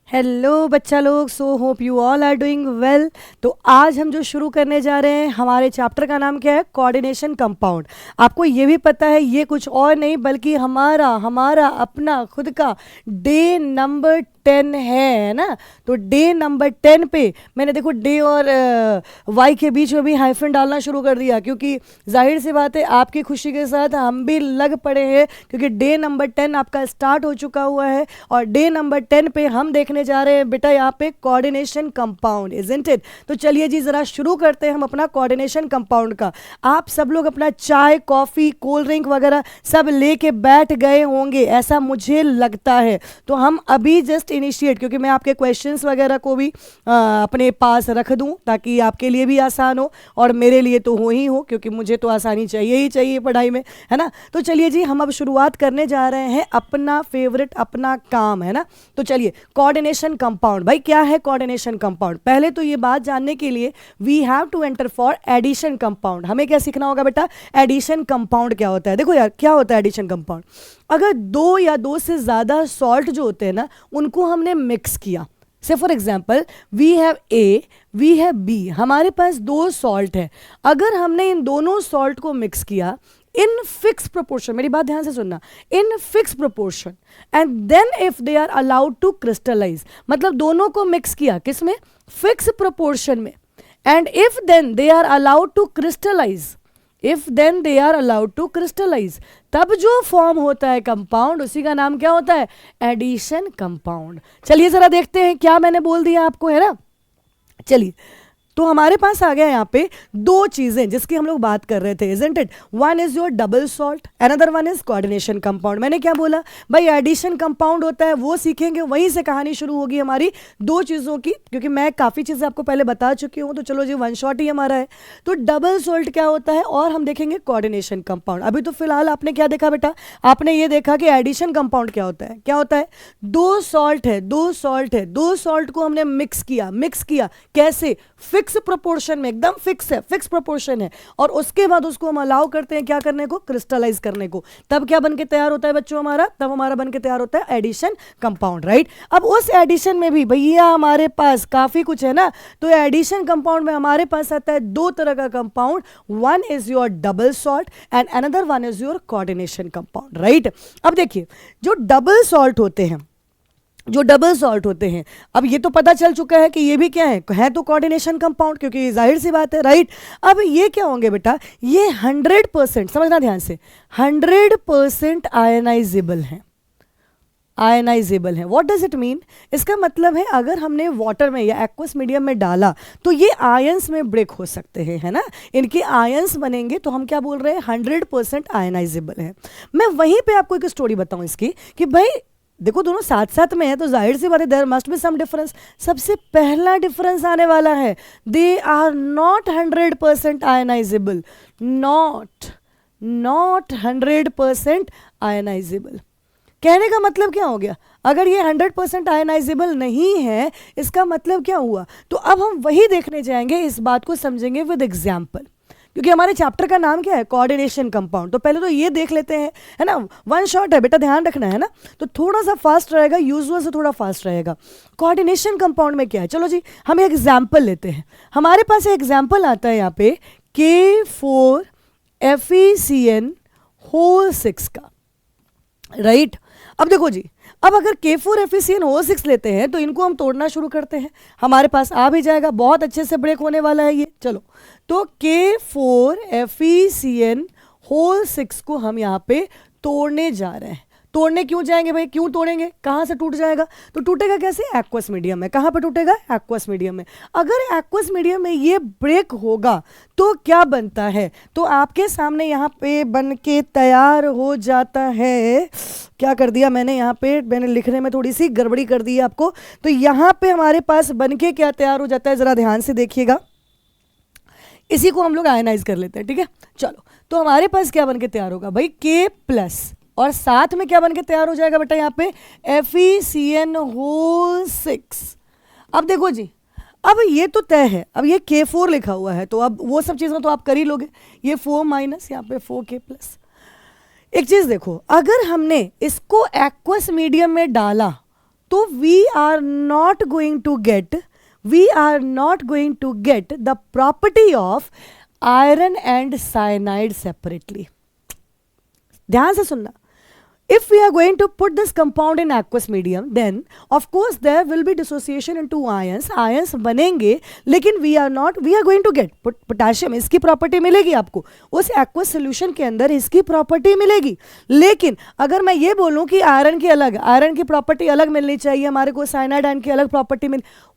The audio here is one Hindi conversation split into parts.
हेलो बच्चा लोग, so hope you all are doing well. तो आज हम जो शुरू करने जा रहे हैं, हमारे चैप्टर का नाम क्या है? Coordination compound. आपको ये भी पता है ये कुछ और नहीं बल्कि हमारा हमारा अपना खुद का डे नंबर 10 है ना। तो डे नंबर 10 पे मैंने देखो डे और वाई के बीच में भी हाइफन डालना शुरू कर दिया, क्योंकि जाहिर सी बात है आपकी खुशी के साथ हम भी लग पड़े हैं, क्योंकि डे नंबर 10 आपका स्टार्ट हो चुका हुआ है। और डे नंबर 10 पे हम देखने जा रहे हैं बेटा यहाँ पे कोऑर्डिनेशन कंपाउंड, इजंट इट। तो चलिए जी जरा शुरू करते हैं हम अपना कोऑर्डिनेशन कंपाउंड का। आप सब लोग अपना चाय कॉफ़ी कोल्ड ड्रिंक वगैरह सब लेके बैठ गए होंगे, ऐसा मुझे लगता है। तो हम अभी जस्ट इनिशिएट, क्योंकि मैं आपके क्वेश्चंस वगैरह को भी अपने पास रख दूं ताकि आपके लिए भी आसान हो और मेरे लिए तो हो ही हो, क्योंकि मुझे तो आसानी चाहिए ही चाहिए पढ़ाई में, है ना। तो चलिए जी हम अब शुरुआत करने जा रहे हैं अपना फेवरेट अपना काम, है ना। तो चलिए कोऑर्डिनेशन कंपाउंड, भाई क्या है कोऑर्डिनेशन कंपाउंड? पहले तो ये बात जानने के लिए we have to enter for addition compound. हमें क्या सीखना होगा बेटा? एडिशन कंपाउंड क्या होता है। देखो यार क्या होता है एडिशन कंपाउंड? अगर दो या दो से ज़्यादा सॉल्ट जो होते हैं ना उनको हमने मिक्स किया, say for example we have A we have B, हमारे पास दो सॉल्ट है। अगर हमने इन दोनों सॉल्ट को मिक्स किया इन फिक्स प्रोपोर्शन, मेरी बात ध्यान से सुनना, in fix proportion, and then if they are allowed to crystallize, मतलब दोनों को मिक्स किया किस में? फिक्स प्रोपोर्शन में। And if then they are allowed to crystallize, if then they are allowed to crystallize, तब जो फॉर्म होता है कंपाउंड उसी का नाम क्या होता है? Addition compound. चलिए जरा देखते हैं क्या मैंने बोल दिया आपको, है ना। चलिए तो हमारे पास आ गया यहाँ पे दो चीजें जिसकी हम लोग बात कर रहे थे, isn't it. One is your double salt, another one is coordination compound. मैंने क्या बोला भाई? एडिशन कंपाउंड होता है, वो सीखेंगे, वहीं से कहानी शुरू होगी हमारी दो चीजों की, क्योंकि मैं काफी चीजें आपको पहले बता चुकी हूँ। तो चलो जी वन शॉट ही हमारा है। तो डबल सॉल्ट क्या होता है और हम देखेंगे कोऑर्डिनेशन कंपाउंड। अभी तो फिलहाल आपने क्या देखा बेटा? आपने ये देखा कि एडिशन कंपाउंड क्या होता है। क्या होता है? दो सॉल्ट है, दो सॉल्ट है, दो सॉल्ट को हमने मिक्स किया। मिक्स किया कैसे? फिक्स प्रोपोर्शन में, एकदम फिक्स है, फिक्स प्रोपोर्शन है। और उसके बाद उसको हम अलाउ करते हैं क्या करने को? क्रिस्टलाइज करने को। तब क्या बन के तैयार होता है बच्चों हमारा? तब हमारा बन के तैयार होता है एडिशन कंपाउंड, राइट। अब उस एडिशन में भी भैया हमारे पास काफी कुछ है ना। तो एडिशन कंपाउंड में हमारे पास आता है दो तरह का compound, one is your double salt and another one is your coordination compound, right. अब देखिए जो डबल सॉल्ट होते हैं, जो डबल सॉल्ट होते हैं, अब ये तो पता चल चुका है कि ये भी क्या है तो कोऑर्डिनेशन कंपाउंड, क्योंकि जाहिर सी बात है, राइट। अब ये क्या होंगे बेटा? ये 100%, समझना ध्यान से, 100% आयनाइजेबल है। आयनाइजेबल है, व्हाट डज इट मीन? इसका मतलब है अगर हमने वाटर में या एक्वस मीडियम में डाला तो ये आयंस में ब्रेक हो सकते हैं, है ना। इनके आयंस बनेंगे तो हम क्या बोल रहे हैं? 100% आयनाइजेबल है। मैं वहीं पे आपको एक स्टोरी बताऊं इसकी कि भाई देखो दोनों साथ साथ में है तो जाहिर सी बात है there must be some difference. सबसे पहला डिफरेंस आने वाला है, they are not 100% ionizable, not 100% ionizable. कहने का मतलब क्या हो गया? अगर ये 100% आयनाइजेबल नहीं है इसका मतलब क्या हुआ? तो अब हम वही देखने जाएंगे, इस बात को समझेंगे विद एग्जाम्पल, क्योंकि हमारे चैप्टर का नाम क्या है? Coordination compound. तो पहले तो ये देख लेते हैं, है ना। वन शॉट है बेटा, ध्यान रखना है ना। तो थोड़ा सा फास्ट रहेगा, यूजुअल से थोड़ा फास्ट रहेगा। कोऑर्डिनेशन कंपाउंड में क्या है? चलो जी हम एक एग्जाम्पल लेते हैं। हमारे पास एक एग्जाम्पल आता है यहाँ पे K4FeCN6 का, राइट। अब देखो जी, अब अगर K4FeCN6 लेते हैं तो इनको हम तोड़ना शुरू करते हैं, हमारे पास आ भी जाएगा, बहुत अच्छे से ब्रेक होने वाला है ये। चलो तो K4FeCN6 को हम यहाँ पे तोड़ने जा रहे हैं। तोड़ने क्यों जाएंगे भाई? क्यों तोड़ेंगे? कहाँ से टूट जाएगा? तो टूटेगा कैसे? एक्वस मीडियम में। कहाँ पे टूटेगा? एक्वस मीडियम में। अगर एक्वस मीडियम में ये ब्रेक होगा तो क्या बनता है? तो आपके सामने यहाँ पे बन के तैयार हो जाता है, क्या कर दिया मैंने यहाँ पे? मैंने लिखने में थोड़ी सी गड़बड़ी कर दी है आपको। तो यहाँ पे हमारे पास बन के क्या तैयार हो जाता है, जरा ध्यान से देखिएगा। इसी को हम लोग आयनाइज कर लेते हैं, ठीक है। चलो तो हमारे पास क्या बन के तैयार होगा भाई? K+ और साथ में क्या बन के तैयार हो जाएगा बेटा यहाँ पे? FeCN6। अब देखो जी, अब ये तो तय है, अब ये K4 लिखा हुआ है तो अब वो सब चीज़ें तो आप कर ही लोगे। ये 4 माइनस यहाँ पे 4K+। एक चीज़ देखो, अगर हमने इसको एक्वस मीडियम में डाला तो we are not going to get the property of iron and cyanide separately. ध्यान से सुनना, if we are going to put this compound in aqueous medium, then of course there will be dissociation into ions बनेंगे, लेकिन we are going to get potassium, इसकी प्रॉपर्टी मिलेगी आपको, उस aqueous solution के अंदर इसकी प्रॉपर्टी मिलेगी। लेकिन अगर मैं ये बोलूं कि आयरन की प्रॉपर्टी अलग मिलनी चाहिए हमारे को, साइनाइड आयन की अलग प्रॉपर्टी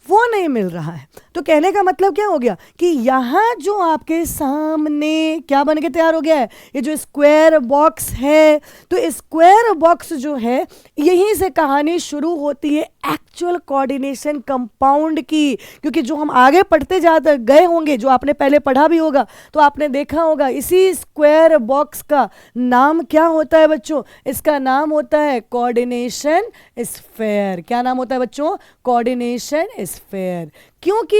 वो नहीं मिल रहा है। तो कहने का मतलब क्या हो गया कि यहाँ जो आपके सामने क्या बन के तैयार हो गया है, ये जो स्क्वायर बॉक्स है, तो स्क्वायर बॉक्स जो है यहीं से कहानी शुरू होती है एक्चुअल कोऑर्डिनेशन कंपाउंड की। क्योंकि जो हम आगे पढ़ते जाते गए होंगे, जो आपने पहले पढ़ा भी होगा, तो आपने देखा होगा इसी स्क्वायर बॉक्स का नाम क्या होता है बच्चों, इसका नाम होता है कोऑर्डिनेशन स्फीयर। क्या नाम होता है बच्चों, कोऑर्डिनेशन स्फीयर। क्योंकि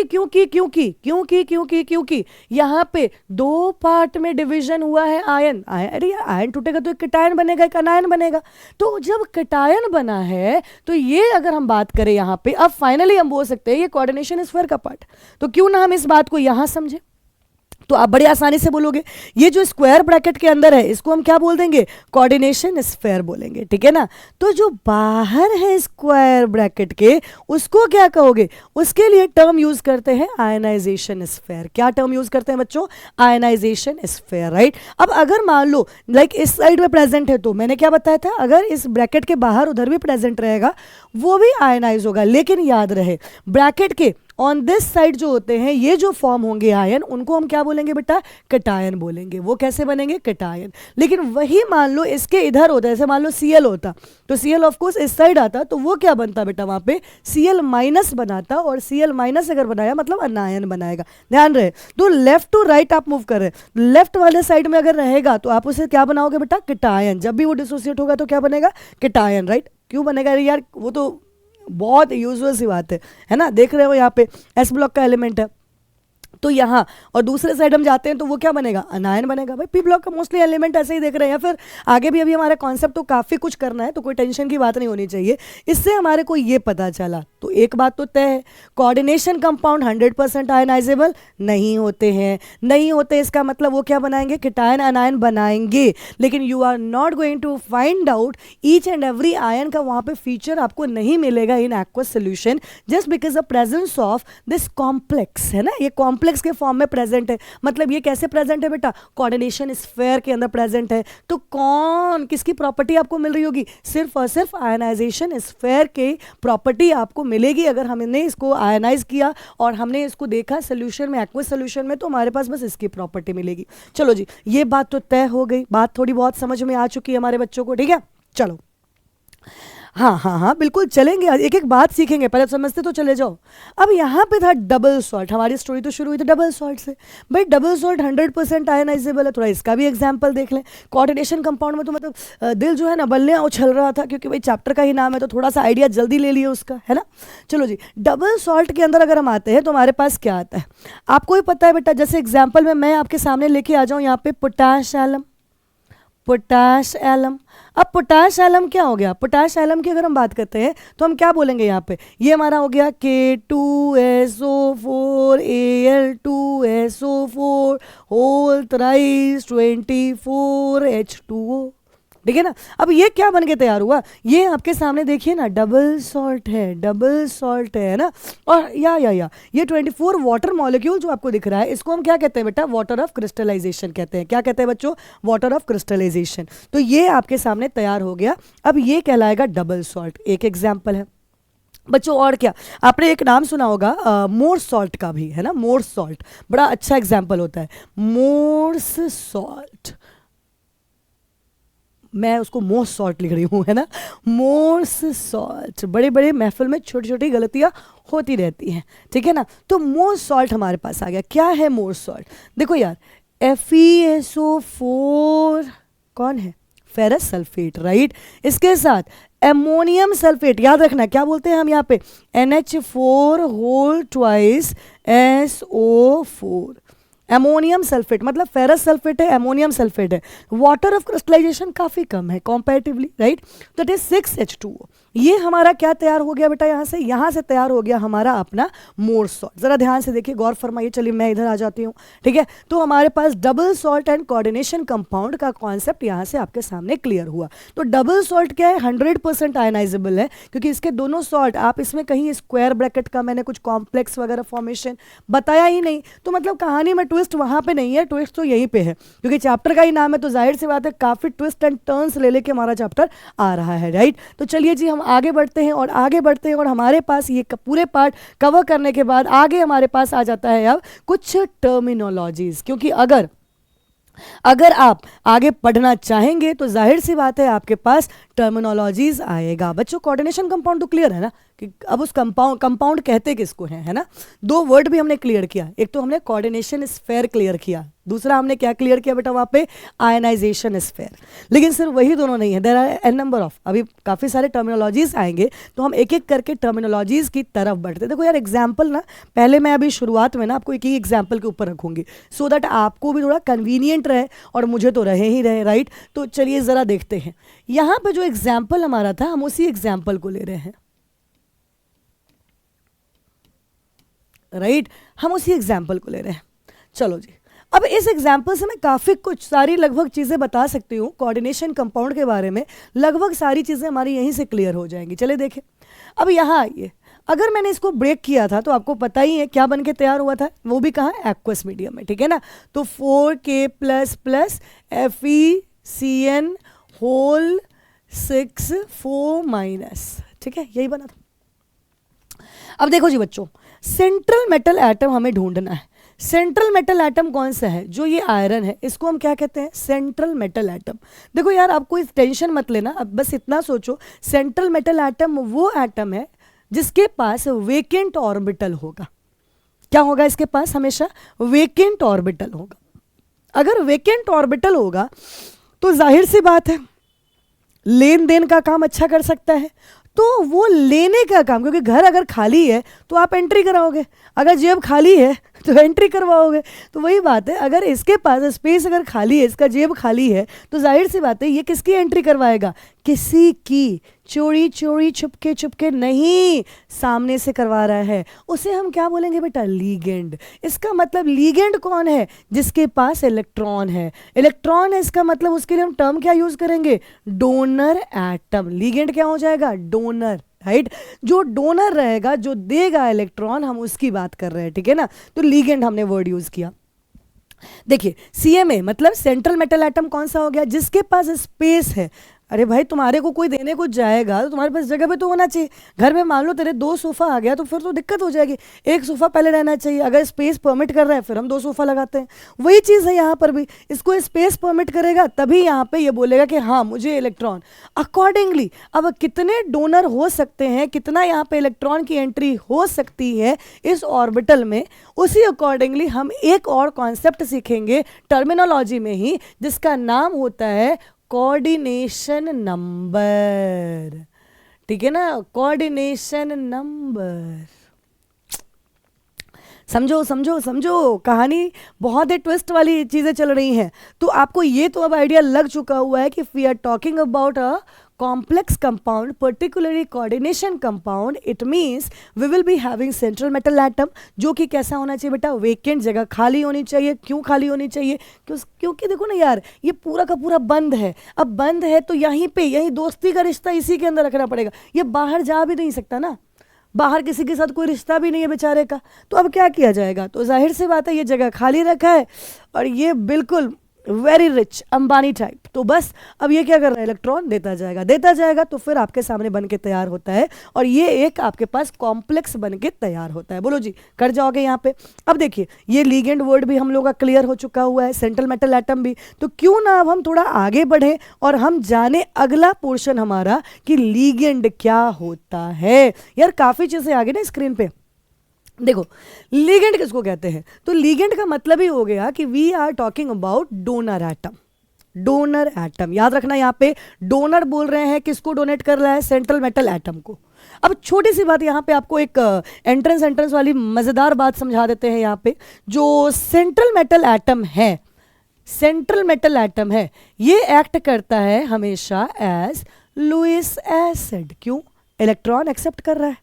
यहाँ पे दो पार्ट में डिवीजन हुआ है आयन। अरे आयन टूटेगा तो एक कैटायन बनेगा, एक अनायन बनेगा। तो जब कैटायन बना है तो ये अगर हम बात करें यहाँ पे, अब फाइनली हम बोल सकते हैं ये कोऑर्डिनेशन स्फीयर का पार्ट। तो क्यों ना हम इस बात को यहाँ समझे, तो आप बड़ी आसानी से बोलोगे ये जो स्क्वायर ब्रैकेट के अंदर है इसको हम क्या बोल देंगे, कोऑर्डिनेशन स्फीयर बोलेंगे, ठीक है ना। तो जो बाहर है स्क्वायर ब्रैकेट के, उसको क्या कहोगे, उसके लिए टर्म यूज करते हैं आयनाइजेशन स्फीयर। क्या टर्म यूज करते हैं बच्चों, आयनाइजेशन स्फीयर, राइट। अब अगर मान लो लाइक इस साइड में प्रेजेंट है, तो मैंने क्या बताया था, अगर इस ब्रैकेट के बाहर उधर भी प्रेजेंट रहेगा वो भी आयनाइज होगा। लेकिन याद रहे ब्रैकेट के ऑन दिस साइड जो होते हैं, ये जो फॉर्म होंगे आयन, उनको हम क्या बोलेंगे बेटा, कैटायन बोलेंगे। वो कैसे बनेंगे, कैटायन। लेकिन वही मान लो इसके इधर होता है, जैसे मान लो Cl होता, तो Cl ऑफ कोर्स इस साइड आता, तो वो क्या बनता बेटा, वहां पे Cl माइनस बनाता, और Cl माइनस अगर बनाया मतलब अनायन बनाएगा। ध्यान रहे, तो लेफ्ट टू राइट आप मूव कर रहे हैं, लेफ्ट वाले साइड में अगर रहेगा तो आप उसे क्या बनाओगे बेटा, कैटायन। जब भी वो डिसोसिएट होगा तो क्या बनेगा, कैटायन, राइट। क्यों बनेगा यार, वो तो बहुत यूजुअल सी बात है ना। देख रहे हो यहाँ पे एस ब्लॉक का एलिमेंट है, तो यहाँ और दूसरे साइड हम जाते हैं तो वो क्या बनेगा, अनायन बनेगा। भाई पी ब्लॉक का मोस्टली एलिमेंट ऐसे ही देख रहे हैं, या फिर आगे भी अभी हमारा कॉन्सेप्ट तो काफ़ी कुछ करना है, तो कोई टेंशन की बात नहीं होनी चाहिए। इससे हमारे को ये पता चला, तो एक बात तो तय है, कोऑर्डिनेशन कंपाउंड 100% आयनाइजेबल नहीं होते। इसका मतलब वो क्या बनाएंगे, कैटायन अनायन बनाएंगे। लेकिन you are not going to find out each and every ion का वहाँ पे फीचर आपको नहीं मिलेगा in aqueous solution, just because the presence of this complex, है ना। ये कॉम्प्लेक्स के फॉर्म में प्रेजेंट है। मतलब ये कैसे प्रेजेंट है बेटा, कोऑर्डिनेशन स्फीयर के अंदर प्रेजेंट है। तो कौन किसकी प्रॉपर्टी आपको मिल रही होगी, सिर्फ और सिर्फ आयनाइजेशन स्फीयर के प्रॉपर्टी आपको मिलेगी। अगर हमने इसको आयनाइज किया और हमने इसको देखा सोल्यूशन में, एक्वस सोल्यूशन में, तो हमारे पास बस इसकी प्रॉपर्टी मिलेगी। चलो जी, ये बात तो तय हो गई, बात थोड़ी बहुत समझ में आ चुकी है हमारे बच्चों को, ठीक है। चलो हाँ बिल्कुल चलेंगे, एक एक बात सीखेंगे, पहले समझते तो चले जाओ। अब यहाँ पे था डबल सॉल्ट, हमारी स्टोरी तो शुरू हुई थी डबल सॉल्ट से। भाई डबल सॉल्ट 100% आयनाइजेबल है, थोड़ा इसका भी एग्जांपल देख लें। कोऑर्डिनेशन कंपाउंड में तो मतलब दिल जो है ना बल्ले उछल रहा था, क्योंकि भाई चैप्टर का ही नाम है, तो थोड़ा सा आइडिया जल्दी ले लिए उसका, है ना। चलो जी, डबल सॉल्ट के अंदर अगर हम आते हैं तो हमारे पास क्या आता है, आपको ही पता है बेटा। जैसे एग्जाम्पल में मैं आपके सामने लेके आ जाऊँ यहाँ पे पोटाश एलम। अब पोटाश एलम क्या हो गया, पोटाश एलम की अगर हम बात करते हैं तो हम क्या बोलेंगे यहाँ पे, ये हमारा हो गया K2SO4 Al2SO4 whole thrice 24 H2O, ठीक है ना। अब ये क्या बन के तैयार हुआ, ये आपके सामने देखिए ना, डबल सॉल्ट है ना। और या ये 24 वाटर मॉलिक्यूल जो आपको दिख रहा है, इसको हम क्या कहते हैं बेटा, वाटर ऑफ क्रिस्टलाइजेशन कहते हैं। क्या कहते हैं बच्चों, वाटर ऑफ क्रिस्टलाइजेशन। तो ये आपके सामने तैयार हो गया। अब ये कहलाएगा डबल सॉल्ट, एक एग्जाम्पल है बच्चों। और क्या, आपने एक नाम सुना होगा मोर्स सॉल्ट का भी, है ना। मोर्स सॉल्ट बड़ा अच्छा एग्जाम्पल होता है, मोर्स सॉल्ट। मैं उसको मोर्स सॉल्ट लिख रही हूँ, है ना, मोर्स सॉल्ट। बड़े बड़े महफिल में छोटी छोटी गलतियाँ होती रहती हैं, ठीक है ना। तो मोर्स सॉल्ट हमारे पास आ गया। क्या है मोर्स सॉल्ट, देखो यार, FeSO4 कौन है, फेरस सल्फेट, राइट। इसके साथ एमोनियम सल्फेट, याद रखना क्या बोलते हैं हम यहाँ पे, NH4 whole twice SO4। Ammonium sulphate मतलब फेरस सल्फेट है, एमोनियम सल्फेट है। वाटर ऑफ क्रिस्टलाइजेशन काफ़ी कम है comparatively, right. That is 6H2O। ये हमारा क्या तैयार हो गया बेटा, यहाँ से तैयार हो गया हमारा अपना मोर सॉल्ट। जरा ध्यान से देखिए, गौर फरमाइए। चलिए मैं इधर आ जाती हूँ, ठीक है। तो हमारे पास double salt and coordination compound का कॉन्सेप्ट यहाँ से आपके सामने क्लियर हुआ। तो डबल सॉल्ट क्या है, 100% आयनाइजेबल है, क्योंकि इसके दोनों सॉल्ट, आप इसमें कहीं स्क्वायर ब्रैकेट का मैंने कुछ कॉम्प्लेक्स वगैरह फॉर्मेशन बताया ही नहीं, तो मतलब कहानी में ट्विस्ट वहाँ पे नहीं है, ट्विस्ट तो यहीं पे है, क्योंकि चैप्टर का ही नाम है, तो जाहिर सी बात है काफ़ी ट्विस्ट एंड टर्न्स ले लेके हमारा चैप्टर आ रहा है, राइट। तो चलिए जी, हम आगे बढ़ते हैं और हमारे पास ये पूरे पार्ट कवर करने के बाद आगे हमारे पास आ जाता है अब कुछ टर्मिनोलॉजीज, क्योंकि अगर आप आगे पढ़ना चाहेंगे तो जाहिर सी बात है आपके पास टर्मिनोलॉजीज आएगा। बच्चों कोऑर्डिनेशन कंपाउंड तो क्लियर है ना, कि अब उस कंपाउंड कहते किसको हैं, है ना। दो वर्ड भी हमने क्लियर किया, एक तो हमने कोऑर्डिनेशन स्फेयर क्लियर किया, दूसरा हमने क्या क्लियर किया बेटा वहाँ पे, आयनाइजेशन स्फेयर। लेकिन सिर्फ वही दोनों नहीं है, there are an number of, अभी काफ़ी सारे टर्मिनोलॉजीज आएंगे, तो हम एक एक करके टर्मिनोलॉजीज की तरफ बढ़ते। देखो यार, एग्जाम्पल ना पहले मैं अभी शुरुआत में ना आपको एक ही एग्जाम्पल के ऊपर रखूंगी, सो दैट आपको भी थोड़ा कन्वीनियंट रहे और मुझे तो रहे ही रहे, राइट। तो चलिए ज़रा देखते हैं, यहाँ पे जो एग्जाम्पल हमारा था, हम उसी एग्जाम्पल को ले रहे हैं, राइट। हम उसी एग्जाम्पल को ले रहे हैं। चलो जी, अब इस एग्जाम्पल से मैं काफ़ी कुछ सारी लगभग चीज़ें बता सकती हूँ कोऑर्डिनेशन कंपाउंड के बारे में, लगभग सारी चीज़ें हमारी यहीं से क्लियर हो जाएंगी। चले देखें, अब यहाँ आइए, अगर मैंने इसको ब्रेक किया था तो आपको पता ही है क्या बन के तैयार हुआ था, वो भी कहाँ, एक्वस मीडियम में, ठीक है ना। तो 4K++ FeCN होल 6 4-, ठीक है, यही बना था। अब देखो जी बच्चों, सेंट्रल मेटल एटम हमें ढूंढना है। सेंट्रल मेटल एटम कौन सा है, जो ये आयरन है, इसको हम क्या कहते हैं, सेंट्रल मेटल एटम। देखो यार, आप कोई टेंशन मत लेना, अब बस इतना सोचो, सेंट्रल मेटल एटम वो एटम है जिसके पास वेकेंट ऑर्बिटल होगा। क्या होगा इसके पास, हमेशा वेकेंट ऑर्बिटल होगा। अगर वेकेंट ऑर्बिटल होगा तो जाहिर सी बात है लेन देन का काम अच्छा कर सकता है, तो वो लेने का काम, क्योंकि घर अगर खाली है तो आप एंट्री कराओगे, अगर जेब खाली है तो एंट्री करवाओगे। तो वही बात है, अगर इसके पास स्पेस अगर खाली है, इसका जेब खाली है, तो जाहिर सी बात है ये किसकी एंट्री करवाएगा, किसी की, चोरी चोरी छुपके छुपके नहीं, सामने से करवा रहा है, उसे हम क्या बोलेंगे बेटा, लीगेंड। इसका मतलब लीगेंड कौन है, जिसके पास इलेक्ट्रॉन है। इलेक्ट्रॉन है इसका मतलब, उसके लिए हम टर्म क्या यूज करेंगे, डोनर एटम। लीगेंड क्या हो जाएगा, डोनर, राइट। जो डोनर रहेगा, जो देगा इलेक्ट्रॉन, हम उसकी बात कर रहे हैं, ठीक है ना। तो लीगेंड हमने वर्ड यूज किया। देखिए CMA मतलब सेंट्रल मेटल एटम कौन सा हो गया, जिसके पास स्पेस है। अरे भाई, तुम्हारे को कोई देने को जाएगा तो तुम्हारे पास जगह पे तो होना चाहिए। घर में मान लो तेरे 2 सोफा आ गया तो फिर तो दिक्कत हो जाएगी, एक सोफा पहले रहना चाहिए। अगर स्पेस परमिट कर रहा है फिर हम 2 सोफा लगाते हैं। वही चीज़ है यहाँ पर भी, इसको स्पेस परमिट करेगा तभी यहाँ पे ये बोलेगा कि हाँ मुझे इलेक्ट्रॉन। अकॉर्डिंगली अब कितने डोनर हो सकते हैं, कितना यहाँ पे इलेक्ट्रॉन की एंट्री हो सकती है इस ऑर्बिटल में, उसी अकॉर्डिंगली हम एक और कॉन्सेप्ट सीखेंगे टर्मिनोलॉजी में ही, जिसका नाम होता है कोऑर्डिनेशन नंबर, ठीक है ना, कोऑर्डिनेशन नंबर। समझो समझो समझो, कहानी बहुत ही ट्विस्ट वाली चीज़ें चल रही हैं। तो आपको ये तो अब आइडिया लग चुका हुआ है कि we are talking about a complex compound, particularly coordination compound, it means we will be having central metal atom, जो कि कैसा होना चाहिए बेटा, वेकेंट, जगह खाली होनी चाहिए। क्यों खाली होनी चाहिए, क्योंकि देखो ना यार, ये पूरा का पूरा बंद है। अब बंद है तो यहीं पे, यहीं दोस्ती का रिश्ता इसी के अंदर रखना पड़ेगा। ये बाहर जा भी नहीं सकता ना, बाहर किसी के साथ कोई रिश्ता भी नहीं है बेचारे का। तो अब क्या किया जाएगा, तो जाहिर सी बात है ये जगह खाली रखा है और ये बिल्कुल वेरी रिच अंबानी टाइप। तो बस अब ये क्या कर रहा है, इलेक्ट्रॉन देता जाएगा, तो फिर आपके सामने बन के तैयार होता है और ये एक आपके पास कॉम्प्लेक्स बन के तैयार होता है। बोलो जी, कर जाओगे यहाँ पे। अब देखिए, ये लीगेंड वर्ड भी हम लोग का क्लियर हो चुका हुआ है, सेंट्रल मेटल एटम भी। तो क्यों ना अब हम थोड़ा आगे बढ़े और हम जाने अगला पोर्शन हमारा कि लीगेंड क्या होता है। यार काफ़ी चीज़ें आ गई ना स्क्रीन पे। देखो, लीगेंड किसको कहते हैं, तो लीगेंड का मतलब ही हो गया कि we are talking about donor atom. Donor atom याद रखना, यहाँ पे डोनर बोल रहे हैं, किसको डोनेट कर रहा है, सेंट्रल मेटल एटम को। अब छोटी सी बात यहाँ पे आपको एक एंट्रेंस वाली मज़ेदार बात समझा देते हैं। यहाँ पे जो सेंट्रल मेटल एटम है, सेंट्रल मेटल एटम है, ये एक्ट करता है हमेशा एज लुईस एसिड। क्यों, इलेक्ट्रॉन एक्सेप्ट कर रहा है।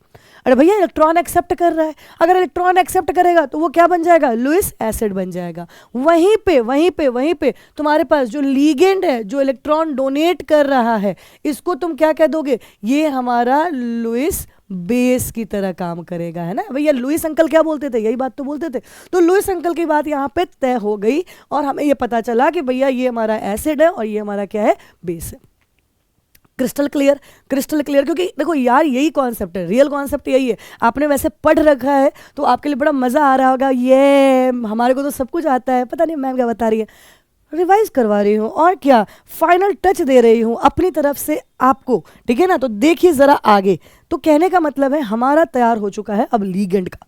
अरे भैया इलेक्ट्रॉन एक्सेप्ट कर रहा है, अगर इलेक्ट्रॉन एक्सेप्ट करेगा तो वो क्या बन जाएगा, लुईस एसिड बन जाएगा। वहीं पे तुम्हारे पास जो लीगेंड है, जो इलेक्ट्रॉन डोनेट कर रहा है, इसको तुम क्या कह दोगे, ये हमारा लुईस बेस की तरह काम करेगा, है ना भैया। लुईस अंकल क्या बोलते थे, यही बात तो बोलते थे। तो लुईस अंकल की बात यहाँ पे तय हो गई और हमें ये पता चला कि भैया ये हमारा एसिड है और ये हमारा क्या है, बेस है। Crystal clear, crystal clear. क्योंकि देखो यार यही कॉन्सेप्ट है, रियल कॉन्सेप्ट यही है। आपने वैसे पढ़ रखा है तो आपके लिए बड़ा मज़ा आ रहा होगा, ये हमारे को तो सब कुछ आता है, पता नहीं मैम क्या बता रही है, रिवाइज करवा रही हूँ और क्या, फाइनल टच दे रही हूँ अपनी तरफ से आपको, ठीक है ना। तो देखिए ज़रा आगे, तो कहने का मतलब है हमारा तैयार हो चुका है अब लीगेंड का।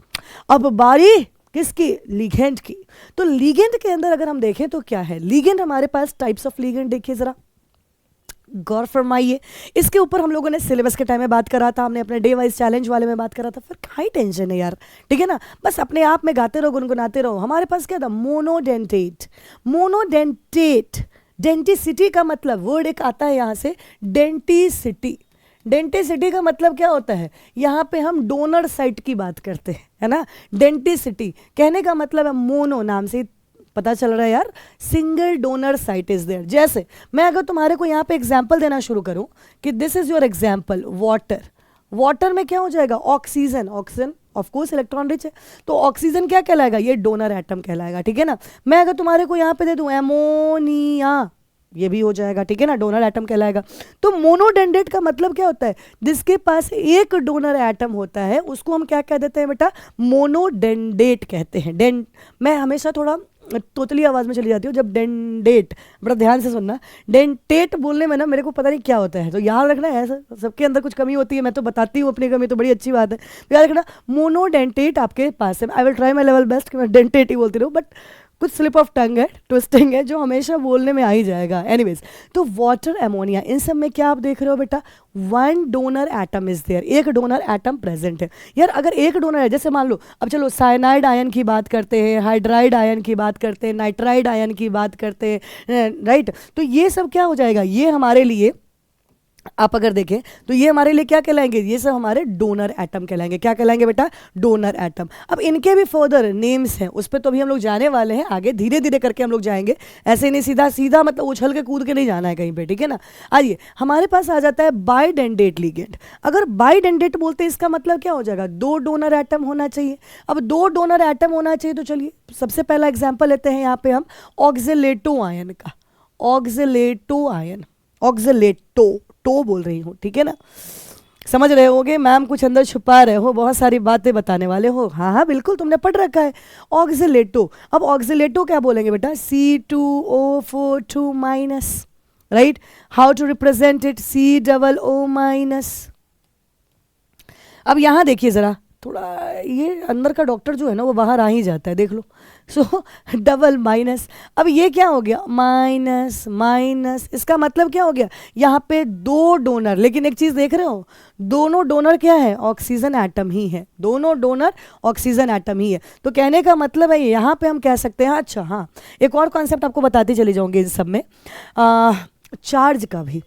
अब बारी किसकी, लिगेंड की। तो लिगेंड के अंदर अगर हम देखें तो क्या है, लिगेंड हमारे पास टाइप्स ऑफ लिगेंड देखिए ज़रा, गौर फरमाइए। इसके ऊपर हम लोगों ने सिलेबस के टाइम में बात करा था, हमने अपने डे वाइज चैलेंज वाले में बात करा था, फिर काई टेंशन है यार, ठीक है ना। बस अपने आप में गाते रहो, गुनगुनाते रहो। हमारे पास क्या था, मोनोडेंटेट। मोनोडेंटेट, डेंटिसिटी का मतलब वर्ड एक आता है यहाँ से, डेंटिसिटी। डेंटिसिटी का मतलब क्या होता है, यहाँ पे हम डोनर साइट की बात करते हैं, है ना। डेंटिसिटी कहने का मतलब है, मोनो नाम से पता चल रहा है यार, single donor site is there. जैसे मैं अगर तुम्हारे को यहाँ पे एग्जाम्पल देना शुरू करूँ कि this is your example water. Water में क्या हो जाएगा, oxygen. Oxygen of course electron rich है, तो ऑक्सीजन क्या कहलाएगा, ये डोनर एटम कहलाएगा, ठीक है ना। मैं अगर तुम्हारे को यहाँ पे दे दूँ एमोनिया, ये भी हो जाएगा, ठीक है ना, डोनर एटम कहलाएगा। तो मोनोडेंडेट का मतलब क्या होता है, जिसके पास एक डोनर एटम होता है उसको हम क्या कह देते हैं बेटा, मोनोडेंडेट कहते हैं। मैं हमेशा थोड़ा तोतली आवाज़ में चली जाती हूँ जब डेंडेट, बड़ा ध्यान से सुनना, डेंटेट बोलने में ना मेरे को पता नहीं क्या होता है, तो याद रखना है, सबके अंदर कुछ कमी होती है, मैं तो बताती हूँ अपनी कमी, तो बड़ी अच्छी बात है। तो याद रखना मोनोडेंटेट आपके पास है। I will try my level best कि मैं डेंटेट ही बोलती रहूँ, बट कुछ स्लिप ऑफ टंग है, ट्विस्टिंग है, जो हमेशा बोलने में आ ही जाएगा। एनीवेज, तो वाटर, एमोनिया, इन सब में क्या आप देख रहे हो बेटा, one donor atom is there, एक डोनर एटम प्रेजेंट है। यार अगर एक डोनर है, जैसे मान लो, अब चलो साइनाइड आयन की बात करते हैं, हाइड्राइड आयन की बात करते हैं, नाइट्राइड आयन की बात करते हैं, राइट। तो ये सब क्या हो जाएगा, ये हमारे लिए आप अगर देखें तो ये हमारे लिए क्या कहलाएंगे, ये सब हमारे डोनर एटम कहलाएंगे। क्या कहलाएंगे बेटा, डोनर एटम। अब इनके भी फर्दर नेम्स हैं, उस पर तो अभी हम लोग जाने वाले हैं, आगे धीरे धीरे करके हम लोग जाएंगे, ऐसे नहीं सीधा सीधा मतलब उछल के कूद के नहीं जाना है कहीं पे, ठीक है ना। आइए हमारे पास आ जाता है बाइडेंडेट लिगेंड। अगर बाइडेंडेट बोलते हैं इसका मतलब क्या हो जाएगा, दो डोनर एटम होना चाहिए। अब दो डोनर एटम होना चाहिए तो चलिए सबसे पहला एग्जाम्पल लेते हैं यहाँ पे हम ऑक्सिलेटो आयन का। ऑक्सिलेटो आयन, ऑक्सिलेटो तो बोल रही हूँ, ठीक है ना। समझ रहे होगे मैम कुछ अंदर छुपा रहे हो, बहुत सारी बातें बताने वाले हो। हाँ हाँ बिल्कुल, तुमने पढ़ रखा है ऑक्सिलेटो। अब ऑक्सिलेटो क्या बोलेंगे बेटा, C2O4 2 minus, right. How to represent it, C O O-। अब यहाँ देखिए ज़रा, थोड़ा ये अंदर का डॉक्टर जो है ना वो बाहर आ ही जाता है, देख लो। सो डबल माइनस, अब ये क्या हो गया, माइनस माइनस, इसका मतलब क्या हो गया, यहाँ पे दो डोनर, लेकिन एक चीज़ देख रहे हो, दोनों डोनर क्या है, ऑक्सीजन एटम ही है, दोनों डोनर ऑक्सीजन एटम ही है। तो कहने का मतलब है यहाँ पे हम कह सकते हैं, अच्छा हाँ एक और कॉन्सेप्ट आपको बताती चली जाऊँगी इस सब में, चार्ज का भी,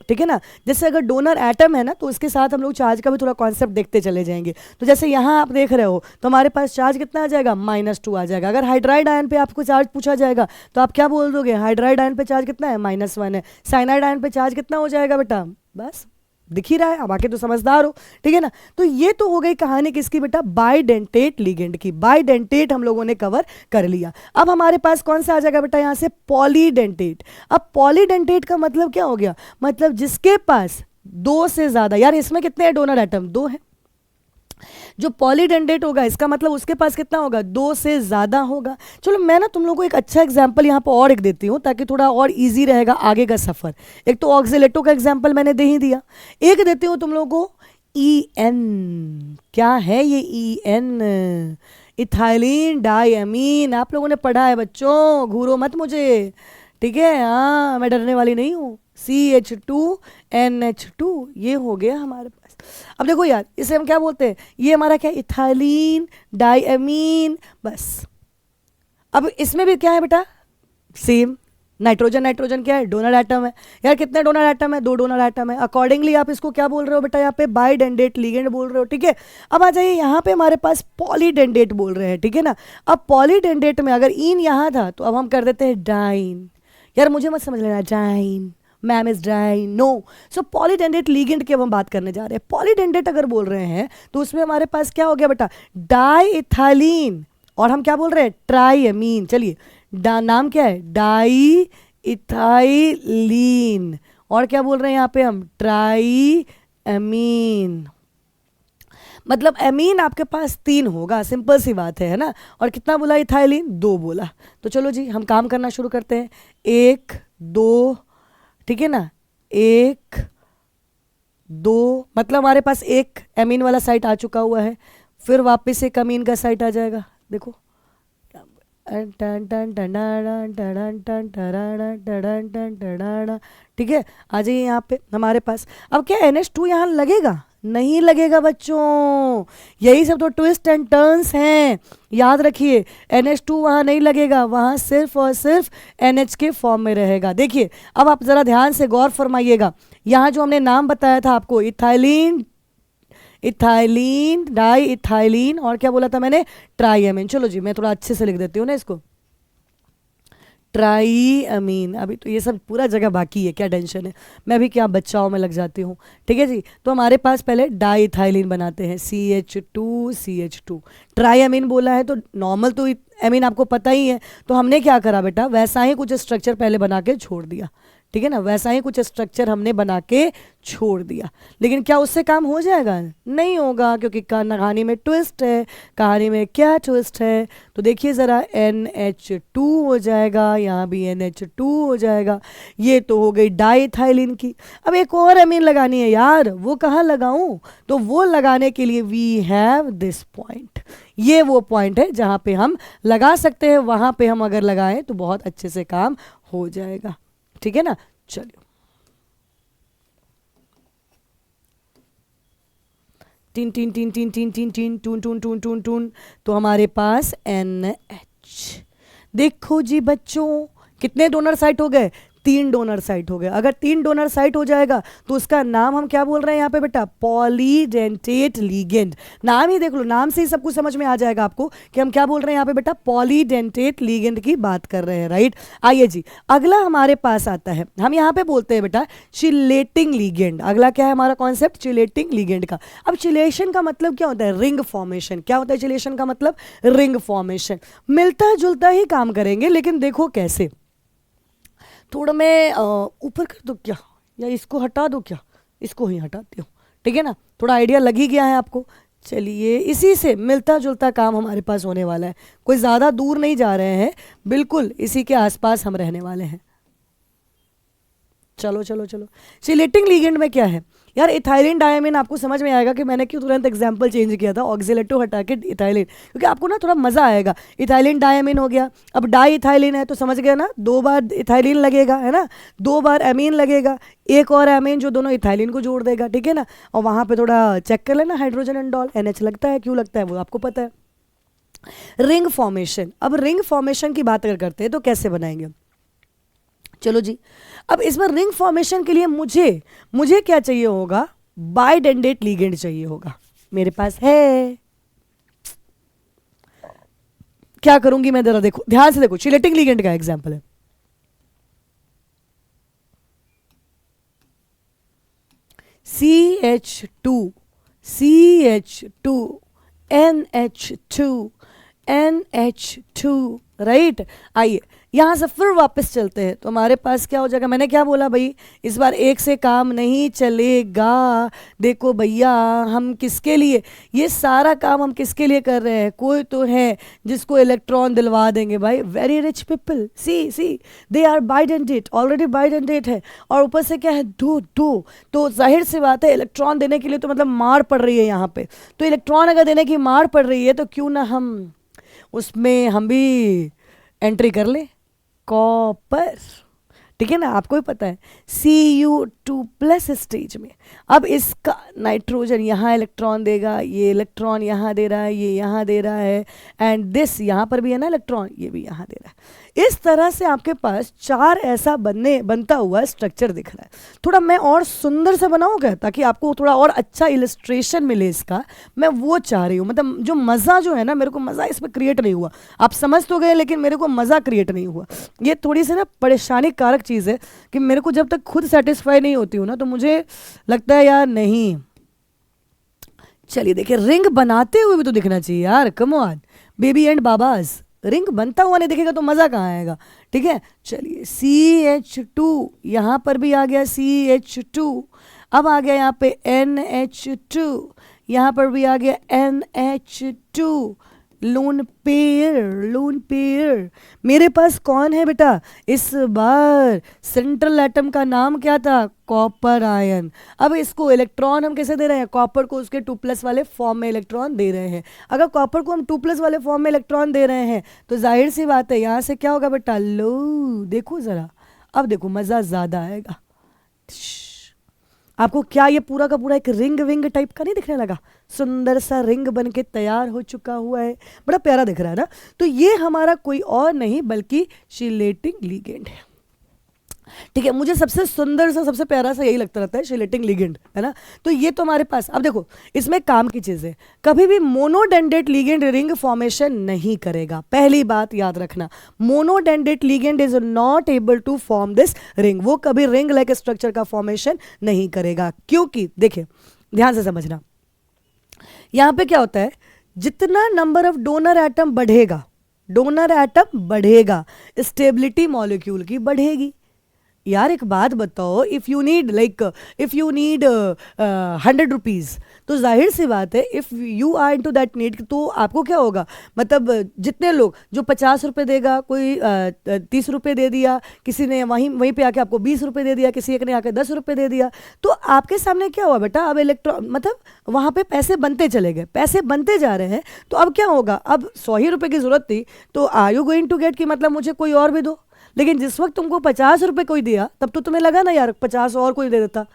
ठीक है ना। जैसे अगर डोनर एटम है ना तो उसके साथ हम लोग चार्ज का भी थोड़ा कॉन्सेप्ट देखते चले जाएंगे। तो जैसे यहाँ आप देख रहे हो तो हमारे पास चार्ज कितना आ जाएगा, -2 आ जाएगा। अगर हाइड्राइड आयन पे आपको चार्ज पूछा जाएगा तो आप क्या बोल दोगे, हाइड्राइड आयन पे चार्ज कितना है, -1 है। साइनाइड आयन पे चार्ज कितना हो जाएगा बेटा, बस दिख ही रहा है, अब आके तो समझदार हो, ठीक है ना। तो ये तो हो गई कहानी किसकी बेटा, बाइडेंटेट लिगेंड की। बाइडेंटेट हम लोगों ने कवर कर लिया। अब हमारे पास कौन सा आ जाएगा बेटा यहाँ से, पॉलीडेंटेट। अब पॉलीडेंटेट का मतलब क्या हो गया, मतलब जिसके पास दो से ज्यादा, यार इसमें कितने हैं डोनर एटम, दो है। जो पॉलीडेंडेट होगा इसका मतलब उसके पास कितना होगा, दो से ज़्यादा होगा। चलो मैं ना तुम लोगों को एक अच्छा एग्जाम्पल यहाँ पर और एक देती हूँ ताकि थोड़ा और इजी रहेगा आगे का सफ़र। एक तो ऑक्सिलेटो का एग्जाम्पल मैंने दे ही दिया, एक देती हूँ तुम लोगों को EN। क्या है ये EN, इथाइलिन डायमीन। आप लोगों ने पढ़ा है बच्चों, घूरो मत मुझे, ठीक है। हाँ मैं डरने वाली नहीं हूँ। CH2NH2 ये हो गया हमारे पास। अब देखो यार इसे हम क्या बोलते हैं, ये हमारा क्या, इथाइलिन डायमीन, बस। अब इसमें भी क्या है बेटा, सेम नाइट्रोजन, नाइट्रोजन क्या है, डोनर एटम है। यार कितने डोनर एटम है, 2 डोनर एटम है। अकॉर्डिंगली आप इसको क्या बोल रहे हो बेटा, यहाँ पे बाइडेंडेट लिगेंड बोल रहे हो, ठीक है। अब आ जाइए यहाँ पे हमारे पास पॉलीडेंडेट बोल रहे हैं, ठीक है ना। अब पॉलीडेंडेट में अगर इन यहाँ था तो अब हम कर देते हैं डाइन। यार मुझे मत समझ लेना डाइन, मैम इज डाइन, नो। सो पॉलीडेंडेट लिगेंड की अब हम बात करने जा रहे हैं। पॉलीडेंडेट अगर बोल रहे हैं तो उसमें हमारे पास क्या हो गया बेटा, डाई इथाइलिन, और हम क्या बोल रहे हैं, ट्राईएमीन। चलिए नाम क्या है, डाई इथाइलिन, और क्या बोल रहे हैं यहाँ पे हम, ट्राईएमीन। मतलब एमीन आपके पास 3 होगा, सिंपल सी बात है ना। और कितना बोला इथाइलिन, 2 बोला। तो चलो जी हम काम करना शुरू करते हैं। 1 2, ठीक है ना, 1 2, मतलब हमारे पास एक एमीन वाला साइट आ चुका हुआ है। फिर वापस एक अमीन का साइट आ जाएगा, देखो, ठीक है। आ जाइए यहाँ पे हमारे पास। अब क्या NH2 यहाँ लगेगा, नहीं लगेगा बच्चों, यही सब तो ट्विस्ट एंड टर्न्स हैं, याद रखिए। NH2 वहाँ नहीं लगेगा, वहाँ सिर्फ और सिर्फ NH के फॉर्म में रहेगा। देखिए अब आप ज़रा ध्यान से गौर फरमाइएगा, यहाँ जो हमने नाम बताया था आपको, इथाइलिन, इथाइलिन, डाई इथाइलिन, और क्या बोला था मैंने, ट्राईएमीन। चलो जी मैं थोड़ा अच्छे से लिख देती हूँ ना इसको, ट्राईएमीन। अभी तो ये सब पूरा जगह बाकी है, क्या टेंशन है, मैं भी क्या बच्चाओं में लग जाती हूँ, ठीक है जी। तो हमारे पास पहले डाई इथाइलिन बनाते हैं, CH2 CH2। ट्राईएमीन बोला है तो नॉर्मल तो एमीन आपको पता ही है, तो हमने क्या करा बेटा, वैसा ही कुछ स्ट्रक्चर पहले बना के छोड़ दिया, ठीक है ना, वैसा ही कुछ स्ट्रक्चर हमने बना के छोड़ दिया। लेकिन क्या उससे काम हो जाएगा, नहीं होगा, क्योंकि कहानी में ट्विस्ट है। कहानी में क्या ट्विस्ट है, तो देखिए ज़रा, NH2 हो जाएगा, यहाँ भी NH2 हो जाएगा। ये तो हो गई डाईथाइलिन की। अब एक और अमीन लगानी है यार, वो कहाँ लगाऊं, तो वो लगाने के लिए वी हैव दिस पॉइंट। ये वो पॉइंट है जहाँ पे हम लगा सकते हैं, वहाँ पे हम अगर लगाएं तो बहुत अच्छे से काम हो जाएगा, ठीक है ना। चलिए टीन टीन टीन टीन टीन टीन टीन टून टून टून टून टून, तो हमारे पास NH। देखो जी बच्चों, कितने डोनर साइट हो गए, 3 डोनर साइट हो गए। अगर 3 डोनर साइट हो जाएगा तो उसका नाम हम क्या बोल रहे हैं यहाँ पे बेटा, पॉलीडेंटेट लिगेंड। नाम ही देख लो, नाम से ही सब कुछ समझ में आ जाएगा आपको कि हम क्या बोल रहे हैं यहाँ पे बेटा, पॉलीडेंटेट लिगेंड की बात कर रहे हैं, राइट। आइए जी अगला हमारे पास आता है, हम यहाँ पे बोलते हैं बेटा चिलेटिंग लिगेंड। अगला क्या है हमारा कॉन्सेप्ट, चिलेटिंग लिगेंड का। अब चिलेशन का मतलब क्या होता है, रिंग फॉर्मेशन। क्या होता है चिलेशन का मतलब, रिंग फॉर्मेशन। मिलता जुलता ही काम करेंगे, लेकिन देखो कैसे। थोड़ा मैं ऊपर कर दूँ क्या, या इसको हटा दूँ क्या, इसको ही हटाती हूँ, ठीक है ना, थोड़ा आइडिया लग ही गया है आपको। चलिए इसी से मिलता जुलता काम हमारे पास होने वाला है, कोई ज़्यादा दूर नहीं जा रहे हैं, बिल्कुल इसी के आसपास हम रहने वाले हैं। चलो चलो चलो, चिलेटिंग लिगेंड में क्या है यार, इथाइलिन डायमीन। आपको समझ में आएगा कि मैंने क्यों तुरंत एग्जांपल चेंज किया था, ऑक्सिलेटो हटा के इथाइलिन, क्योंकि आपको ना थोड़ा मज़ा आएगा। इथाइलिन डायमीन हो गया, अब डाई इथाइलिन है तो समझ गया ना, 2 बार इथाइलिन लगेगा, है ना, 2 बार एमीन लगेगा, एक और एमीन जो दोनों इथाइलिन को जोड़ देगा, ठीक है ना। और वहाँ पर थोड़ा चेक कर लेना, हाइड्रोजन एंडॉल, NH लगता है, क्यों लगता है वो आपको पता है। रिंग फॉर्मेशन, अब रिंग फॉर्मेशन की बात अगर करते हैं तो कैसे बनाएंगे, चलो जी। अब इसमें रिंग फॉर्मेशन के लिए मुझे क्या चाहिए होगा, बाइडेंडेट लिगेंड चाहिए होगा, मेरे पास है। क्या करूंगी मैं, जरा देखो ध्यान से, देखो चिलेटिंग लिगेंड का एग्जांपल है, CH2 CH2 NH2 NH2, right. आइए यहाँ से फिर वापस चलते हैं, तो हमारे पास क्या हो जाएगा, मैंने क्या बोला भाई, इस बार एक से काम नहीं चलेगा। देखो भैया हम किसके लिए, ये सारा काम हम किसके लिए कर रहे हैं, कोई तो है जिसको इलेक्ट्रॉन दिलवा देंगे भाई, very rich people, see they are bidentate, already bidentate है, और ऊपर से क्या है, 2 तो जाहिर सी बात है इलेक्ट्रॉन देने के लिए तो मतलब मार पड़ रही है यहाँ पे। तो इलेक्ट्रॉन अगर देने की मार पड़ रही है तो क्यों ना हम उसमें हम भी एंट्री कर ले, कॉपर, ठीक है ना, आपको भी पता है Cu2+ स्टेज में। अब इसका नाइट्रोजन यहाँ इलेक्ट्रॉन देगा, ये इलेक्ट्रॉन यहाँ दे रहा है, ये यहाँ दे रहा है, एंड दिस यहाँ पर भी है ना इलेक्ट्रॉन, ये भी यहाँ दे रहा है। इस तरह से आपके पास 4 ऐसा बनता हुआ स्ट्रक्चर दिख रहा है। थोड़ा मैं और सुंदर से बनाऊंगा ताकि आपको थोड़ा और अच्छा इलस्ट्रेशन मिले इसका, मैं वो चाह रही हूँ। मतलब जो मज़ा जो है ना, मेरे को मज़ा इस पर क्रिएट नहीं हुआ, आप समझ तो गए लेकिन मेरे को मज़ा क्रिएट नहीं हुआ। ये थोड़ी सी ना परेशानी कारक चीज़ है कि मेरे को जब तक खुद सेटिस्फाई नहीं होती हूँ ना, तो मुझे लगता है यार नहीं। चलिए देखिए, रिंग बनाते हुए भी तो दिखना चाहिए यार, कम ऑन बेबी एंड बाबाज। रिंग बनता हुआ नहीं दिखेगा तो मज़ा कहाँ आएगा। ठीक है, चलिए CH2 यहाँ पर भी आ गया CH2, अब आ गया यहाँ पे NH2, यहाँ पर भी आ गया NH2, लोन पेयर। मेरे पास कौन है बेटा इस बार? सेंट्रल एटम का नाम क्या था? Copper ion. अब इसको इलेक्ट्रॉन हम कैसे दे रहे हैं? कॉपर को उसके 2+ वाले फॉर्म में इलेक्ट्रॉन दे रहे हैं। अगर कॉपर को हम 2+ वाले फॉर्म में इलेक्ट्रॉन दे रहे हैं तो जाहिर सी बात है यहाँ से क्या होगा बेटा? लो देखो ज़रा, अब देखो मज़ा ज़्यादा आएगा। आपको क्या ये पूरा का पूरा एक रिंग विंग टाइप का नहीं दिखने लगा? सुंदर सा रिंग बन के तैयार हो चुका हुआ है, बड़ा प्यारा दिख रहा है ना। तो ये हमारा कोई और नहीं बल्कि शिलेटिंग लिगेंड है। ठीक है, मुझे सबसे सुंदर सा सबसे प्यारा सा यही लगता रहता है, शिलेटिंग लिगेंड, है ना। तो ये तो हमारे पास, अब देखो इसमें काम की चीज़ है, कभी भी मोनोडेंडेट लिगेंड रिंग फॉर्मेशन नहीं करेगा। पहली बात याद रखना, monodentate ligand is not able to form this ring. वो कभी रिंग लाइक स्ट्रक्चर का फॉर्मेशन नहीं करेगा, क्योंकि देखिए ध्यान से समझना, यहाँ पे क्या होता है, जितना नंबर ऑफ डोनर एटम बढ़ेगा स्टेबिलिटी मॉलिक्यूल की बढ़ेगी। यार एक बात बताओ, इफ़ यू नीड 100 रुपीज़, तो जाहिर सी बात है if you are into that need, तो आपको क्या होगा, मतलब जितने लोग, जो 50 रुपये देगा, कोई 30 रुपये दे दिया, किसी ने वहीं पे आके आपको 20 रुपये दे दिया, किसी एक ने आके 10 रुपये दे दिया, तो आपके सामने क्या हुआ बेटा? अब इलेक्ट्रॉन, मतलब वहाँ पे पैसे बनते चले गए, पैसे बनते जा रहे हैं। तो अब क्या होगा, अब 100 ही रुपये की ज़रूरत थी, तो are you going to get कि मतलब मुझे कोई और भी दो। लेकिन जिस वक्त तुमको 50 रुपये कोई दिया, तब तो तुम्हें लगा ना यार 50 और कोई दे देता।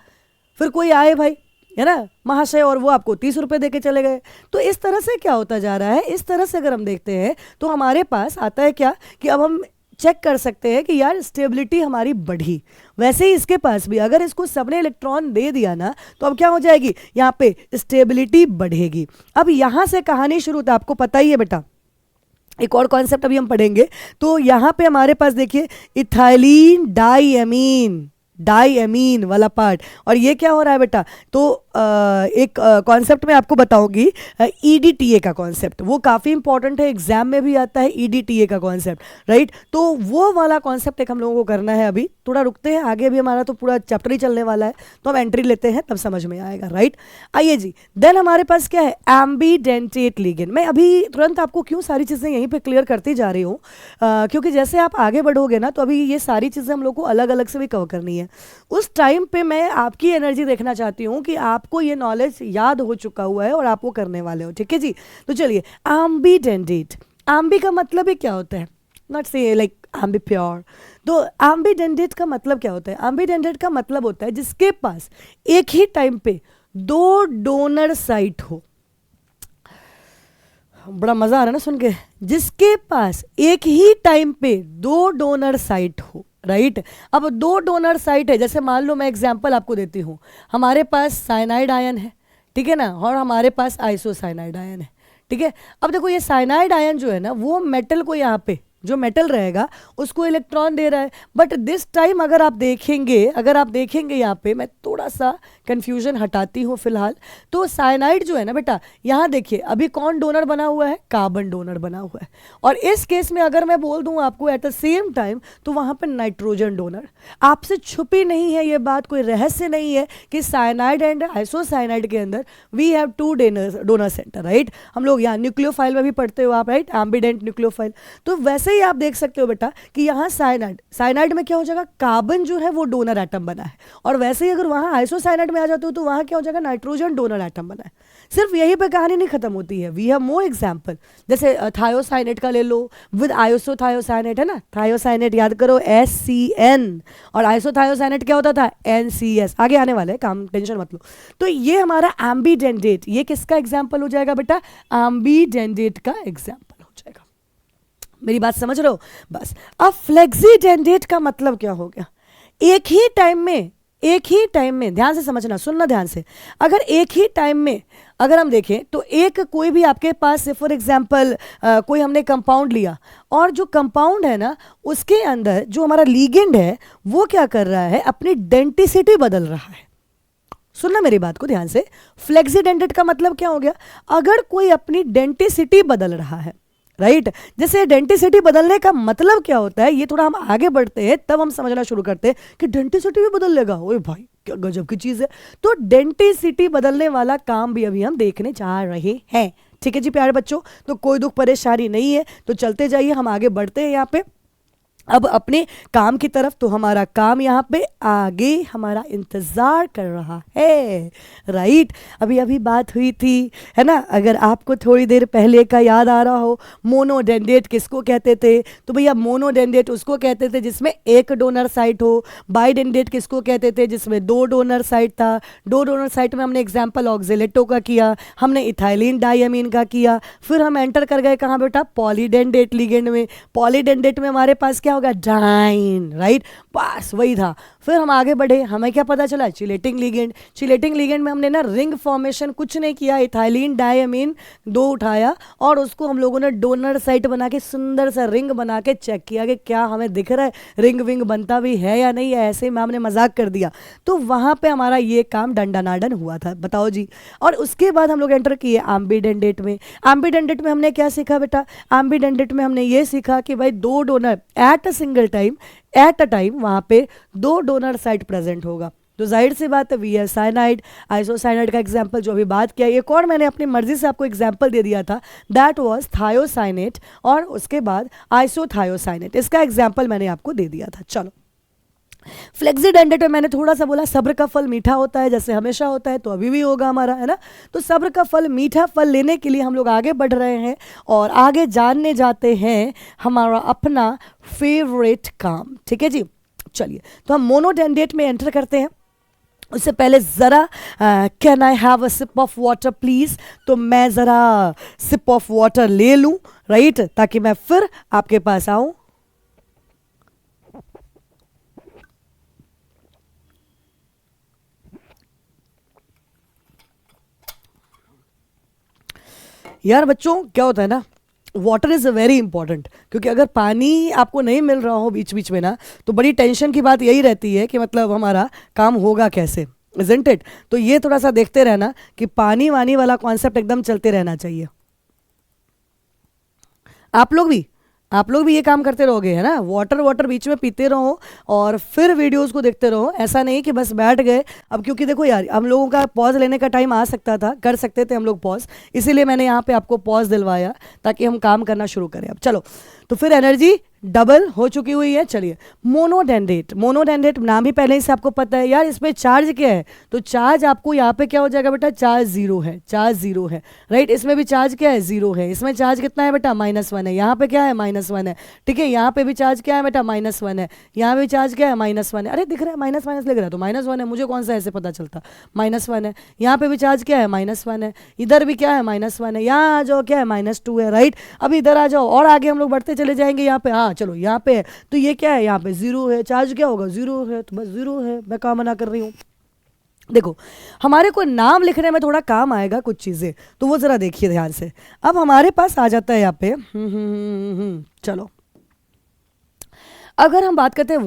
फिर कोई आए भाई, है ना, महाशय, और वो आपको 30 रुपये दे के चले गए। तो इस तरह से क्या होता जा रहा है, इस तरह से अगर हम देखते हैं तो हमारे पास आता है क्या कि अब हम चेक कर सकते हैं कि यार स्टेबिलिटी हमारी बढ़ी। वैसे ही इसके पास भी अगर इसको सबने इलेक्ट्रॉन दे दिया ना, तो अब क्या हो जाएगी, यहाँ पे स्टेबिलिटी बढ़ेगी। अब यहाँ से कहानी शुरू होता है, आपको पता ही है बेटा, एक और कॉन्सेप्ट अभी हम पढ़ेंगे। तो यहाँ पे हमारे पास देखिए इथाइलिन डाईएमीन वाला पार्ट, और ये क्या हो रहा है बेटा, तो एक कॉन्सेप्ट मैं आपको बताऊंगी, EDTA का कॉन्सेप्ट, वो काफ़ी इंपॉर्टेंट है, एग्जाम में भी आता है EDTA का कॉन्सेप्ट, राइट। तो वो वाला कॉन्सेप्ट एक हम लोगों को करना है। अभी थोड़ा रुकते हैं, आगे भी हमारा तो पूरा चैप्टर ही चलने वाला है, तो हम एंट्री लेते हैं तब समझ में आएगा, राइट। आइए जी, देन हमारे पास क्या है, एम्बीडेंटेट लिगेंड। मैं अभी तुरंत आपको क्यों सारी चीज़ें यहीं पर क्लियर करती जा रही हूँ, क्योंकि जैसे आप आगे बढ़ोगे ना, तो अभी ये सारी चीज़ें हम लोग को अलग अलग से भी कवर करनी है। उस टाइम पे मैं आपकी एनर्जी देखना चाहती हूँ कि आपको ये नॉलेज याद हो चुका हुआ है और आप वो करने वाले हो, ठीक है जी। तो चलिए, एम्बीडेंटेट, एम्बी का मतलब ही क्या होता है, नॉट से लाइक एम्बिप्योर। तो एम्बीडेंटेट का मतलब क्या होता है? एम्बीडेंटेट का मतलब होता है जिसके पास एक ही टाइम पे 2 डोनर साइट हो। बड़ा मजा आ रहा है ना सुन के, जिसके पास एक ही टाइम पे 2 डोनर साइट हो, राइट। अब 2 डोनर साइट है, जैसे मान लो मैं एग्जांपल आपको देती हूँ, हमारे पास साइनाइड आयन है, ठीक है ना, और हमारे पास आइसोसाइनाइड आयन है, ठीक है। अब देखो ये साइनाइड आयन जो है ना, वो मेटल को यहाँ पे, जो मेटल रहेगा उसको इलेक्ट्रॉन दे रहा है। बट दिस टाइम अगर आप देखेंगे यहाँ पे, मैं थोड़ा सा कंफ्यूजन हटाती हूँ फिलहाल। तो साइनाइड जो है ना बेटा, यहाँ देखिए अभी कौन डोनर बना हुआ है, कार्बन डोनर बना हुआ है। और इस केस में अगर मैं बोल दूँ आपको एट द सेम टाइम, तो वहाँ पे नाइट्रोजन डोनर। आपसे छुपी नहीं है ये बात, कोई रहस्य नहीं है कि साइनाइड एंड आइसोसाइनाइड के अंदर we have 2 donor centre, right. हम लोग यहाँ न्यूक्लियोफाइल में भी पढ़ते हो आप, राइट, एम्बिडेंट न्यूक्लियोफाइल। तो वैसे ही आप देख सकते हो बेटा कि यहाँ साइनाइड में क्या हो जाएगा, कार्बन जो है वो डोनर एटम बना है, और वैसे ही अगर वहाँ आइसोसाइनाइड में आ जाते हो तो वहाँ क्या हो जाएगा, नाइट्रोजन डोनर एटम बना है। सिर्फ यहीं पे कहानी नहीं खत्म होती है, वी हैव मोर एग्जाम्पल। जैसे थायोसाइनेट का ले लो विद आइसोथायोसाइनेट, है ना, थायोसाइनेट याद करो SCN, और आइसोथायोसाइनेट क्या होता था NCS। आगे आने वाला है काम, टेंशन मत लो। तो ये हमारा एम्बीडेंडेट, ये किसका एग्जाम्पल हो जाएगा बेटा, एम्बीडेंडेट का एग्जाम्पल हो जाएगा। मेरी बात समझ रहे हो? बस अब फ्लेक्सीडेंडेट का मतलब क्या हो गया, एक ही टाइम में ध्यान से समझना, सुनना ध्यान से, अगर एक ही टाइम में अगर हम देखें तो एक कोई भी आपके पास से फॉर एग्जांपल कोई हमने कंपाउंड लिया, और जो कंपाउंड है ना उसके अंदर जो हमारा लीगेंड है वो क्या कर रहा है, अपनी डेंटिसिटी बदल रहा है। सुनना मेरी बात को ध्यान से, फ्लेक्सीडेंडेट का मतलब क्या हो गया, अगर कोई अपनी डेंटिसिटी बदल रहा है, राइट जैसे डेंटिसिटी बदलने का मतलब क्या होता है, ये थोड़ा हम आगे बढ़ते हैं तब हम समझना शुरू करते हैं कि डेंटिसिटी भी बदल लेगा, ओए भाई क्या गजब की चीज है। तो डेंटिसिटी बदलने वाला काम भी अभी हम देखने जा रहे हैं। ठीक है जी प्यारे बच्चों, तो कोई दुख परेशानी नहीं है, तो चलते जाइए, हम आगे बढ़ते हैं यहाँ पे अब अपने काम की तरफ। तो हमारा काम यहाँ पे आगे हमारा इंतज़ार कर रहा है, राइट। अभी अभी बात हुई थी, है ना, अगर आपको थोड़ी देर पहले का याद आ रहा हो, मोनोडेंडेट किसको कहते थे, तो भैया मोनोडेंडेट उसको कहते थे जिसमें एक डोनर साइट हो। बाइडेंडेट किसको कहते थे, जिसमें दो डोनर साइट था। दो डोनर साइट में हमने एग्जाम्पल ऑक्जेलेटो का किया, हमने इथाइलिन डायमीन का किया, फिर हम एंटर कर गए कहाँ बेटा, पॉलीडेंडेट लिगेंड में। पॉलीडेंडेट में हमारे पास क्या होगा, डाइन, राइट, बस वही था। फिर हम आगे बढ़े, हमें क्या पता चला, चिलेटिंग लिगेंड। चिलेटिंग लिगेंड में हमने ना रिंग फॉर्मेशन कुछ नहीं किया, इथाइलिन डायमीन दो उठाया और उसको हम लोगों ने डोनर साइट बना के सुंदर सा रिंग बना के चेक किया कि क्या हमें दिख रहा है रिंग विंग बनता भी है या नहीं है, ऐसे मैम ने मजाक कर दिया। तो वहां पे हमारा ये काम डंडानाडन हुआ था, बताओ जी। और उसके बाद हम लोग एंटर किए एम्बीडेंडेट में। एम्बीडेंडेट में हमने क्या सीखा बेटा, एम्बीडेंडेट में हमने ये सीखा कि भाई दो डोनर एट अ टाइम वहां पे दो डोनर साइट प्रेजेंट होगा। तो जाहिर सी बात है वी साइनाइड, आइसोसाइनाइड का एग्जाम्पल जो अभी बात किया, एक और मैंने अपनी मर्जी से आपको एग्जाम्पल दे दिया था, दैट वाज थायोसाइनेट, और उसके बाद आइसोथायोसाइनेट, इसका एग्जाम्पल मैंने आपको दे दिया था। चलो फ्लेक्सीडेंडेट में मैंने थोड़ा सा बोला सब्र का फल मीठा होता है, जैसे हमेशा होता है तो अभी भी होगा हमारा, है ना। तो सब्र का फल मीठा फल लेने के लिए हम लोग आगे बढ़ रहे हैं और आगे जानने जाते हैं हमारा अपना फेवरेट काम। ठीक है जी, चलिए तो हम मोनोडेंडेट में एंटर करते हैं। उससे पहले ज़रा can I have a sip of water please, तो मैं ज़रा सिप ऑफ वाटर ले लूँ, राइट, ताकि मैं फिर आपके पास आऊँ। यार बच्चों क्या होता है ना, वाटर इज़ वेरी इंपॉर्टेंट, क्योंकि अगर पानी आपको नहीं मिल रहा हो बीच बीच में ना, तो बड़ी टेंशन की बात यही रहती है कि मतलब हमारा काम होगा कैसे, इज़न्ट इट। तो ये थोड़ा सा देखते रहना कि पानी वानी वाला कॉन्सेप्ट एकदम चलते रहना चाहिए। आप लोग भी ये काम करते रहोगे, है ना, वाटर बीच में पीते रहो और फिर वीडियोस को देखते रहो। ऐसा नहीं कि बस बैठ गए। अब क्योंकि देखो यार, हम लोगों का पॉज लेने का टाइम आ सकता था, कर सकते थे हम लोग पॉज, इसीलिए मैंने यहाँ पे आपको पॉज दिलवाया ताकि हम काम करना शुरू करें। अब चलो, तो फिर एनर्जी डबल हो चुकी हुई है। चलिए मोनोडेंडेट नाम भी पहले ही से आपको पता है यार, इसमें चार्ज क्या है, तो चार्ज आपको यहाँ पे क्या हो जाएगा बेटा, चार्ज जीरो है, राइट। इसमें भी चार्ज क्या है, जीरो है। इसमें चार्ज कितना है बेटा, -1 है। यहाँ पे क्या है, -1 है, ठीक है। यहाँ पे भी चार्ज क्या है बेटा, -1 है। यहाँ पे चार्ज क्या है, -1 है। अरे दिख रहा है माइनस माइनस लिख रहा है तो -1 है, मुझे कौन सा ऐसे पता चलता, -1 है। यहाँ पे भी चार्ज क्या है, -1 है। इधर भी क्या है, -1 है। यहाँ आ जाओ, क्या है, -2 है, राइट। अब इधर आ जाओ और आगे हम लोग बढ़ते चले जाएंगे। यहाँ पे हाँ चलो, यहाँ पे है तो ये क्या है, यहाँ पे जीरो है। चार्ज क्या होगा, जीरो है, तो बस जीरो है। मैं काम मना कर रही हूँ। देखो हमारे को नाम लिखने में थोड़ा काम आएगा कुछ चीज़ें, तो वो ज़रा देखिए ध्यान से। अब हमारे पास आ जाता है यहाँ पे चलो, अगर हम बात करते हैं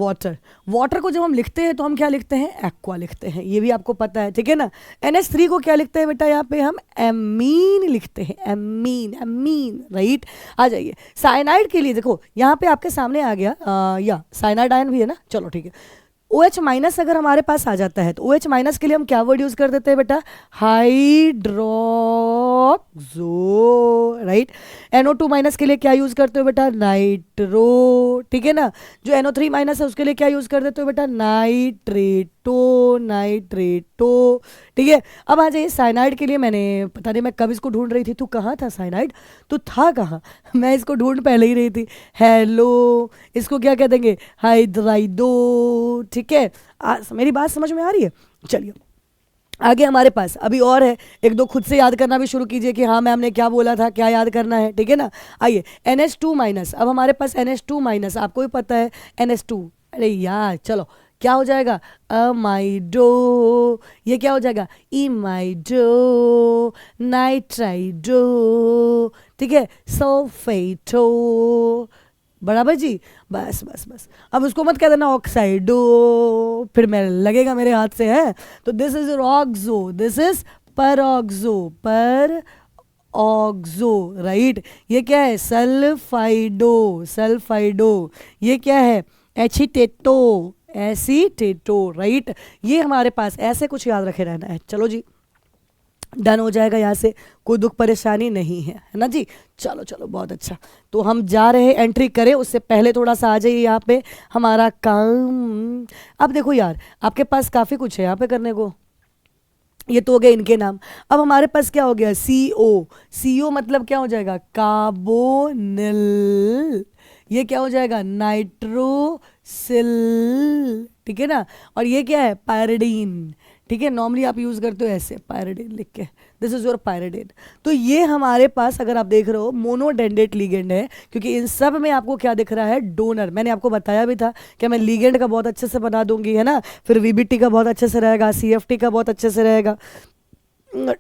वाटर को जब हम लिखते हैं तो हम क्या लिखते हैं, एक्वा लिखते हैं, ये भी आपको पता है, ठीक है ना। NH3 को क्या लिखते हैं बेटा, यहाँ पे हम एमीन लिखते हैं, एमीन, राइट। आ जाइए साइनाइड के लिए, देखो यहाँ पे आपके सामने आ गया या साइनाइड आयन भी है ना, चलो ठीक है। OH- अगर हमारे पास आ जाता है तो OH- के लिए हम क्या वर्ड यूज कर देते हैं बेटा, हाइड्रोक्सो, राइट। NO2 माइनस के लिए क्या यूज़ करते हो बेटा, नाइट्रो, ठीक है ना। जो NO3 माइनस है उसके लिए क्या यूज़ कर देते हो बेटा, नाइट्रेटो, नाइट्रेटो, ठीक है। अब आ जाइए साइनाइड के लिए, मैंने पता नहीं मैं कब इसको ढूंढ रही थी, तू कहाँ था साइनाइड, तू था कहाँ मैं इसको ढूंढ पहले ही रही थी। हेलो, इसको क्या कह देंगे, हाइड्राइडो, ठीक है। मेरी बात समझ में आ रही है। चलिए आगे हमारे पास अभी और है, एक दो खुद से याद करना भी शुरू कीजिए कि हाँ मैम ने क्या बोला था, क्या याद करना है, ठीक है ना। आइए NH2 माइनस, अब हमारे पास NH2 माइनस आपको भी पता है NH2, अरे यार चलो क्या हो जाएगा, अमाइडो, ये क्या हो जाएगा, इमाइडो, नाइट्राइडो, ठीक है, सल्फेटो, बराबर जी। बस बस बस, अब उसको मत कह देना ऑक्साइडो, फिर मैं लगेगा मेरे हाथ से है। तो this is oxo, this is peroxo, पर ऑक्सो, राइट। ये क्या है, सल्फाइडो, सल्फाइडो, ये क्या है, एसीटेटो, एसीटेटो, राइट। ये हमारे पास ऐसे कुछ याद रखे रहना है। चलो जी डन हो जाएगा, यहाँ से कोई दुख परेशानी नहीं है, है ना जी। चलो चलो बहुत अच्छा, तो हम जा रहे हैं एंट्री करें, उससे पहले थोड़ा सा आ जाइए यहाँ पे हमारा काम। अब देखो यार आपके पास काफ़ी कुछ है यहाँ पे करने को, ये तो हो गए इनके नाम। अब हमारे पास क्या हो गया, CO, CO मतलब क्या हो जाएगा, कार्बोनिल, ये क्या हो जाएगा, नाइट्रोसिल, ठीक है ना। और ये क्या है, पायरिडीन, ठीक है। नॉर्मली आप यूज़ करते हो ऐसे पायरिडीन लिख के, दिस इज योर पायरिडीन। तो ये हमारे पास अगर आप देख रहे हो मोनोडेंडेट लिगेंड है, क्योंकि इन सब में आपको क्या दिख रहा है, डोनर। मैंने आपको बताया भी था कि मैं लिगेंड का बहुत अच्छे से बना दूंगी, है ना, फिर VBT का बहुत अच्छे से रहेगा, CFT का बहुत अच्छे से रहेगा।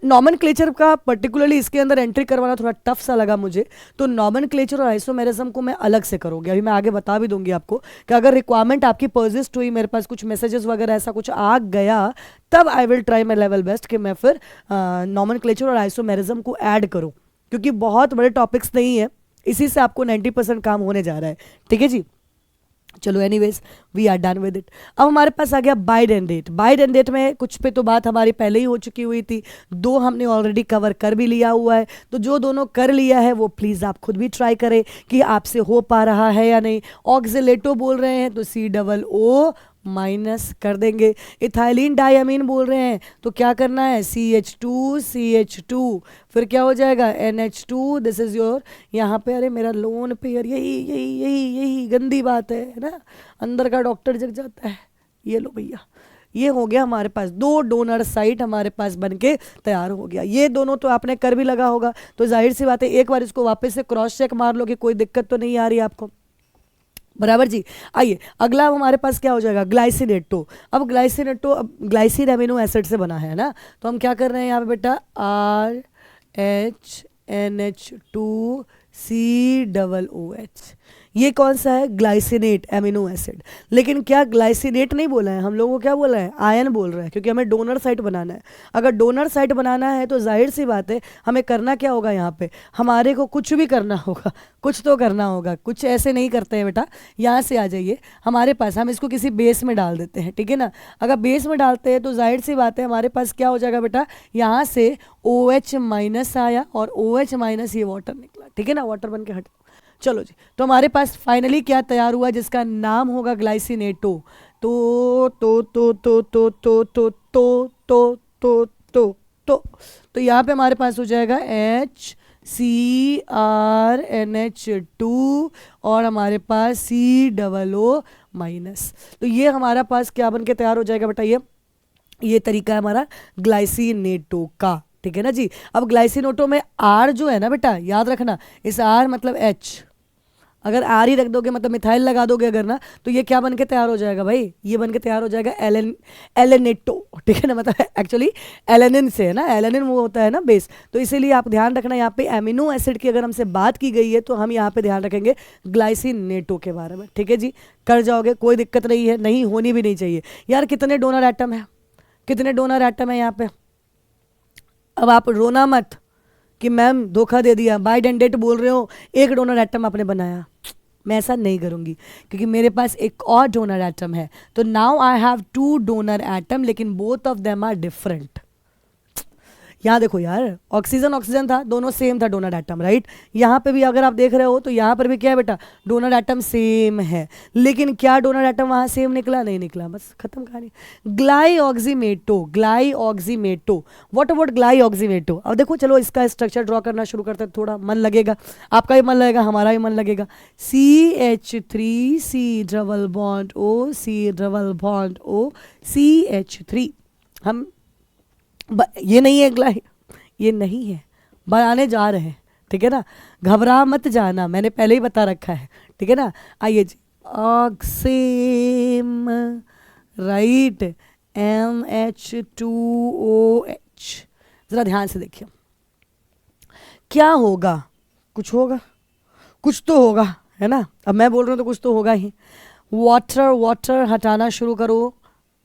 नॉमेनक्लेचर का पर्टिकुलरली इसके अंदर एंट्री करवाना थोड़ा टफ सा लगा मुझे, तो नॉमेनक्लेचर और आइसोमेरिज्म को मैं अलग से करूँगी, अभी मैं आगे बता भी दूंगी आपको कि अगर रिक्वायरमेंट आपकी परसिस्ट हुई, मेरे पास कुछ मैसेजेस वगैरह ऐसा कुछ आ गया, तब I will try my level best कि मैं फिर नॉमेनक्लेचर और आइसोमेरिज्म को ऐड करूँ, क्योंकि बहुत बड़े टॉपिक्स नहीं है, इसी से आपको 90% काम होने जा रहा है, ठीक है जी। चलो anyways we are done with it. अब हमारे पास आ गया बाइडेंडेट। बाइडेंडेट में कुछ पे तो बात हमारी पहले ही हो चुकी हुई थी, दो हमने ऑलरेडी कवर कर भी लिया हुआ है, तो जो दोनों कर लिया है वो प्लीज़ आप खुद भी ट्राई करें कि आपसे हो पा रहा है या नहीं। ऑक्सिलेटो बोल रहे हैं तो COO माइनस कर देंगे। इथाइलिन डाइअमीन बोल रहे हैं तो क्या करना है, CH2, फिर क्या हो जाएगा, NH2, दिस इज योर, यहाँ पे अरे मेरा लोन पे यार, यही यही यही यही गंदी बात है ना, अंदर का डॉक्टर जग जाता है। ये लो भैया, ये हो गया हमारे पास दो डोनर साइट हमारे पास बनके तैयार हो गया। ये दोनों तो आपने कर भी लगा होगा, तो जाहिर सी बात है एक बार इसको वापस से क्रॉस चेक मार लो कि कोई दिक्कत तो नहीं आ रही आपको, बराबर जी। आइए अगला हमारे पास क्या हो जाएगा, ग्लाइसिनेटो। अब ग्लाइसिनेटो, अब ग्लाइसिन एमिनो एसिड से बना है ना, तो हम क्या कर रहे हैं यहाँ पे बेटा, RHNH2COOH, ये कौन सा है, ग्लाइसिनेट एमिनो एसिड। लेकिन क्या ग्लाइसिनेट नहीं बोला है हम लोगों को, क्या बोला है, आयन बोल रहा है, क्योंकि हमें डोनर साइट बनाना है। अगर डोनर साइट बनाना है तो जाहिर सी बात है हमें करना क्या होगा, यहाँ पे हमारे को कुछ भी करना होगा, कुछ तो करना होगा, कुछ ऐसे नहीं करते हैं बेटा। यहाँ से आ जाइए हमारे पास, हम इसको किसी बेस में डाल देते हैं, ठीक है ना। अगर बेस में डालते हैं तो जाहिर सी बात है हमारे पास क्या हो जाएगा बेटा, यहाँ से OH माइनस आया और OH माइनस ये वाटर निकला, ठीक है ना, वाटर बन के हट। चलो जी, तो हमारे पास फाइनली क्या तैयार हुआ, जिसका नाम होगा ग्लाइसिनेटो। तो यहाँ पे हमारे पास हो जाएगा HCrNH2 और हमारे पास COO माइनस। तो ये हमारा पास क्या बन के तैयार हो जाएगा बेटा, ये तरीका है हमारा ग्लाइसिनेटो का, ठीक है ना जी। अब ग्लाइसिनेटो में R जो है ना बेटा, याद रखना, इस R मतलब H, अगर R ही रख दोगे मतलब मिथाइल लगा दोगे अगर ना, तो ये क्या बन के तैयार हो जाएगा भाई, ये बन के तैयार हो जाएगा एलेनेटो, ठीक है ना। मतलब एक्चुअली एलेनिन से है ना, एलेनिन वो होता है ना बेस, तो इसीलिए आप ध्यान रखना यहाँ पे एमिनो एसिड की अगर हमसे बात की गई है तो हम यहाँ पे ध्यान रखेंगे ग्लाइसिनेटो के बारे में, ठीक है जी। कर जाओगे, कोई दिक्कत नहीं है, नहीं होनी भी नहीं चाहिए यार। कितने डोनर एटम है, कितने डोनर एटम है यहाँ पे। अब आप रोना मत कि मैम धोखा दे दिया, बाइडेंडेट बोल रहे हो, एक डोनर एटम आपने बनाया, मैं ऐसा नहीं करूँगी क्योंकि मेरे पास एक और डोनर एटम है। तो now I have 2 donor atom, लेकिन both of them are different. यहाँ देखो यार, ऑक्सीजन ऑक्सीजन था, दोनों सेम था डोनर एटम, राइट। यहाँ पे भी अगर आप देख रहे हो तो यहाँ पर भी क्या है बेटा, डोनर एटम सेम है, लेकिन क्या डोनर एटम वहाँ सेम निकला? नहीं निकला, बस खत्म कहानी। ग्लाइऑक्सीमेटो, ग्लाइऑक्सीमेटो, व्हाट अबाउट ग्लाइऑक्सीमेटो? अब देखो चलो इसका स्ट्रक्चर ड्रॉ करना शुरू करते हैं, थोड़ा मन लगेगा, आपका भी मन लगेगा, हमारा भी मन लगेगा। CH3 C double bond O, C double bond O, CH3। हम ये नहीं है ग्लाई, ये नहीं है, बनाने जा रहे हैं, ठीक है ना, घबरा मत जाना, मैंने पहले ही बता रखा है, ठीक है ना। आइए जी, ऑक्सेम, राइट, MH2OH। ज़रा ध्यान से देखिए क्या होगा, कुछ होगा, कुछ तो होगा, है ना। अब मैं बोल रहा हूँ तो कुछ तो होगा ही। वाटर, वाटर हटाना शुरू करो,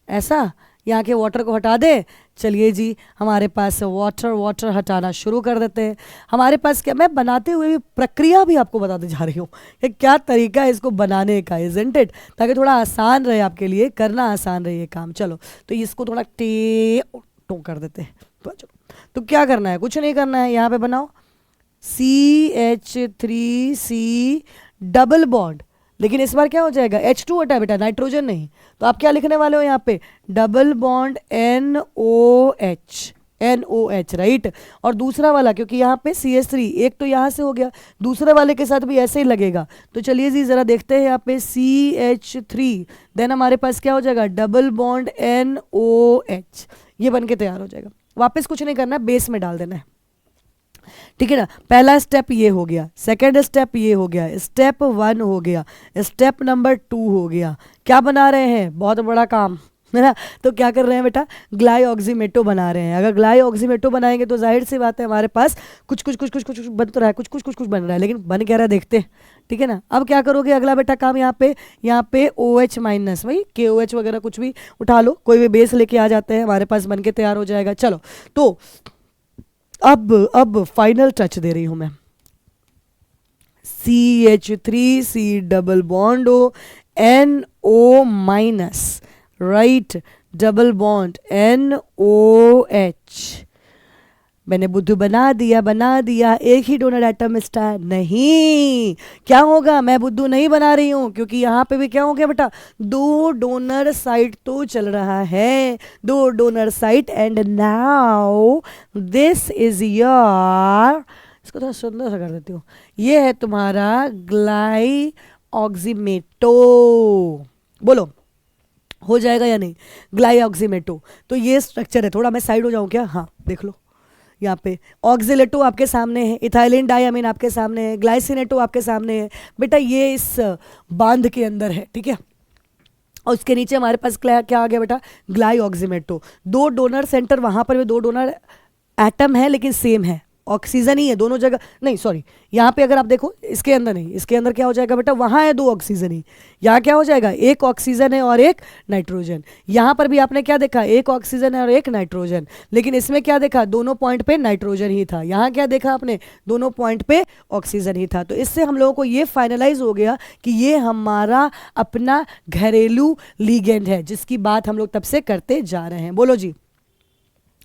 ऐसा, यहाँ के वाटर को हटा दे। चलिए जी, हमारे पास वाटर, वाटर हटाना शुरू कर देते हैं। हमारे पास क्या, मैं बनाते हुए भी प्रक्रिया भी आपको बताते जा रही हूँ कि क्या तरीका है इसको बनाने का, इज़न्ट इट, ताकि थोड़ा आसान रहे आपके लिए, करना आसान रहे ये काम। चलो तो इसको थोड़ा टो कर देते हैं। तो चलो, तो क्या करना है, कुछ नहीं करना है, यहाँ पे बनाओ CH3C डबल बॉन्ड, लेकिन इस बार क्या हो जाएगा, H2 हटा बेटा, नाइट्रोजन नहीं। तो आप क्या लिखने वाले हो यहाँ पे, double bond NOH, NOH, right. और दूसरा वाला, क्योंकि यहाँ पे CH3, एक तो यहाँ से हो गया, दूसरे वाले के साथ भी ऐसे ही लगेगा। तो चलिए जी ज़रा देखते हैं यहाँ पे CH3, देन हमारे पास क्या हो जाएगा, डबल बॉन्ड NOH, ये बन के तैयार हो जाएगा। वापस कुछ नहीं करना है, बेस में डाल देना है, ठीक है ना। पहला स्टेप ये हो गया, सेकंड स्टेप ये हो गया, स्टेप 1 हो गया, स्टेप नंबर 2 हो गया। क्या बना रहे हैं, बहुत बड़ा काम, है ना। तो क्या कर रहे हैं बेटा, ग्लाइऑक्सीमेटो बना रहे हैं। अगर ग्लाइऑक्सीमेटो बनाएंगे तो जाहिर सी बात है हमारे पास कुछ कुछ कुछ कुछ कुछ बन तो रहा है, कुछ कुछ कुछ कुछ बन रहा है, लेकिन बन क्या रहा है देखते हैं, ठीक है ना। अब क्या करोगे, अगला बेटा काम, यहाँ पे OH माइनस, भाई KOH वगैरह कुछ भी उठा लो, कोई भी बेस लेके आ जाते हैं, हमारे पास बन के तैयार हो जाएगा। चलो तो अब फाइनल टच दे रही हूं मैं, CH3C double bond O, NO minus, right, double bond NOH। मैंने बुद्धू बना दिया, एक ही डोनर एटम स्टार नहीं, क्या होगा, मैं बुद्धू नहीं बना रही हूं, क्योंकि यहाँ पे भी क्या हो गया बेटा, 2 डोनर साइट तो चल रहा है, 2 donor site, and now this is your, इसको थोड़ा सुंदर सा कर देती हूँ, ये है तुम्हारा ग्लाइऑक्सीमेटो। बोलो हो जाएगा या नहीं, ग्लाइऑक्सीमेटो। तो ये स्ट्रक्चर है, थोड़ा मैं साइड हो जाऊँ क्या, हाँ देख लो, यहाँ पे ऑक्सीलेटो आपके सामने है, इथाइलिन डायमीन आपके सामने है, ग्लाइसिनेटो आपके सामने है बेटा, ये इस बांध के अंदर है, ठीक है। और उसके नीचे हमारे पास क्या आ गया बेटा, ग्लाइऑक्सीमेटो। 2 डोनर सेंटर, वहाँ पर भी 2 डोनर एटम है, लेकिन सेम है, ऑक्सीजन ही है दोनों जगह, नहीं सॉरी, यहाँ पे अगर आप देखो इसके अंदर नहीं, इसके अंदर क्या हो जाएगा बेटा, वहाँ है 2 ऑक्सीजन ही, यहाँ क्या हो जाएगा, 1 ऑक्सीजन है और 1 नाइट्रोजन। यहाँ पर भी आपने क्या देखा, 1 ऑक्सीजन है और 1 नाइट्रोजन, लेकिन इसमें क्या देखा, दोनों पॉइंट पे नाइट्रोजन ही था। यहाँ क्या देखा आपने, दोनों पॉइंट पे ऑक्सीजन ही था। तो इससे हम लोगों को ये फाइनलाइज हो गया कि ये हमारा अपना घरेलू लीगेंड है, जिसकी बात हम लोग तब से करते जा रहे हैं। बोलो जी,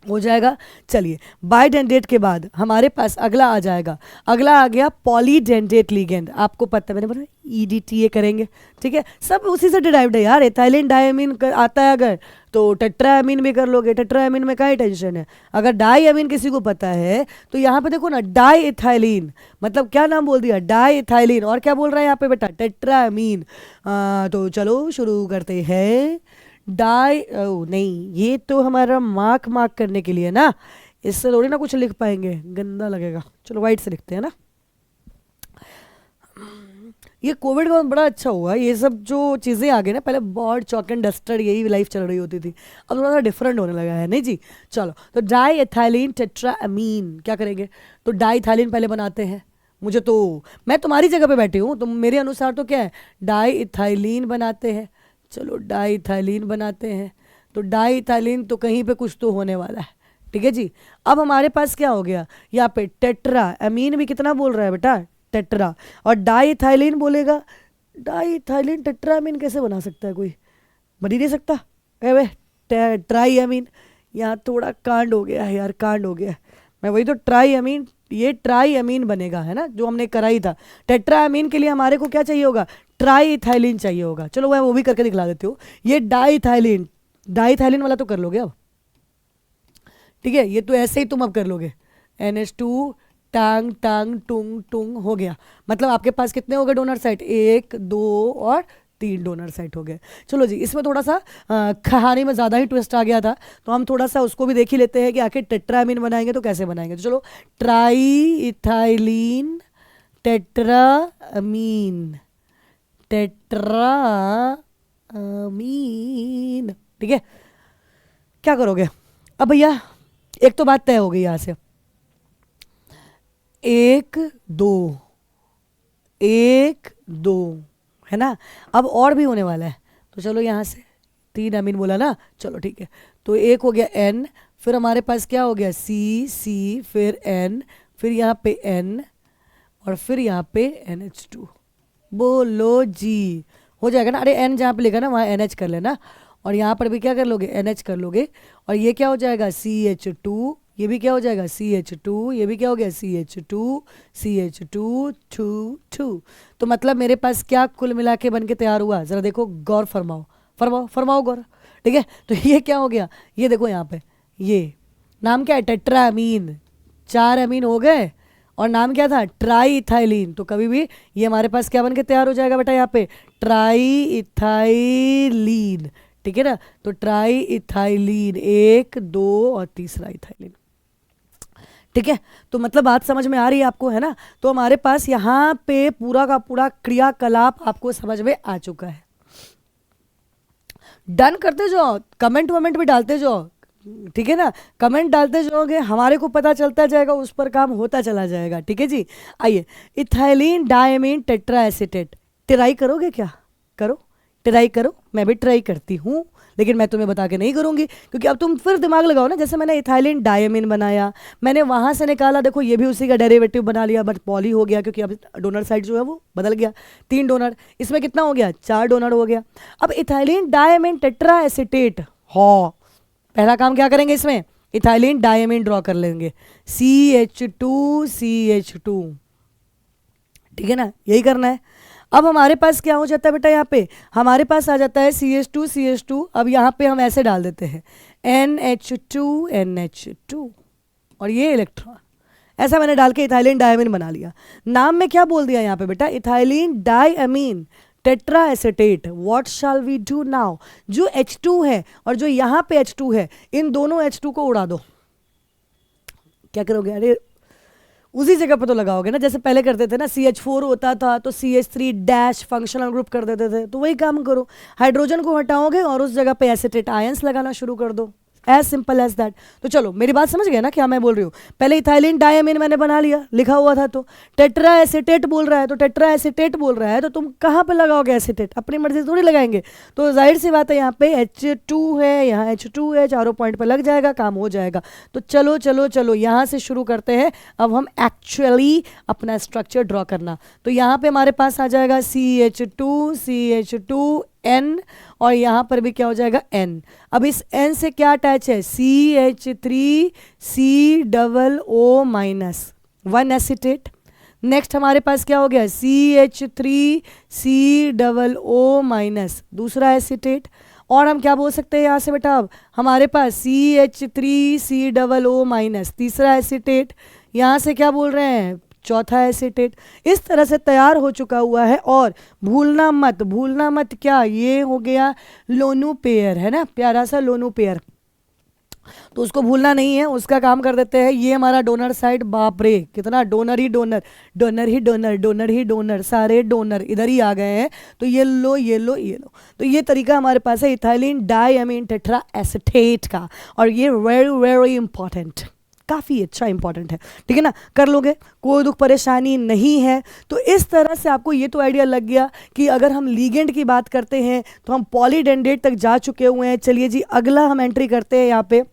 हो जाएगा। चलिए, बाइडेंडेट के बाद हमारे पास अगला आ जाएगा, अगला आ गया पॉलीडेंडेट लिगेंड। आपको पता है, मैंने बोला EDTA करेंगे, ठीक है, सब उसी से डिराइव्ड है यार। एथाइलिन डायमीन आता है अगर, तो टेट्राएमीन भी कर लोगे, टेट्राएमीन में क्या टेंशन है। अगर डाईएमीन किसी को पता है तो यहाँ पे देखो ना, डाई एथाइलिन, मतलब क्या नाम बोल दिया, डाई एथाइलिन, और क्या बोल रहा है यहाँ पे बेटा, टेट्राएमीन। तो चलो शुरू करते हैं। नहीं, ये तो हमारा मार्क करने के लिए ना, इससे थोड़ी ना कुछ लिख पाएंगे, गंदा लगेगा। चलो वाइट से लिखते हैं ना। ये कोविड का बड़ा अच्छा हुआ, ये सब जो चीज़ें आ गई ना, पहले बहुत चॉक एंड डस्टर यही लाइफ चल रही होती थी, अब थोड़ा सा डिफरेंट होने लगा है, नहीं जी। चलो तो डाई एथाइलिन टेट्राएमीन क्या करेंगे, तो डाई एथाइलिन पहले बनाते हैं। मुझे तो, मैं तुम्हारी जगह पे बैठी हूँ, तो मेरे अनुसार तो क्या है, डाई इथाइलिन बनाते हैं। चलो डाई इथाइलिन बनाते हैं, तो डाई इथाइलिन तो कहीं पे कुछ तो होने वाला है, ठीक है जी। अब हमारे पास क्या हो गया, यहाँ पे टेट्रा अमीन भी कितना बोल रहा है बेटा, टेट्रा, और डाई इथाइलिन बोलेगा। डाई इथाइलिन टेट्रा अमीन कैसे बना सकता है कोई, बन ही नहीं सकता। वे ट्राई अमीन, यहाँ थोड़ा कांड हो गया है यार, कांड हो गया है। मैं वही तो ट्राई अमीन, ये ट्राई अमीन बनेगा है ना, जो हमने कराई था। टेट्रा अमीन के लिए हमारे को क्या चाहिए होगा, ट्राई इथाइलिन चाहिए होगा। चलो मैं वो भी करके दिखला देती हूँ। ये डाइथाइलिन, डाइथाइलिन वाला तो कर लोगे अब, ठीक है। ये तो ऐसे ही तुम अब कर लोगे, NH2 टांग टांग टुंग टुंग हो गया। मतलब आपके पास कितने हो गए डोनर साइट, 1 2 और 3 डोनर साइट हो गए। चलो जी, इसमें थोड़ा सा कहानी में ज़्यादा ही ट्विस्ट आ गया था, तो हम थोड़ा सा उसको भी देख ही लेते हैं कि आखिर टेट्रामीन बनाएंगे तो कैसे बनाएंगे। तो चलो, ट्राई इथाइलिन टेट्रामीन, टेट्रामीन, ठीक है। क्या करोगे अब भैया, एक तो बात तय हो गई यहाँ से, 1 2 1 2 है ना। अब और भी होने वाला है, तो चलो यहाँ से 3 अमीन बोला ना, चलो ठीक है। तो एक हो गया N, फिर हमारे पास क्या हो गया C, फिर N, फिर यहाँ पे N, और फिर यहाँ पे NH2। बोलो जी, हो जाएगा ना। अरे N जहाँ पे लिखा ना वहाँ NH कर लेना, और यहाँ पर भी क्या कर लोगे, NH कर लोगे। और ये क्या हो जाएगा CH2, ये भी क्या हो जाएगा CH2, ये भी क्या हो गया CH2 CH2 2 2। तो मतलब मेरे पास क्या कुल मिला के बन के तैयार हुआ, ज़रा देखो, गौर फरमाओ फरमाओ फरमाओ गौर, ठीक है। तो ये क्या हो गया, ये देखो यहाँ पे, ये नाम क्या है, टेट्रामीन। 4 अमीन हो गए, और नाम क्या था, ट्राई इथाइलिन। तो कभी भी ये हमारे पास क्या बन के तैयार हो जाएगा बेटा, यहाँ पे ट्राई इथाइलिन, ठीक है ना। तो ट्राई इथाइलिन, 1 2 और तीसरा इथाइलिन, ठीक है। तो मतलब बात समझ में आ रही है आपको, है ना। तो हमारे पास यहाँ पे पूरा का पूरा क्रियाकलाप आपको समझ में आ चुका है। डन करते जाओ, कमेंट वमेंट भी डालते जाओ, ठीक है ना। कमेंट डालते जाओगे, हमारे को पता चलता जाएगा, उस पर काम होता चला जाएगा, ठीक है जी। आइए, ethylene diamine tetra acetate, try करोगे क्या, करो, ट्राई करो। मैं भी ट्राई करती हूँ, लेकिन मैं तुम्हें बता के नहीं करूँगी, क्योंकि अब तुम फिर दिमाग लगाओ ना। जैसे मैंने इथाइलिन डायमीन बनाया, मैंने वहाँ से निकाला, देखो ये भी उसी का डेरिवेटिव बना लिया, बट पॉली हो गया, क्योंकि अब डोनर साइड जो है वो बदल गया। 3 डोनर, इसमें कितना हो गया, 4 डोनर हो गया। अब इथाइलिन डायमीन टेट्रा एसीटेट, हाँ, पहला काम क्या करेंगे, इसमें इथाइलिन डायमीन ड्रॉ कर लेंगे, CH2 CH2, ठीक है ना, यही करना है। अब हमारे पास क्या हो जाता है बेटा, यहाँ पे हमारे पास आ जाता है CH2 CH2। अब यहाँ पे हम ऐसे डाल देते हैं NH2 NH2, और ये इलेक्ट्रॉन, ऐसा मैंने डाल के इथाइलिन डायमीन बना लिया। नाम में क्या बोल दिया यहाँ पे बेटा, ethylene diamine tetra acetate. What shall we do now, जो H2 है और जो यहाँ पे H2 है, इन दोनों H2 को उड़ा दो। क्या करोगे, अरे उसी जगह पर तो लगाओगे ना, जैसे पहले करते थे ना, CH4 होता था तो CH3 डैश फंक्शनल ग्रुप कर देते थे, तो वही काम करो, हाइड्रोजन को हटाओगे और उस जगह पे एसीटेट आयंस लगाना शुरू कर दो, एज सिंपल एज दैट। तो चलो, मेरी बात समझ गए ना क्या मैं बोल रही हूँ। पहले इथाइलिन डायमीन मैंने बना लिया, लिखा हुआ था, तो टेट्रा एसीटेट बोल रहा है, तो टेट्रा एसीटेट बोल रहा है, तो तुम कहाँ पे लगाओगे एसीटेट, अपनी मर्जी से थोड़ी लगाएंगे। तो जाहिर सी बात है, यहाँ पे H2 है, यहाँ H2 है, चारों पॉइंट पे लग जाएगा, काम हो जाएगा। तो चलो चलो चलो, यहाँ से शुरू करते हैं अब हम एक्चुअली अपना स्ट्रक्चर ड्रॉ करना। तो यहाँ पे हमारे पास आ जाएगा CH2 CH2 N, और यहाँ पर भी क्या हो जाएगा N। अब इस N से क्या अटैच है, CH3 COO minus 1 acetate. Next हमारे पास क्या हो गया, CH3 COO माइनस दूसरा एसीटेट। और हम क्या बोल सकते हैं यहाँ से बेटा, अब हमारे पास CH3 COO माइनस तीसरा एसीटेट। यहाँ से क्या बोल रहे हैं, चौथा एसीटेट। इस तरह से तैयार हो चुका हुआ है। और भूलना मत क्या, ये हो गया लोनू पेयर, है ना, प्यारा सा लोनू पेयर, तो उसको भूलना नहीं है। उसका काम कर देते हैं, ये हमारा डोनर साइड, बाप रे कितना डोनर ही डोनर, डोनर ही डोनर, डोनर ही डोनर, सारे डोनर इधर ही आ गए हैं। तो ये लो ये लो ये लो, तो ये तरीका हमारे पास है इथाइलिन डायमीन टेट्रा एसीटेट का, और ये वेरी वेरी इंपॉर्टेंट, काफ़ी अच्छा इंपॉर्टेंट है, ठीक है ना। कर लोगे, कोई दुख परेशानी नहीं है। तो इस तरह से आपको ये तो आइडिया लग गया कि अगर हम लीगेंड की बात करते हैं तो हम पॉलीडेंडेट तक जा चुके हुए हैं। चलिए जी, अगला हम एंट्री करते हैं यहाँ पे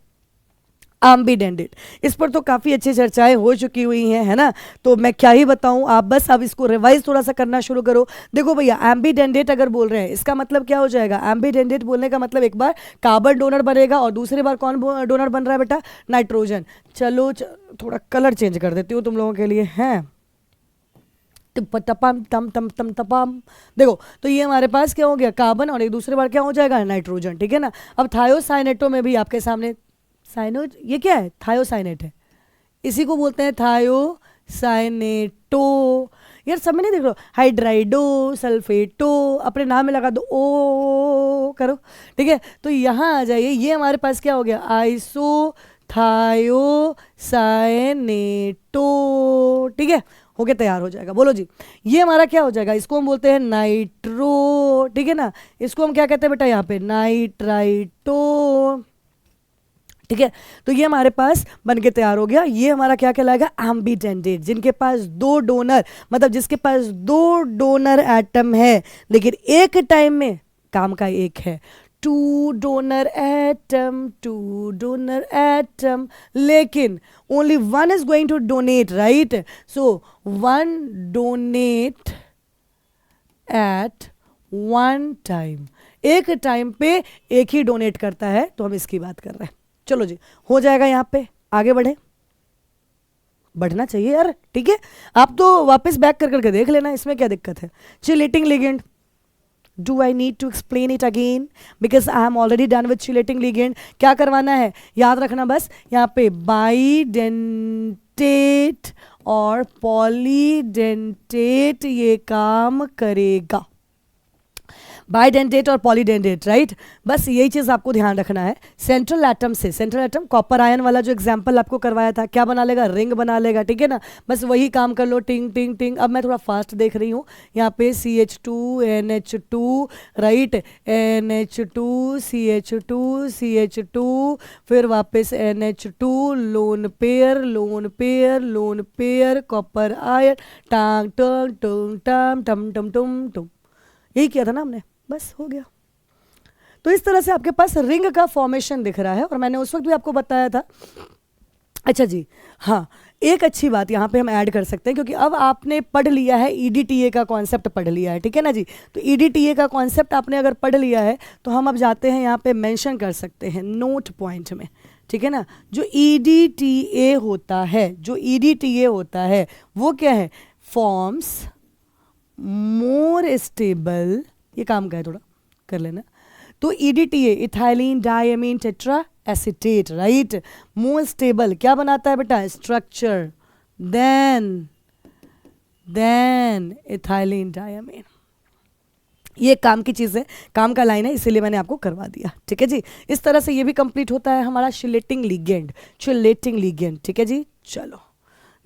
एम्बीडेंटेट। इस पर तो काफ़ी अच्छी चर्चाएं हो चुकी हुई हैं, है ना, तो मैं क्या ही बताऊं, आप बस अब इसको रिवाइज थोड़ा सा करना शुरू करो। देखो भैया, एम्बीडेंटेट अगर बोल रहे हैं इसका मतलब क्या हो जाएगा, एम्बीडेंटेट बोलने का मतलब एक बार कार्बन डोनर बनेगा और दूसरी बार कौन डोनर बन रहा है बेटा, नाइट्रोजन। चलो थोड़ा कलर चेंज कर देती हूँ तुम लोगों के लिए, हैं टपम टम टम टम टपम। देखो तो ये हमारे पास क्या हो गया, कार्बन, और एक दूसरी बार क्या हो जाएगा, नाइट्रोजन, ठीक है ना। अब थायोसाइनेटो में भी आपके सामने साइनो, ये क्या है, थायोसाइनेट है, इसी को बोलते हैं थायोसाइनेटो। यार सब में नहीं देख रहे हो, हाइड्राइडो सल्फेटो, अपने नाम में लगा दो, ओ करो, ठीक है। तो यहाँ आ जाइए, ये हमारे पास क्या हो गया, आइसो थायोसाइनेटो, ठीक है, हो गया, तैयार हो जाएगा। बोलो जी, ये हमारा क्या हो जाएगा, इसको हम बोलते हैं नाइट्रो, ठीक है ना। इसको हम क्या कहते हैं बेटा, यहाँ पे नाइट्राइटो, ठीक है। तो ये हमारे पास बन के तैयार हो गया। ये हमारा क्या कहलाएगा, एम्बीडेंटेट, जिनके पास दो डोनर, मतलब जिसके पास दो डोनर एटम है लेकिन एक टाइम में काम का एक है। टू डोनर एटम, लेकिन only one is going to donate, right. So one donate at one time, एक टाइम पे एक ही डोनेट करता है, तो हम इसकी बात कर रहे हैं। चलो जी, हो जाएगा, यहाँ पे आगे बढ़े, बढ़ना चाहिए यार, ठीक है। आप तो वापस बैक कर करके देख लेना, इसमें क्या दिक्कत है। Chelating ligand, do I need to explain it again, because I am already done with chelating ligand. क्या करवाना है, याद रखना बस, यहाँ पे बाइडेंटेट और पॉलीडेंटेट ये काम करेगा, बाइडेंटेट और पॉलीडेंटेट, राइट। बस यही चीज़ आपको ध्यान रखना है। सेंट्रल एटम से, सेंट्रल एटम कॉपर आयन वाला जो एग्जांपल आपको करवाया था, क्या बना लेगा, रिंग बना लेगा, ठीक है ना। बस वही काम कर लो, टिंग टिंग टिंग। अब मैं थोड़ा फास्ट देख रही हूँ, यहाँ पे CH2 NH2, right, NH2 CH2 CH2, फिर वापस NH2, lone pair lone pair lone pair, copper ion, टांग टंग टंग टाम टम टम टम टम, यही किया था ना हमने, बस हो गया। तो इस तरह से आपके पास रिंग का फॉर्मेशन दिख रहा है, और मैंने उस वक्त भी आपको बताया था। अच्छा जी, हाँ, एक अच्छी बात यहाँ पे हम ऐड कर सकते हैं, क्योंकि अब आपने पढ़ लिया है, EDTA का कॉन्सेप्ट पढ़ लिया है, ठीक है ना जी। तो EDTA का कॉन्सेप्ट आपने अगर पढ़ लिया है तो हम अब जाते हैं, यहाँ पे मेंशन कर सकते हैं नोट पॉइंट में, ठीक है ना। जो EDTA होता है, जो EDTA होता है वो क्या है, फॉर्म्स मोर स्टेबल, ये काम का है, थोड़ा कर लेना। तो EDTA, ethylene diamine tetra acetate, right, more stable क्या बनाता है बेटा, स्ट्रक्चर देन इथाइलिन डायमीन। ये काम की चीज़ है, काम का लाइन है, इसीलिए मैंने आपको करवा दिया, ठीक है जी। इस तरह से ये भी कंप्लीट होता है हमारा चिलेटिंग लिगेंड, ठीक है जी। चलो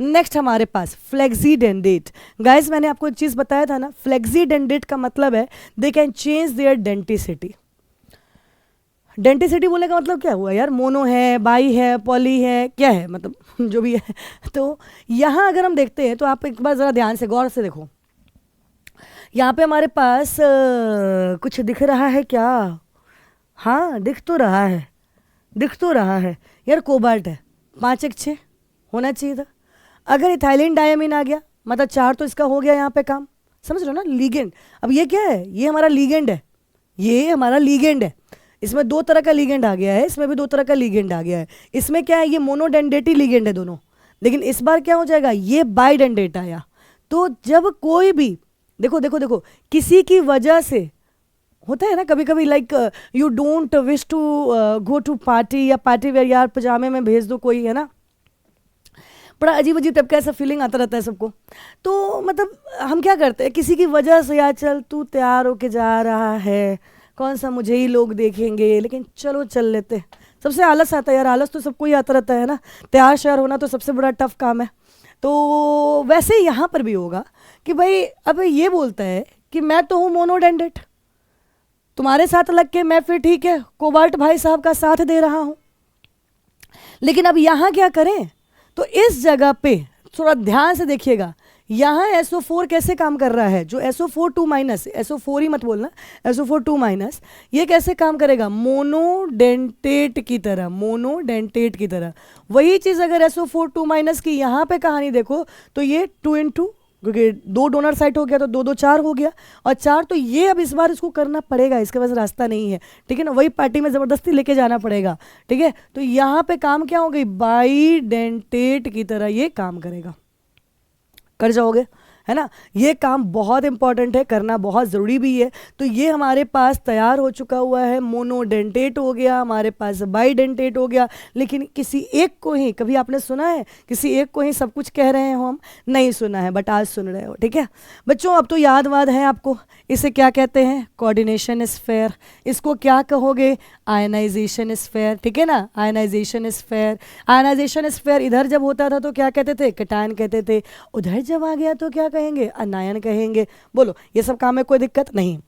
नेक्स्ट हमारे पास फ्लेक्सीडेंडेट। गाइस मैंने आपको एक चीज़ बताया था ना, फ्लेक्सीडेंडेट का मतलब है they can change their denticity. Denticity बोलने का मतलब क्या हुआ यार, मोनो है, बाई है, पॉली है, क्या है, मतलब जो भी है। तो यहाँ अगर हम देखते हैं तो आप एक बार ज़रा ध्यान से गौर से देखो, यहाँ पे हमारे पास कुछ दिख रहा है क्या, हाँ दिख तो रहा है यार, कोबाल्ट है, 5 होना चाहिए था। अगर इथाइलिन डायमीन आ गया मतलब 4, तो इसका हो गया यहाँ पे काम, समझ रहे हो ना, लीगेंड। अब ये क्या है, ये हमारा लीगेंड है, ये हमारा लीगेंड है, इसमें 2 तरह का लीगेंड आ गया है, इसमें भी 2 तरह का लीगेंड आ गया है। इसमें क्या है, ये मोनोडेंडेटी लीगेंड है दोनों, लेकिन इस बार क्या हो जाएगा, ये बाइडेंडेट आया। तो जब कोई भी देखो किसी की वजह से होता है ना कभी कभी, like you don't wish to go to party, या पार्टी वेयर यार पजामे में भेज दो कोई, है ना, बड़ा अजीब अजीब टाइप का ऐसा फीलिंग आता रहता है सबको। तो मतलब हम क्या करते हैं, किसी की वजह से, यार चल तू तैयार होके जा रहा है, कौन सा मुझे ही लोग देखेंगे, लेकिन चलो चल लेते। सबसे आलस आता है यार, आलस तो सबको ही आता रहता है ना, तैयार श्यार होना तो सबसे बड़ा टफ काम है। तो वैसे ही यहाँ पर भी होगा कि भाई अब ये बोलता है कि मैं तो हूँ मोनोडेंडेट, तुम्हारे साथ लग के मैं फिर ठीक है कोबाल्ट भाई साहब का साथ दे रहा हूँ, लेकिन अब यहाँ क्या करें। तो इस जगह पे थोड़ा ध्यान से देखिएगा, यहाँ SO4 कैसे काम कर रहा है, जो SO4 2 माइनस, SO4 ही मत बोलना, SO4 2 माइनस, ये कैसे काम करेगा, मोनोडेंटेट की तरह, मोनोडेंटेट की तरह। वही चीज़ अगर SO4 2 माइनस की यहाँ पे कहानी देखो तो ये 2 इंटू, क्योंकि 2 डोनर साइट हो गया तो 2 2 4 हो गया, और 4 तो ये अब इस बार इसको करना पड़ेगा, इसके पास रास्ता नहीं है, ठीक है ना, वही पार्टी में ज़बरदस्ती लेके जाना पड़ेगा, ठीक है। तो यहाँ पे काम क्या हो गई, बाइडेंटेट की तरह ये काम करेगा, कर जाओगे, है ना। ये काम बहुत इंपॉर्टेंट है, करना बहुत ज़रूरी भी है। तो ये हमारे पास तैयार हो चुका हुआ है, मोनोडेंटेट हो गया, हमारे पास बाइडेंटेट हो गया। लेकिन किसी एक को ही, कभी आपने सुना है किसी एक को ही सब कुछ कह रहे हैं हम, नहीं सुना है, बट आज सुन रहे हो, ठीक है बच्चों। अब तो याद वाद है आपको, इसे क्या कहते हैं, कोऑर्डिनेशन स्फीयर। इसको क्या कहोगे, आयनाइजेशन स्फीयर, ठीक है ना, आयनाइजेशन स्फीयर। आयनाइजेशन स्फीयर इधर जब होता था तो क्या कहते थे, कैटायन कहते थे, उधर जब आ गया तो क्या कहेंगे, अनायन कहेंगे। बोलो ये सब काम में कोई दिक्कत नहीं।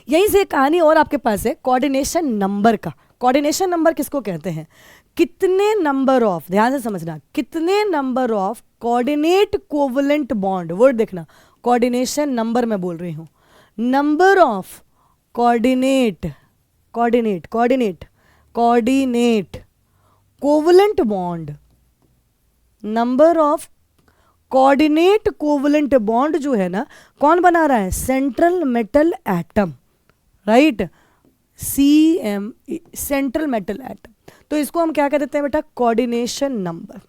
यहीं से कहानी और आपके पास है कोऑर्डिनेशन नंबर का। कोऑर्डिनेशन नंबर किसको कहते हैं, कितने नंबर ऑफ, ध्यान से समझना, कितने number of coordinate covalent bond, word देखना, कोऑर्डिनेशन नंबर मैं बोल रही हूं, number of coordinate, coordinate coordinate coordinate covalent bond, number of coordinate covalent bond जो है ना, कौन बना रहा है, central metal atom, right, CME, central metal atom. तो इसको हम क्या कहते हैं बेटा, कोऑर्डिनेशन नंबर।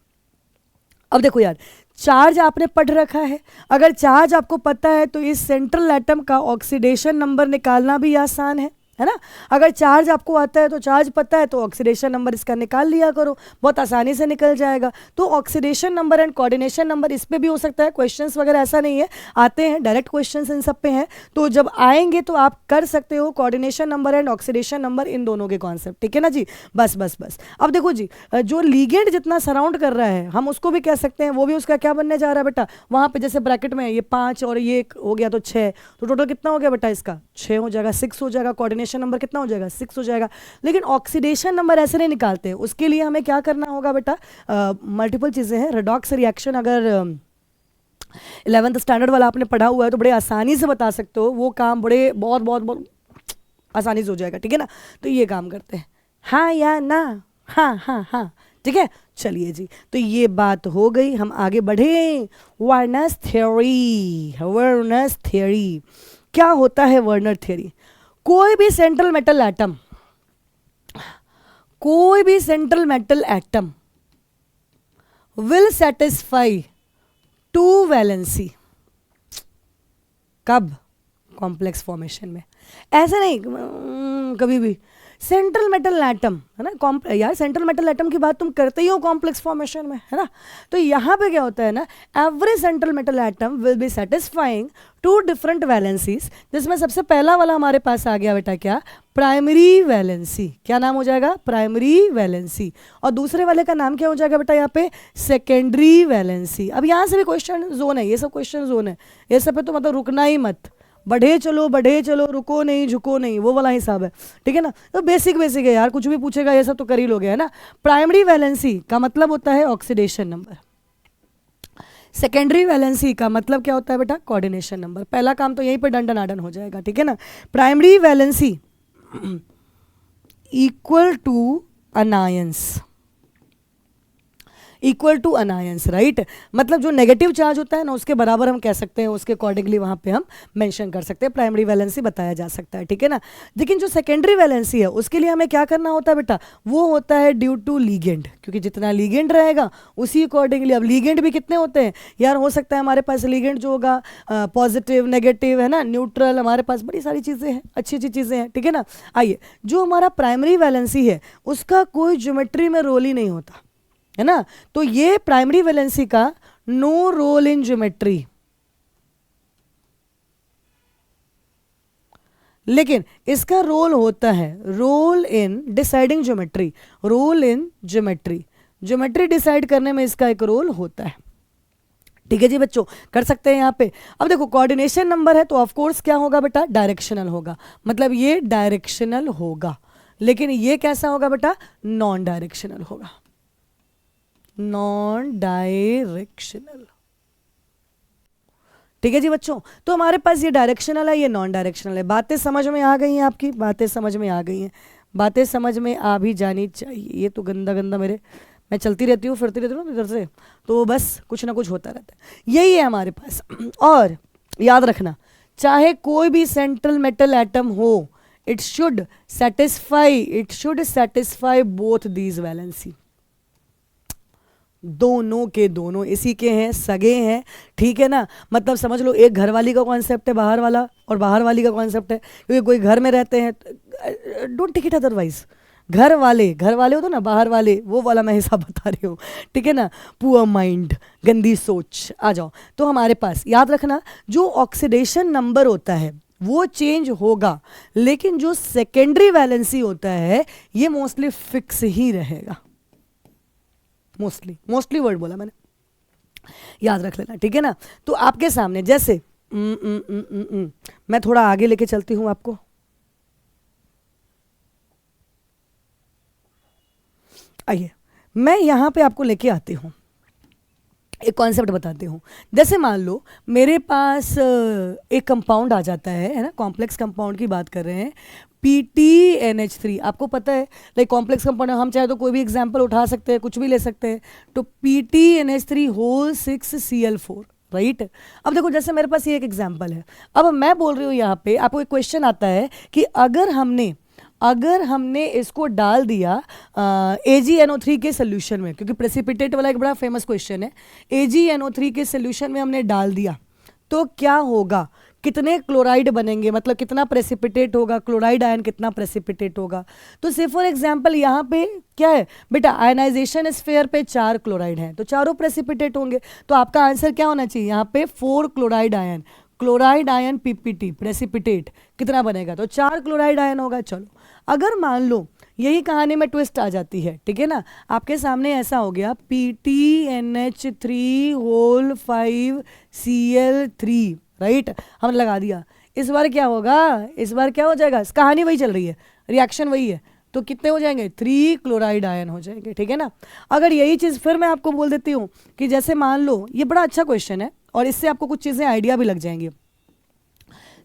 अब देखो यार, चार्ज आपने पढ़ रखा है, अगर चार्ज आपको पता है तो इस सेंट्रल एटम का ऑक्सीडेशन नंबर निकालना भी आसान है ना। अगर चार्ज आपको आता है तो चार्ज पता है तो ऑक्सीडेशन नंबर इसका निकाल लिया करो, बहुत आसानी से निकल जाएगा। तो oxidation number and coordination number इस पे भी हो सकता है, क्वेश्चंस वगैरह ऐसा नहीं है, आते हैं डायरेक्ट क्वेश्चंस इन सब पे हैं, तो जब आएंगे तो आप कर सकते हो coordination number and oxidation number, इन दोनों के कॉन्सेप्ट, ठीक है ना जी। बस बस बस अब देखो जी, जो लीगेंड जितना सराउंड कर रहा है हम उसको भी कह सकते हैं, वो भी उसका क्या बनने जा रहा है बेटा, वहाँ पे जैसे ब्रैकेट में ये 5 और ये हो गया तो 6, तो टोटल कितना हो गया बेटा, इसका 6 हो जाएगा, 6 हो जाएगा, कोऑर्डिनेशन नंबर कितना हो जाएगा, 6 हो जाएगा। लेकिन ऑक्सीडेशन नंबर ऐसे नहीं निकालते, उसके लिए हमें क्या करना होगा बेटा, मल्टीपल चीज़ें हैं। रेडॉक्स रिएक्शन अगर 11th स्टैंडर्ड वाला आपने पढ़ा हुआ है तो बड़े आसानी से बता सकते हो, वो काम बड़े बहुत बहुत बहुत आसानी से हो जाएगा, ठीक है ना। तो ये काम करते हैं, हाँ या ना, हाँ हाँ हाँ, ठीक है। चलिए जी, तो ये बात हो गई, हम आगे बढ़े। वर्नर्स थ्योरी, वर्नर्स थ्योरी क्या होता है, वर्नर थ्योरी, कोई भी सेंट्रल मेटल एटम, कोई भी central metal atom will satisfy 2 valency, कब, कॉम्प्लेक्स फॉर्मेशन में, ऐसे नहीं कभी भी। सेंट्रल मेटल एटम है ना, यार सेंट्रल मेटल एटम की बात तुम करते ही हो कॉम्प्लेक्स फॉर्मेशन में, है ना। तो यहाँ पे क्या होता है ना, every central metal atom will be satisfying 2 different valencies, जिसमें सबसे पहला वाला हमारे पास आ गया बेटा क्या, प्राइमरी वैलेंसी। क्या नाम हो जाएगा, प्राइमरी वैलेंसी। और दूसरे वाले का नाम क्या हो जाएगा बेटा यहाँ पे, सेकेंडरी वैलेंसी। अब यहाँ से भी क्वेश्चन जोन है, ये सब क्वेश्चन जोन है, ये सब पे तो मतलब रुकना ही मत, बढ़े चलो, रुको नहीं झुको नहीं, वो वाला हिसाब है, ठीक है ना। तो बेसिक बेसिक है यार, कुछ भी पूछेगा ये सब तो कर ही लोगे, है ना। प्राइमरी वैलेंसी का मतलब होता है ऑक्सीडेशन नंबर, सेकेंडरी वैलेंसी का मतलब क्या होता है बेटा, कोऑर्डिनेशन नंबर। पहला काम तो यहीं पे डंडन हो जाएगा, ठीक है ना। Primary valency equal to anions, equal to anions, right. मतलब जो नेगेटिव चार्ज होता है ना उसके बराबर हम कह सकते हैं, उसके अकॉर्डिंगली वहाँ पे हम मेंशन कर सकते हैं, प्राइमरी वैलेंसी बताया जा सकता है, ठीक है ना। लेकिन जो सेकेंडरी वैलेंसी है उसके लिए हमें क्या करना होता है बेटा, वो होता है ड्यू टू लीगेंड, क्योंकि जितना लीगेंड रहेगा उसी अकॉर्डिंगली। अब लीगेंड भी कितने होते हैं यार, हो सकता है हमारे पास लीगेंड जो होगा पॉजिटिव, नेगेटिव, है ना, न्यूट्रल, हमारे पास बड़ी सारी चीज़ें हैं, अच्छी अच्छी चीज़ें हैं, ठीक है ना। आइए, जो हमारा प्राइमरी वैलेंसी है उसका कोई ज्योमेट्री में रोल ही नहीं होता, है ना। तो ये प्राइमरी वैलेंसी का नो रोल इन ज्योमेट्री, लेकिन इसका रोल होता है role in deciding geometry, role in geometry, geometry decide करने में इसका एक रोल होता है, ठीक है जी बच्चों, कर सकते हैं यहाँ पे। अब देखो कोऑर्डिनेशन नंबर है तो ऑफ कोर्स क्या होगा बेटा, डायरेक्शनल होगा, मतलब ये डायरेक्शनल होगा। लेकिन ये कैसा होगा बेटा, नॉन डायरेक्शनल होगा, नॉन डायरेक्शनल, ठीक है जी बच्चों। तो हमारे पास ये डायरेक्शनल है, ये नॉन डायरेक्शनल है। बातें समझ में आ गई हैं आपकी? बातें समझ में आ गई हैं? बातें समझ में आ भी जानी चाहिए। ये तो गंदा गंदा मेरे, मैं चलती रहती हूँ फिरती रहती हूँ ना इधर से, तो बस कुछ ना कुछ होता रहता है। यही है हमारे पास। और याद रखना, चाहे कोई भी सेंट्रल मेटल एटम हो, it should satisfy both these valency. दोनों के दोनों इसी के हैं, सगे हैं, ठीक है ना। मतलब समझ लो, एक घर वाली का कॉन्सेप्ट है बाहर वाला, और बाहर वाली का कॉन्सेप्ट है, क्योंकि कोई घर में रहते हैं, डोंट टेक इट अदरवाइज। घर वाले हो तो ना, बाहर वाले वो वाला मैं हिसाब बता रही हूँ, ठीक है ना। पुअर माइंड, गंदी सोच, आ जाओ। तो हमारे पास याद रखना, जो ऑक्सीडेशन नंबर होता है वो चेंज होगा, लेकिन जो सेकेंडरी वैलेंसी होता है ये मोस्टली फिक्स ही रहेगा। मोस्टली वर्ड बोला मैंने, याद रख लेना, ठीक है ना। तो आपके सामने जैसे मैं थोड़ा आगे लेके चलती हूं आपको। आइए, मैं यहां पे आपको लेके आती हूं, एक कॉन्सेप्ट बताती हूँ। जैसे मान लो मेरे पास एक कंपाउंड आ जाता है ना, कॉम्प्लेक्स कंपाउंड की बात कर रहे हैं, PTNH3। आपको पता है लाइक कॉम्प्लेक्स कंपाउंड, हम चाहे तो कोई भी एग्जांपल उठा सकते हैं, कुछ भी ले सकते हैं। तो PTNH3 होल 6Cl4, राइट। अब देखो, जैसे मेरे पास ये एक एग्जांपल है। अब मैं बोल रही हूँ यहाँ पे आपको एक क्वेश्चन आता है कि अगर हमने इसको डाल दिया AgNO3 के सोल्यूशन में, क्योंकि प्रेसिपिटेट वाला एक बड़ा फेमस क्वेश्चन है, AgNO3 के सोल्यूशन में हमने डाल दिया तो क्या होगा, कितने क्लोराइड बनेंगे, मतलब कितना प्रेसिपिटेट होगा, क्लोराइड आयन कितना प्रेसिपिटेट होगा। तो से फॉर एग्जांपल यहाँ पे क्या है बेटा, आयनाइजेशन स्फीयर पे 4 क्लोराइड हैं, तो चारों प्रेसिपिटेट होंगे। तो आपका आंसर क्या होना चाहिए यहाँ पे, 4 क्लोराइड आयन PPT प्रेसिपिटेट कितना बनेगा, तो 4 क्लोराइड आयन होगा। चलो, अगर मान लो यही कहानी में ट्विस्ट आ जाती है, ठीक है ना, आपके सामने ऐसा हो गया PTNH3 होल 5Cl3, राइट, हमने लगा दिया। इस बार क्या होगा, इस बार क्या हो जाएगा, कहानी वही चल रही है, रिएक्शन वही है, तो कितने हो जाएंगे, 3 क्लोराइड आयन हो जाएंगे, ठीक है ना। अगर यही चीज़ फिर मैं आपको बोल देती हूँ कि जैसे मान लो, ये बड़ा अच्छा क्वेश्चन है और इससे आपको कुछ चीज़ें आइडिया भी लग जाएंगी।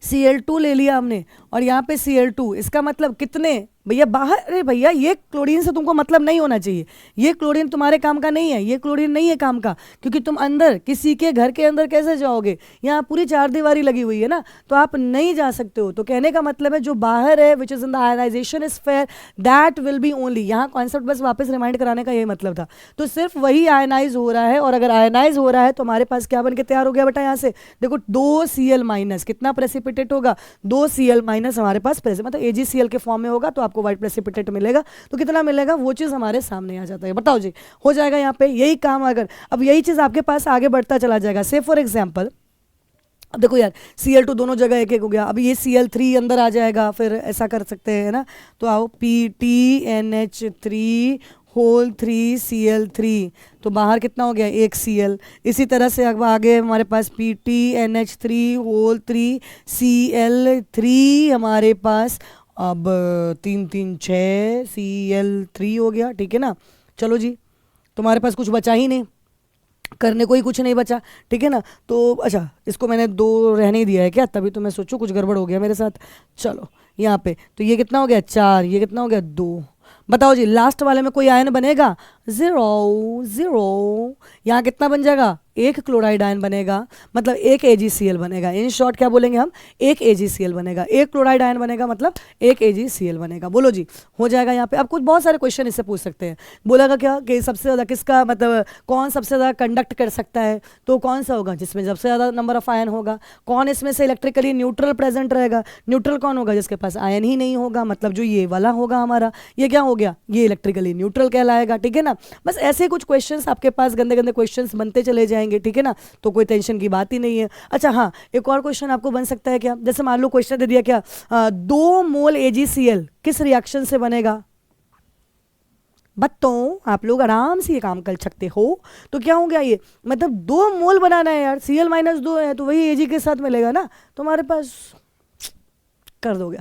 Cl2 ले लिया हमने और यहाँ पे Cl2, इसका मतलब कितने भैया बाहर, अरे भैया ये क्लोरीन से तुमको मतलब नहीं होना चाहिए, ये क्लोरीन तुम्हारे काम का नहीं है, ये क्लोरीन नहीं है काम का, क्योंकि तुम अंदर किसी के घर के अंदर कैसे जाओगे, यहाँ पूरी 4 दीवारी लगी हुई है ना, तो आप नहीं जा सकते हो। तो कहने का मतलब है जो बाहर है which is in the ionization sphere that will be only, यहाँ कॉन्सेप्ट बस वापस रिमाइंड कराने का यही मतलब था। तो सिर्फ वही आयनाइज हो रहा है, और अगर आयनाइज हो रहा है तो हमारे पास क्या बन के तैयार हो गया बेटा, यहाँ से देखो 2Cl- कितना प्रेसिपिटेट होगा, 2Cl- हमारे पास मतलब AgCl के फॉर्म में होगा, तो आपको व्हाइट प्रेसिपिटेट मिलेगा। तो कितना मिलेगा, वो चीज़ हमारे सामने आ जाता है। बताओ जी, हो जाएगा यहाँ पे यही काम। अगर अब यही चीज़ आपके पास आगे बढ़ता चला जाएगा, से फॉर एग्जाम्पल अब देखो यार, Cl2 दोनों जगह एक एक हो गया, अब ये Cl3 अंदर आ जाएगा, फिर ऐसा कर सकते हैं ना। तो आओ PTNH3 होल 3Cl3, तो बाहर कितना हो गया, 1 Cl। इसी तरह से अब आगे हमारे पास PTNH3 होल 3Cl3 हमारे पास, अब 3 3 6 Cl3 हो गया, ठीक है ना। चलो जी, तुम्हारे पास कुछ बचा ही नहीं, करने को ही कुछ नहीं बचा, ठीक है ना। तो अच्छा, इसको मैंने 2 रहने ही दिया है क्या, तभी तो मैं सोचूं कुछ गड़बड़ हो गया मेरे साथ। चलो यहाँ पे तो ये कितना हो गया, 4, ये कितना हो गया, 2। बताओ जी, लास्ट वाले में कोई आयन बनेगा, 0 यहाँ कितना बन जाएगा, 1 क्लोराइड आयन बनेगा, मतलब 1 AgCl बनेगा। इन शॉर्ट क्या बोलेंगे हम, 1 AgCl बनेगा, 1 क्लोराइड आयन बनेगा, मतलब 1 AgCl बनेगा। बोलो जी, हो जाएगा यहाँ पे। अब कुछ बहुत सारे क्वेश्चन इससे पूछ सकते हैं, बोलेगा क्या कि सबसे ज़्यादा किसका, मतलब कौन सबसे ज़्यादा कंडक्ट कर सकता है, तो कौन सा होगा, जिसमें सबसे ज़्यादा नंबर ऑफ आयन होगा। कौन इसमें से इलेक्ट्रिकली न्यूट्रल प्रेजेंट रहेगा, न्यूट्रल कौन होगा, जिसके पास आयन ही नहीं होगा, मतलब जो ये वाला होगा हमारा, ये क्या हो गया, ये इलेक्ट्रिकली न्यूट्रल कहलाएगा, ठीक है ना। बस ऐसे कुछ क्वेश्चंस आपके पास गंदे गंदे क्वेश्चंस बनते चले जाएंगे, ठीक है ना, तो कोई टेंशन की बात ही नहीं है। अच्छा हाँ, एक और क्वेश्चन आपको बन सकता है क्या, जैसे मान लो क्वेश्चन दे दिया क्या, 2 मोल AgCl किस रिएक्शन से बनेगा। बच्चों आप लोग आराम से ये काम कर सकते हो। तो क्या हो गया, ये मतलब 2 मोल बनाना है यार, Cl-2 है तो वही Ag के साथ मिलेगा ना, तुम्हारे पास कर दोगे,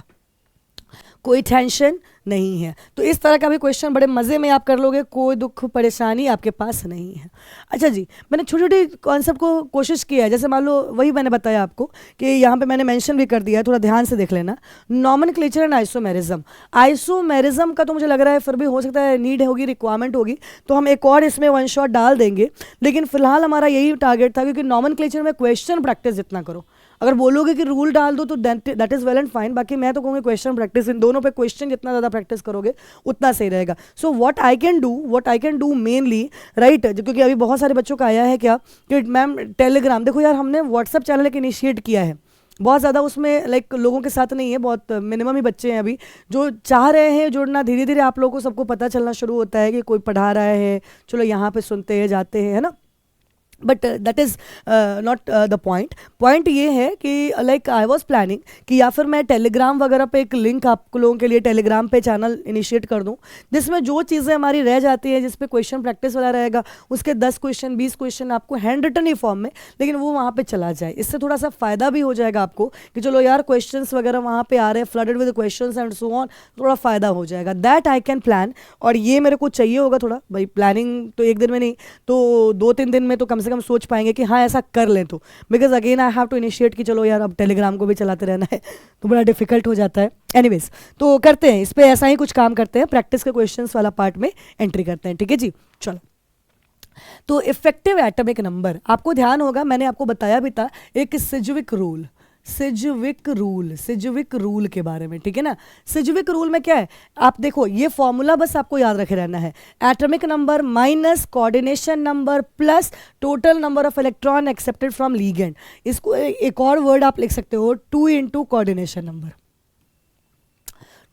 कोई टेंशन नहीं है। तो इस तरह का भी क्वेश्चन बड़े मज़े में आप कर लोगे, कोई दुख परेशानी आपके पास नहीं है। अच्छा जी, मैंने छोटी छोटी कॉन्सेप्ट को कोशिश किया है, जैसे मान लो वही मैंने बताया आपको कि यहाँ पे मैंने मेंशन भी कर दिया है, थोड़ा ध्यान से देख लेना। Nomenclature and isomerism. आइसोमेरिज्म का तो मुझे लग रहा है फिर भी हो सकता है नीड होगी, रिक्वायरमेंट होगी, तो हम एक और इसमें वन शॉट डाल देंगे, लेकिन फिलहाल हमारा यही टारगेट था, क्योंकि नॉमेनक्लेचर में क्वेश्चन प्रैक्टिस जितना करो, अगर बोलोगे कि रूल डाल दो तो that is well and fine, बाकी मैं तो कहूँगी क्वेश्चन प्रैक्टिस, इन दोनों पे क्वेश्चन जितना ज़्यादा प्रैक्टिस करोगे उतना सही रहेगा। So what I can do mainly, right, क्योंकि अभी बहुत सारे बच्चों का आया है क्या कि मैम टेलीग्राम, देखो यार हमने व्हाट्सअप चैनल एक इनिशिएट किया है, बहुत ज़्यादा उसमें लाइक लोगों के साथ नहीं है, बहुत मिनिमम ही बच्चे हैं अभी जो चाह रहे हैं जुड़ना। धीरे धीरे आप लोगों को सबको पता चलना शुरू होता है कि कोई पढ़ा रहा है, चलो यहाँ पे सुनते हैं जाते हैं, है ना। But that is not the point ये है कि लाइक आई वॉज प्लानिंग कि या फिर मैं टेलीग्राम वगैरह पे एक लिंक आप लोगों के लिए टेलीग्राम पे चैनल इनिशिएट कर दूं, जिसमें जो चीज़ें हमारी रह जाती हैं, जिस पे क्वेश्चन प्रैक्टिस वाला रहेगा, उसके 10 क्वेश्चन 20 क्वेश्चन आपको हैंड रिटन ही फॉर्म में, लेकिन वो वहाँ पे चला जाए। इससे थोड़ा सा फ़ायदा भी हो जाएगा आपको कि चलो यार क्वेश्चन वगैरह वहाँ पे आ रहे हैं, flooded with question and so on, थोड़ा फ़ायदा हो जाएगा। दैट आई कैन प्लान, और ये मेरे को चाहिए होगा थोड़ा भाई, प्लानिंग तो एक दिन में नहीं तो 2-3 दिन में तो कम से कम सोच पाएंगे कि हाँ ऐसा कर लें, तो because again I have to initiate कि चलो यार अब टेलीग्राम को भी चलाते रहना है तो बड़ा डिफिकल्ट हो जाता है। एनीवेज, तो करते हैं इस पे, ऐसा ही कुछ काम करते हैं, प्रैक्टिस के क्वेश्चंस वाला पार्ट में एंट्री करते हैं, ठीक है जी। चलो, तो इफेक्टिव एटॉमिक नंबर, आपको ध्यान होगा मैंने आपको बताया भी था एक सिज्विक रूल के बारे में, ठीक है ना। सिज्विक रूल में क्या है, आप देखो ये फॉर्मूला बस आपको याद रखे रहना है, atomic number minus coordination number plus total number of electron accepted from ligand. इसको एक और वर्ड आप लिख सकते हो, 2 into coordination number,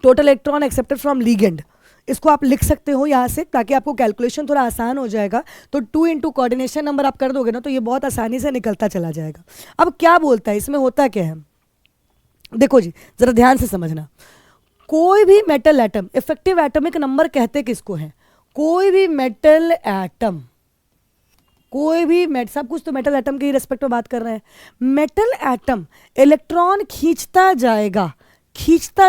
total electron accepted from ligand, इसको आप लिख सकते हो यहाँ से, ताकि आपको कैलकुलेशन थोड़ा आसान हो जाएगा। तो 2 इंटू कोऑर्डिनेशन नंबर आप कर दोगे ना तो ये बहुत आसानी से निकलता चला जाएगा। अब क्या बोलता है इसमें, होता क्या है, देखो जी जरा ध्यान से समझना। कोई भी metal atom, effective atomic number कहते किसको है, कोई भी मेटल एटम, सब कुछ तो मेटल एटम के ही रेस्पेक्ट में बात कर रहे हैं। मेटल एटम इलेक्ट्रॉन खींचता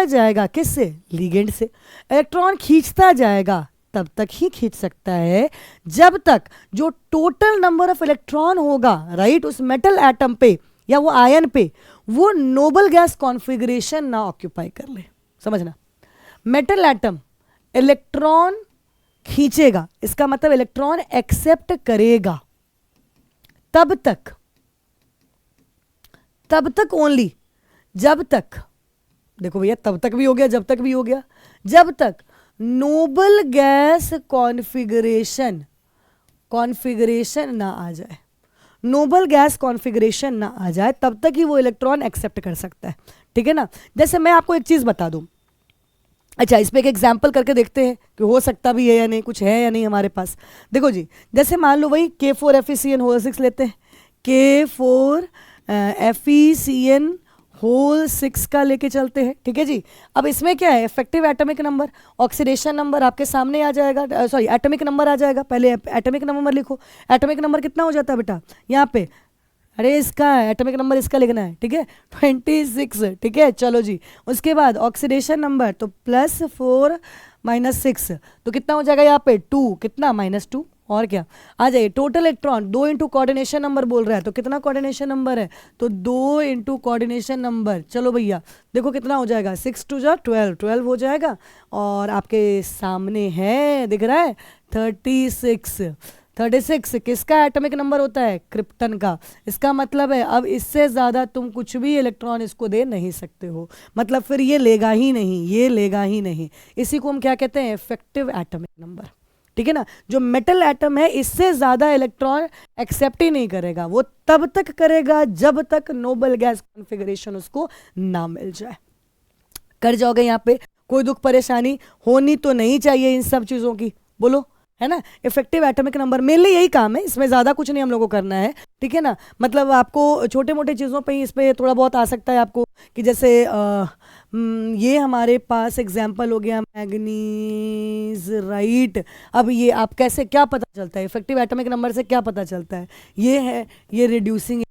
जाएगा किससे, लीगेंड से। इलेक्ट्रॉन खींचता जाएगा तब तक ही खींच सकता है जब तक जो टोटल नंबर ऑफ इलेक्ट्रॉन होगा, राइट, उस मेटल एटम पे या वो आयन पे, वो नोबल गैस कॉन्फ़िगरेशन ना ऑक्यूपाई कर ले। समझना, मेटल एटम इलेक्ट्रॉन खींचेगा, इसका मतलब इलेक्ट्रॉन एक्सेप्ट करेगा तब तक ओनली, जब तक, देखो भैया तब तक भी हो गया, जब तक भी हो गया, जब तक नोबल गैस कॉन्फ़िगरेशन ना आ जाए, नोबल गैस कॉन्फ़िगरेशन ना आ जाए तब तक ही वो इलेक्ट्रॉन एक्सेप्ट कर सकता है, ठीक है ना। जैसे मैं आपको एक चीज़ बता दूं, अच्छा इस पे एक एग्जाम्पल करके देखते हैं कि हो सकता भी है या नहीं, कुछ है या नहीं हमारे पास। देखो जी, जैसे मान लो वही K4FeCN6 लेते हैं, K4FeCN होल 6 का लेके चलते हैं, ठीक है जी। अब इसमें क्या है, effective atomic number, oxidation number आपके सामने आ जाएगा, सॉरी एटॉमिक नंबर आ जाएगा, पहले एटॉमिक नंबर लिखो। एटॉमिक नंबर कितना हो जाता है बेटा यहाँ पे, अरे इसका एटॉमिक नंबर इसका लिखना है, ठीक है, 26, ठीक है। चलो जी, उसके बाद ऑक्सीडेशन नंबर तो +4 - 6 तो कितना हो जाएगा यहाँ पे 2, कितना -2, और क्या आ जाइए। Total electron 2 into coordination number बोल रहा है, तो कितना कोऑर्डिनेशन नंबर है, तो 2 इंटू कोऑर्डिनेशन नंबर। चलो भैया देखो कितना हो जाएगा, 6 2 जा 12 हो जाएगा, और आपके सामने है दिख रहा है 36 किसका एटॉमिक नंबर होता है, क्रिप्टन का। इसका मतलब है अब इससे ज़्यादा तुम कुछ भी इलेक्ट्रॉन इसको दे नहीं सकते हो, मतलब फिर ये लेगा ही नहीं, इसी को हम क्या कहते हैं, इफेक्टिव एटॉमिक नंबर, ठीक है ना। जो मेटल एटम है इससे ज़्यादा इलेक्ट्रॉन एक्सेप्ट ही नहीं करेगा, वो तब तक करेगा जब तक नोबल गैस कॉन्फ़िगरेशन उसको ना मिल जाए। कर जाओगे यहाँ पे, कोई दुख परेशानी होनी तो नहीं चाहिए इन सब चीज़ों की, बोलो, है ना। इफेक्टिव एटॉमिक नंबर मेनली यही काम है, इसमें ज़्यादा कुछ नहीं हम लोग को करना है, ठीक है ना। मतलब आपको छोटे मोटे चीज़ों पे ही इस पर थोड़ा बहुत आ सकता है आपको, कि जैसे ये हमारे पास एग्जाम्पल हो गया मैग्नीज, राइट। अब ये आप कैसे, क्या पता चलता है इफेक्टिव एटॉमिक नंबर से, क्या पता चलता है, ये है, ये रिड्यूसिंग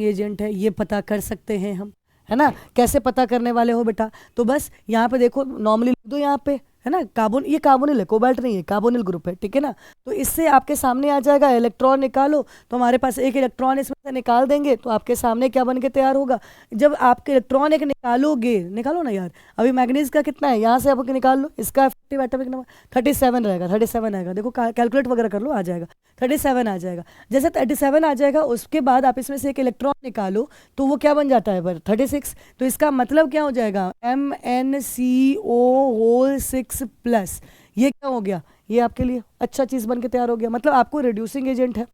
एजेंट है, ये पता कर सकते हैं हम, है ना, कैसे पता करने वाले हो बेटा? तो बस यहाँ पे देखो, नॉर्मली लिख दो यहाँ पे, है ना, कार्बन, ये कार्बोनिल है, कोबाल्ट नहीं है, कार्बोनिल ग्रुप है, ठीक है ना। तो इससे आपके सामने आ जाएगा, इलेक्ट्रॉन निकालो, तो हमारे पास एक इलेक्ट्रॉन इसमें से निकाल देंगे, तो आपके सामने क्या बन के तैयार होगा? जब आपके इलेक्ट्रॉन एक निकालोगे, निकालो ना यार, अभी मैग्नीज का कितना है, यहाँ से आप निकाल लो, इसका इफेक्टिव एटॉमिक नंबर 37 रहेगा, 37 आएगा, देखो कैलकुलेट वगैरह कर लो, आ जाएगा 37 आ जाएगा। जैसे 37 आ जाएगा, उसके बाद आप इसमें से एक इलेक्ट्रॉन निकालो, तो वो क्या बन जाता है पर 36। तो इसका मतलब क्या हो जाएगा? MnCO होल 6 प्लस, ये क्या हो गया? ये आपके लिए अच्छा चीज़ बन के तैयार हो गया, मतलब आपको रिड्यूसिंग एजेंट है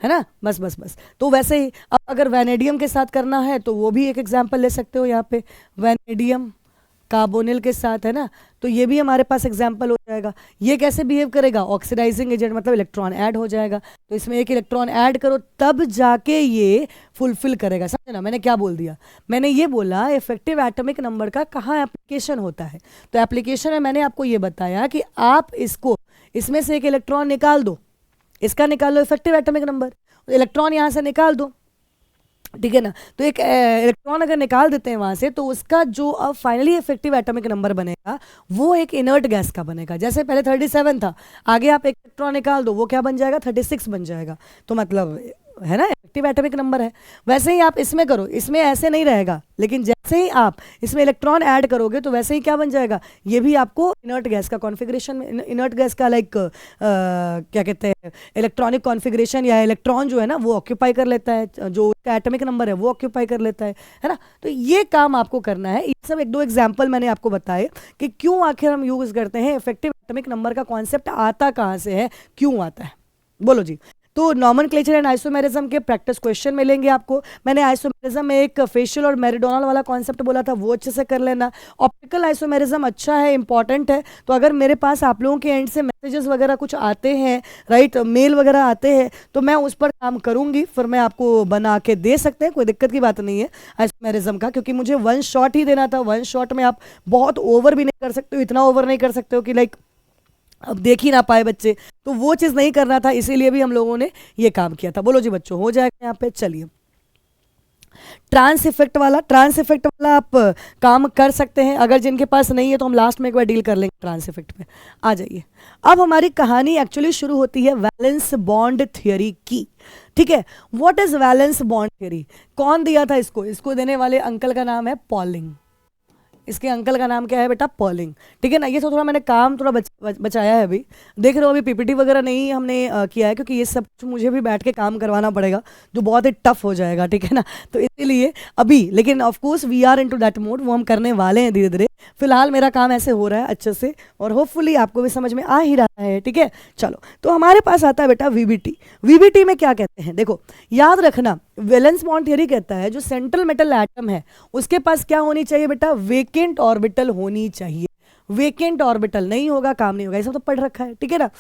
ना। बस बस बस। तो वैसे ही अब अगर वैनेडियम के साथ करना है तो वो भी एक एग्जांपल ले सकते हो यहाँ पे, वैनेडियम कार्बोनिल के साथ, है ना। तो ये भी हमारे पास एग्जाम्पल हो जाएगा। ये कैसे बिहेव करेगा? ऑक्सीडाइजिंग एजेंट, मतलब इलेक्ट्रॉन ऐड हो जाएगा, तो इसमें एक इलेक्ट्रॉन ऐड करो तब जाके ये फुलफिल करेगा, समझे ना। मैंने क्या बोल दिया? मैंने ये बोला इफेक्टिव एटॉमिक नंबर का कहाँ एप्लीकेशन होता है। तो एप्लीकेशन में मैंने आपको ये बताया कि आप इसको, इसमें से एक इलेक्ट्रॉन निकाल दो, इसका निकाल लो इफेक्टिव एटॉमिक नंबर, इलेक्ट्रॉन यहाँ से निकाल दो, ठीक है ना। तो एक इलेक्ट्रॉन अगर निकाल देते हैं वहां से, तो उसका जो अब फाइनली इफेक्टिव एटॉमिक नंबर बनेगा वो एक इनर्ट गैस का बनेगा। जैसे पहले 37 था, आगे आप एक इलेक्ट्रॉन निकाल दो, वो क्या बन जाएगा? 36 बन जाएगा। तो मतलब है ना, इफेक्टिव एटॉमिक नंबर है। वैसे ही आप इसमें करो, इसमें ऐसे नहीं रहेगा, लेकिन जैसे ही आप इसमें इलेक्ट्रॉन ऐड करोगे तो वैसे ही क्या बन जाएगा? ये भी आपको इनर्ट गैस का कॉन्फ़िगरेशन, इनर्ट गैस का लाइक क्या कहते हैं, इलेक्ट्रॉनिक कॉन्फ़िगरेशन, या इलेक्ट्रॉन जो है ना वो ऑक्यूपाई कर लेता है, जो उसका एटॉमिक नंबर है वो ऑक्यूपाई कर लेता है ना। तो ये काम आपको करना है। ये सब एक दो एग्जाम्पल मैंने आपको बताए कि क्यों आखिर हम यूज़ करते हैं, इफेक्टिव एटॉमिक नंबर का कॉन्सेप्ट आता कहाँ से है, क्यों आता है, बोलो जी। तो नॉमेनक्लेचर एंड आइसोमेरिज्म के प्रैक्टिस क्वेश्चन मिलेंगे आपको। मैंने आइसोमेरिज्म में एक फेशियल और मेरिडोनल वाला कॉन्सेप्ट बोला था, वो अच्छे से कर लेना। ऑप्टिकल आइसोमेरिज्म अच्छा है, इंपॉर्टेंट है। तो अगर मेरे पास आप लोगों के एंड से मैसेजेस वगैरह कुछ आते हैं, राइट, मेल वगैरह आते हैं, तो मैं उस पर काम करूंगी, फिर मैं आपको बना के दे सकते हैं, कोई दिक्कत की बात नहीं है आइसोमेरिज्म का, क्योंकि मुझे वन शॉट ही देना था। वन शॉट में आप बहुत ओवर भी नहीं कर सकते हो, इतना ओवर नहीं कर सकते हो कि लाइक अब देख ही ना पाए बच्चे, तो वो चीज़ नहीं करना था, इसीलिए भी हम लोगों ने ये काम किया था। बोलो जी बच्चों, हो जाएगा यहाँ पे। चलिए, ट्रांस इफेक्ट वाला, ट्रांस इफेक्ट वाला आप काम कर सकते हैं, अगर जिनके पास नहीं है तो हम लास्ट में एक बार डील कर लेंगे ट्रांस इफेक्ट पे। आ जाइए, अब हमारी कहानी एक्चुअली शुरू होती है वैलेंस बॉन्ड थ्योरी की। ठीक है, what is valence bond theory? कौन दिया था इसको? इसको देने वाले अंकल का नाम है पॉलिंग। इसके अंकल का नाम क्या है बेटा? पॉलिंग। ठीक है ना। ये तो थोड़ा मैंने काम थोड़ा बचाया है अभी, देख रहे हो, अभी पीपीटी वगैरह नहीं हमने किया है, क्योंकि ये सब कुछ मुझे भी बैठ के काम करवाना पड़ेगा, जो बहुत ही टफ हो जाएगा, ठीक है ना। तो इसीलिए अभी, लेकिन of course we are into that mode, वो हम करने वाले हैं धीरे धीरे। फिलहाल मेरा काम ऐसे हो रहा है अच्छे से, और होपफुली आपको भी समझ में आ ही रहा है, ठीक है। चलो, तो हमारे पास आता है बेटा वीबीटी। वीबीटी में क्या कहते हैं? देखो, याद रखना, वैलेंस बॉन्ड थ्योरी कहता है जो सेंट्रल मेटल एटम है उसके पास क्या होनी चाहिए बेटा? वेकेंट ऑर्बिटल होनी चाहिए। वेकेंट ऑर्बिटल नहीं होगा काम नहीं होगा, ये सब तो पढ़ रखा है, ठीक है ना।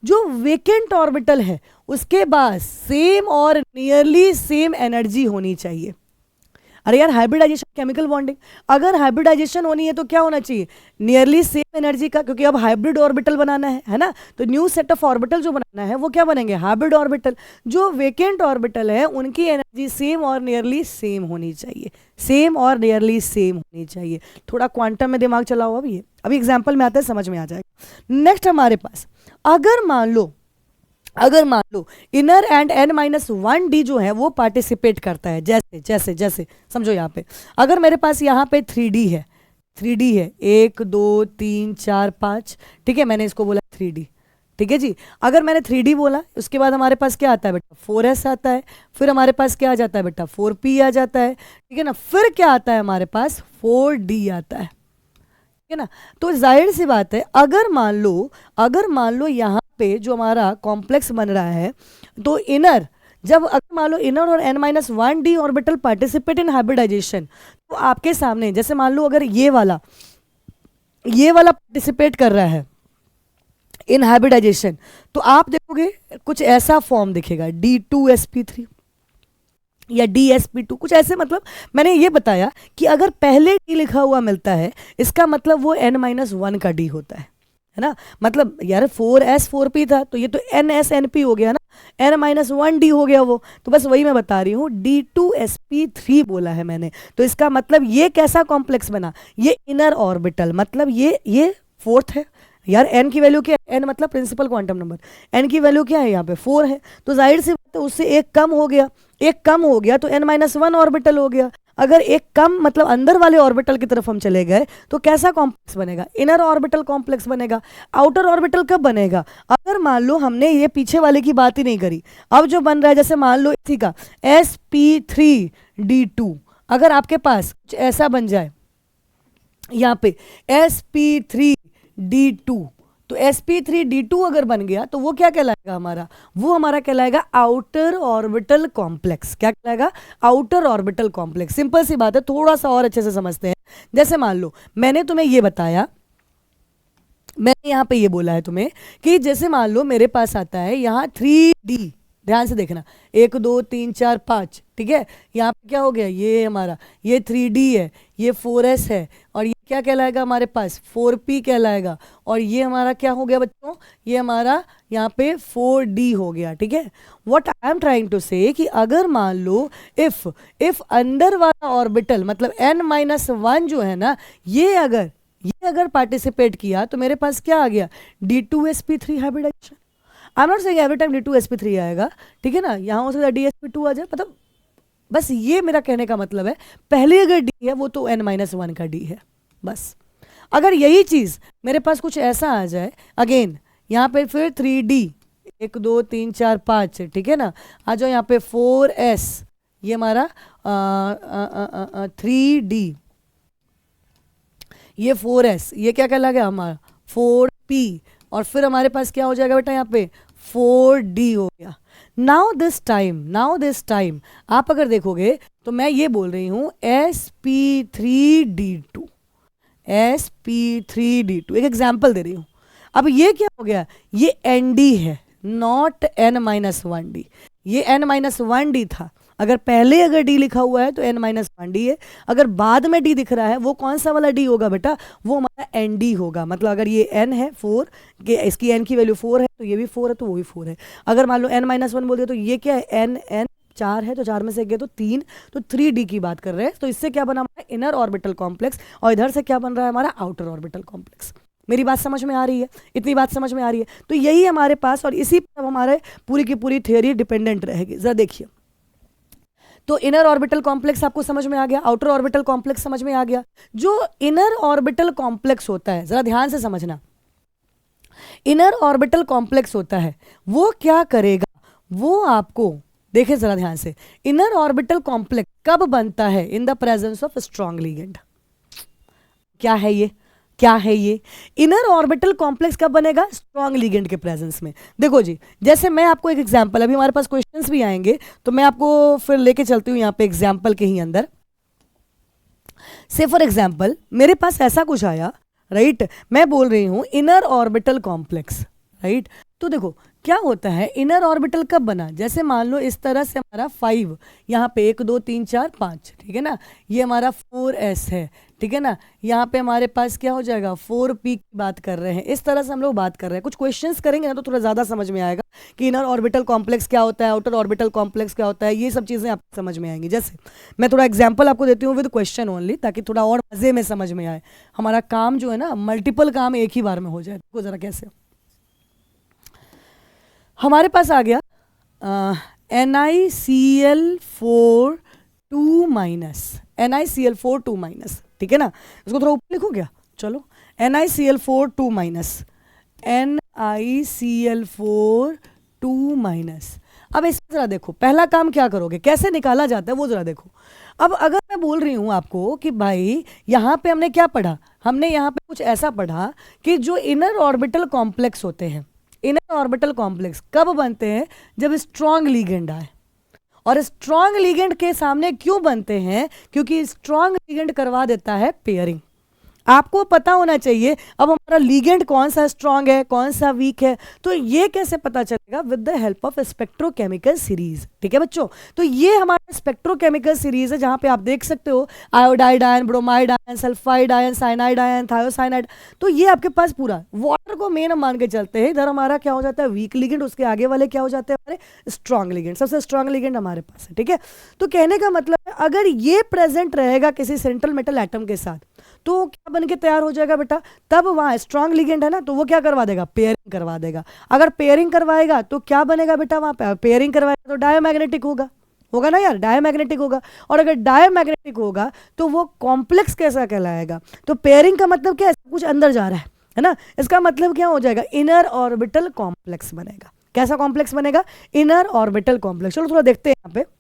जो वेकेंट ऑर्बिटल है उसके पास सेम और नियरली सेम एनर्जी होनी चाहिए। अरे यार, हाइब्रिडाइजेशन, केमिकल बॉन्डिंग, अगर हाइब्रिडाइजेशन होनी है तो क्या होना चाहिए? नियरली सेम एनर्जी का, क्योंकि अब हाइब्रिड ऑर्बिटल बनाना है ना। तो न्यू सेट ऑफ ऑर्बिटल जो बनाना है वो क्या बनेंगे? Hybrid orbital. जो वेकेंट ऑर्बिटल है उनकी एनर्जी सेम और नियरली सेम होनी चाहिए, सेम और नियरली सेम होनी चाहिए। थोड़ा क्वांटम में दिमाग चलाओ, अभी एग्जाम्पल में आता है, समझ में आ जाएगा। नेक्स्ट हमारे पास, अगर मान लो इनर एंड n-1d जो है वो पार्टिसिपेट करता है, जैसे जैसे जैसे समझो यहाँ पे, अगर मेरे पास यहाँ पे 3d है, 1 2 3 4 5, ठीक है, मैंने इसको बोला 3d, ठीक है जी। अगर मैंने 3d बोला, उसके बाद हमारे पास क्या आता है बेटा? 4s आता है, फिर हमारे पास क्या आ जाता है बेटा? 4p आ जाता है, ठीक है ना। फिर क्या आता है हमारे पास? 4d आता है, ठीक है ना। तो जाहिर सी बात है, अगर मान लो यहाँ पे जो हमारा कॉम्प्लेक्स बन रहा है, तो इनर, जब अगर मान लो इनर और n-1d orbital participate in hybridisation, तो आपके सामने जैसे मान लो अगर ये वाला पार्टिसिपेट कर रहा है इन हाइब्रिडाइजेशन, तो आप देखोगे कुछ ऐसा फॉर्म दिखेगा, D2sp3 या DsP2, कुछ ऐसे। मतलब मैंने ये बताया कि अगर पहले D लिखा हुआ मिलता है, इसका मतलब वो n-1 का D होता है ना। मतलब यार 4s 4p था, तो ये तो nsnp हो गया ना। N-1d हो गया वो। तो बस वही मैं बता रही हूँ, D2sp3 बोला है मैंने, तो इसका मतलब ये कैसा कॉम्प्लेक्स बना, ये इनर ऑर्बिटल, मतलब ये फोर्थ है यार। n की वैल्यू क्या है, n मतलब प्रिंसिपल क्वांटम नंबर, n की वैल्यू क्या है यहाँ पे 4 है, तो जाहिर सी बात है उससे एक कम हो गया, एक कम हो गया तो n-1 ऑर्बिटल हो गया। अगर एक कम मतलब अंदर वाले ऑर्बिटल की तरफ हम चले गए तो कैसा कॉम्प्लेक्स बनेगा, इनर ऑर्बिटल कॉम्प्लेक्स बनेगा। आउटर ऑर्बिटल कब बनेगा, अगर मान लो हमने ये पीछे वाले की बात ही नहीं करी, अब जो बन रहा है जैसे मान लो इसी का sp3d2, अगर आपके पास कुछ ऐसा बन जाए यहाँ पे sp3d2, तो sp3d2 अगर बन गया तो वो क्या कहलाएगा हमारा, वो हमारा कहलाएगा आउटर ऑर्बिटल कॉम्प्लेक्स। क्या कहलाएगा, आउटर ऑर्बिटल कॉम्प्लेक्स। सिंपल सी बात है, थोड़ा सा और अच्छे से समझते हैं। जैसे मान लो मैंने तुम्हें ये बताया, मैंने यहाँ पे ये बोला है तुम्हें कि जैसे मान लो मेरे पास आता है यहाँ 3D, ध्यान से देखना, 1 2 3 4 5, ठीक है। यहाँ पे क्या हो गया, ये हमारा ये 3D है, ये 4s है, और ये क्या कहलाएगा हमारे पास 4p कहलाएगा, और ये हमारा क्या हो गया बच्चों, ये हमारा यहाँ पे 4d हो गया, ठीक है। What I am trying to say कि अगर मान लो इफ अंदर वाला ऑर्बिटल मतलब n-1 जो है ना, ये अगर पार्टिसिपेट किया तो मेरे पास क्या आ गया, D2sp3 hybridization. I am not saying every time D2sp3 आएगा, ठीक है ना, यहाँ हो सकता है DsP2 आ जाए, मतलब बस ये मेरा कहने का मतलब है, पहले अगर D है वो तो n-1 का D है बस। अगर यही चीज़ मेरे पास कुछ ऐसा आ जाए, अगेन यहाँ पे फिर 3D, 1 2 3 4 5, ठीक है ना, आ जाओ यहाँ पे 4s, ये हमारा 3D, ये 4s, ये क्या कहलाएगा हमारा 4p, और फिर हमारे पास क्या हो जाएगा बेटा यहाँ पे 4d हो गया। नाउ दिस टाइम आप अगर देखोगे तो मैं ये बोल रही हूँ sp3d2, एक एग्जाम्पल दे रही हूँ। अब ये क्या हो गया, ये nd है, नॉट n-1d, ये n-1d था। अगर पहले अगर d लिखा हुआ है तो n-1d है, अगर बाद में d दिख रहा है वो कौन सा वाला d होगा बेटा, वो हमारा nd होगा। मतलब अगर ये n है 4, कि इसकी n की वैल्यू 4 है तो ये भी 4 है तो वो भी 4 है। अगर मान लो n-1 बोल दिया तो ये क्या है, n 4 है तो 4 में से गए तो 3, तो 3d की बात कर रहे हैं। तो इससे क्या बना हमारा इनर ऑर्बिटल कॉम्प्लेक्स, और इधर से क्या बन रहा है हमारा आउटर ऑर्बिटल कॉम्प्लेक्स। मेरी बात समझ में आ रही है, इतनी बात समझ में आ रही है, तो यही हमारे पास, और इसी पर हमारे पूरी की पूरी थियोरी डिपेंडेंट रहेगी। जरा देखिए, तो इनर ऑर्बिटल कॉम्प्लेक्स आपको समझ में आ गया, आउटर ऑर्बिटल कॉम्प्लेक्स समझ में आ गया। जो इनर ऑर्बिटल कॉम्प्लेक्स होता है, जरा ध्यान से समझना, इनर ऑर्बिटल कॉम्प्लेक्स होता है वो क्या करेगा, वो आपको देखें जरा ध्यान से, इनर ऑर्बिटल कॉम्प्लेक्स कब बनता है, in the presence of strong ligand. क्या है ये, क्या है ये, इनर ऑर्बिटल कॉम्प्लेक्स कब बनेगा, स्ट्रॉन्ग लिगेंड के प्रेजेंस में। देखो जी, जैसे मैं आपको एक एग्जांपल, अभी हमारे पास क्वेश्चंस भी आएंगे तो मैं आपको फिर लेके चलती हूँ यहाँ पे एग्जांपल के ही अंदर। से फॉर एग्जांपल मेरे पास ऐसा कुछ आया, राइट, मैं बोल रही हूँ इनर ऑर्बिटल कॉम्प्लेक्स, राइट। तो देखो क्या होता है, इनर ऑर्बिटल कब बना, जैसे मान लो इस तरह से हमारा 5, यहाँ पे 1 2 3 4 5, ठीक है ना, ये हमारा 4s है, ठीक है ना, यहाँ पे हमारे पास क्या हो जाएगा 4p की बात कर रहे हैं। इस तरह से हम लोग बात कर रहे हैं, कुछ क्वेश्चंस करेंगे ना तो थोड़ा ज़्यादा समझ में आएगा कि इनर ऑर्बिटल कॉम्प्लेक्स क्या होता है, आउटर ऑर्बिटल कॉम्प्लेक्स क्या होता है, ये सब चीज़ें आपको समझ में आएंगी। जैसे मैं थोड़ा एग्जाम्पल आपको देती हूँ विद क्वेश्चन ओनली, ताकि थोड़ा और मज़े में समझ में आए। हमारा काम जो है ना, मल्टीपल काम एक ही बार में हो जाए। देखो ज़रा कैसे, हमारे पास आ गया NiCl4 2 -, ठीक है ना, इसको थोड़ा ऊपर लिखो क्या, चलो NiCl4 2 -, अब इसमें जरा देखो पहला काम क्या करोगे, कैसे निकाला जाता है वो जरा देखो। अब अगर मैं बोल रही हूँ आपको कि भाई यहाँ पे हमने क्या पढ़ा, हमने यहाँ पे कुछ ऐसा पढ़ा कि जो इनर ऑर्बिटल कॉम्प्लेक्स होते हैं, इनर ऑर्बिटल कॉम्प्लेक्स कब बनते हैं, जब स्ट्रॉन्ग लिगेंड आए। और स्ट्रॉन्ग लिगेंड के सामने क्यों बनते हैं, क्योंकि स्ट्रॉन्ग लिगेंड करवा देता है पेयरिंग। आपको पता होना चाहिए अब हमारा लिगेंड कौन सा स्ट्रांग है, कौन सा वीक है। तो ये कैसे पता चलेगा? With the help of spectrochemical series. ठीक है बच्चों, तो ये हमारा स्पेक्ट्रोकेमिकल सीरीज है जहां पे आप देख सकते हो iodide ion, bromide ion, sulphide ion, cyanide ion, thiocyanide. तो ये आपके पास पूरा वाटर को मेन हम मान के चलते हैं। इधर हमारा क्या हो जाता है? वीक लिगेंड, उसके आगे वाले क्या हो जाते हैं? हमारे स्ट्रांग लिगेंड। सबसे स्ट्रांग लिगेंड हमारे पास है। ठीक है, तो कहने का मतलब है अगर ये प्रेजेंट रहेगा किसी सेंट्रल मेटल एटम के साथ तो क्या बन के तैयार हो जाएगा बेटा? तब वहां स्ट्रांग लिगेंड है ना, तो वो क्या करवा देगा? पेयरिंग करवा देगा। अगर पेयरिंग करवाएगा तो क्या बनेगा बेटा? वहां पे पेयरिंग करवाएगा तो डायोमैग्नेटिक होगा, होगा ना यार, डायोमैग्नेटिक होगा। और अगर डायोमैग्नेटिक होगा तो वो कॉम्प्लेक्स कैसा कहलाएगा? तो पेयरिंग का मतलब क्या है? कुछ अंदर जा रहा है ना, इसका मतलब क्या हो जाएगा? इनर ऑर्बिटल कॉम्प्लेक्स बनेगा। कैसा कॉम्प्लेक्स बनेगा? Inner orbital complex. चलो थोड़ा देखते हैं यहाँ पे,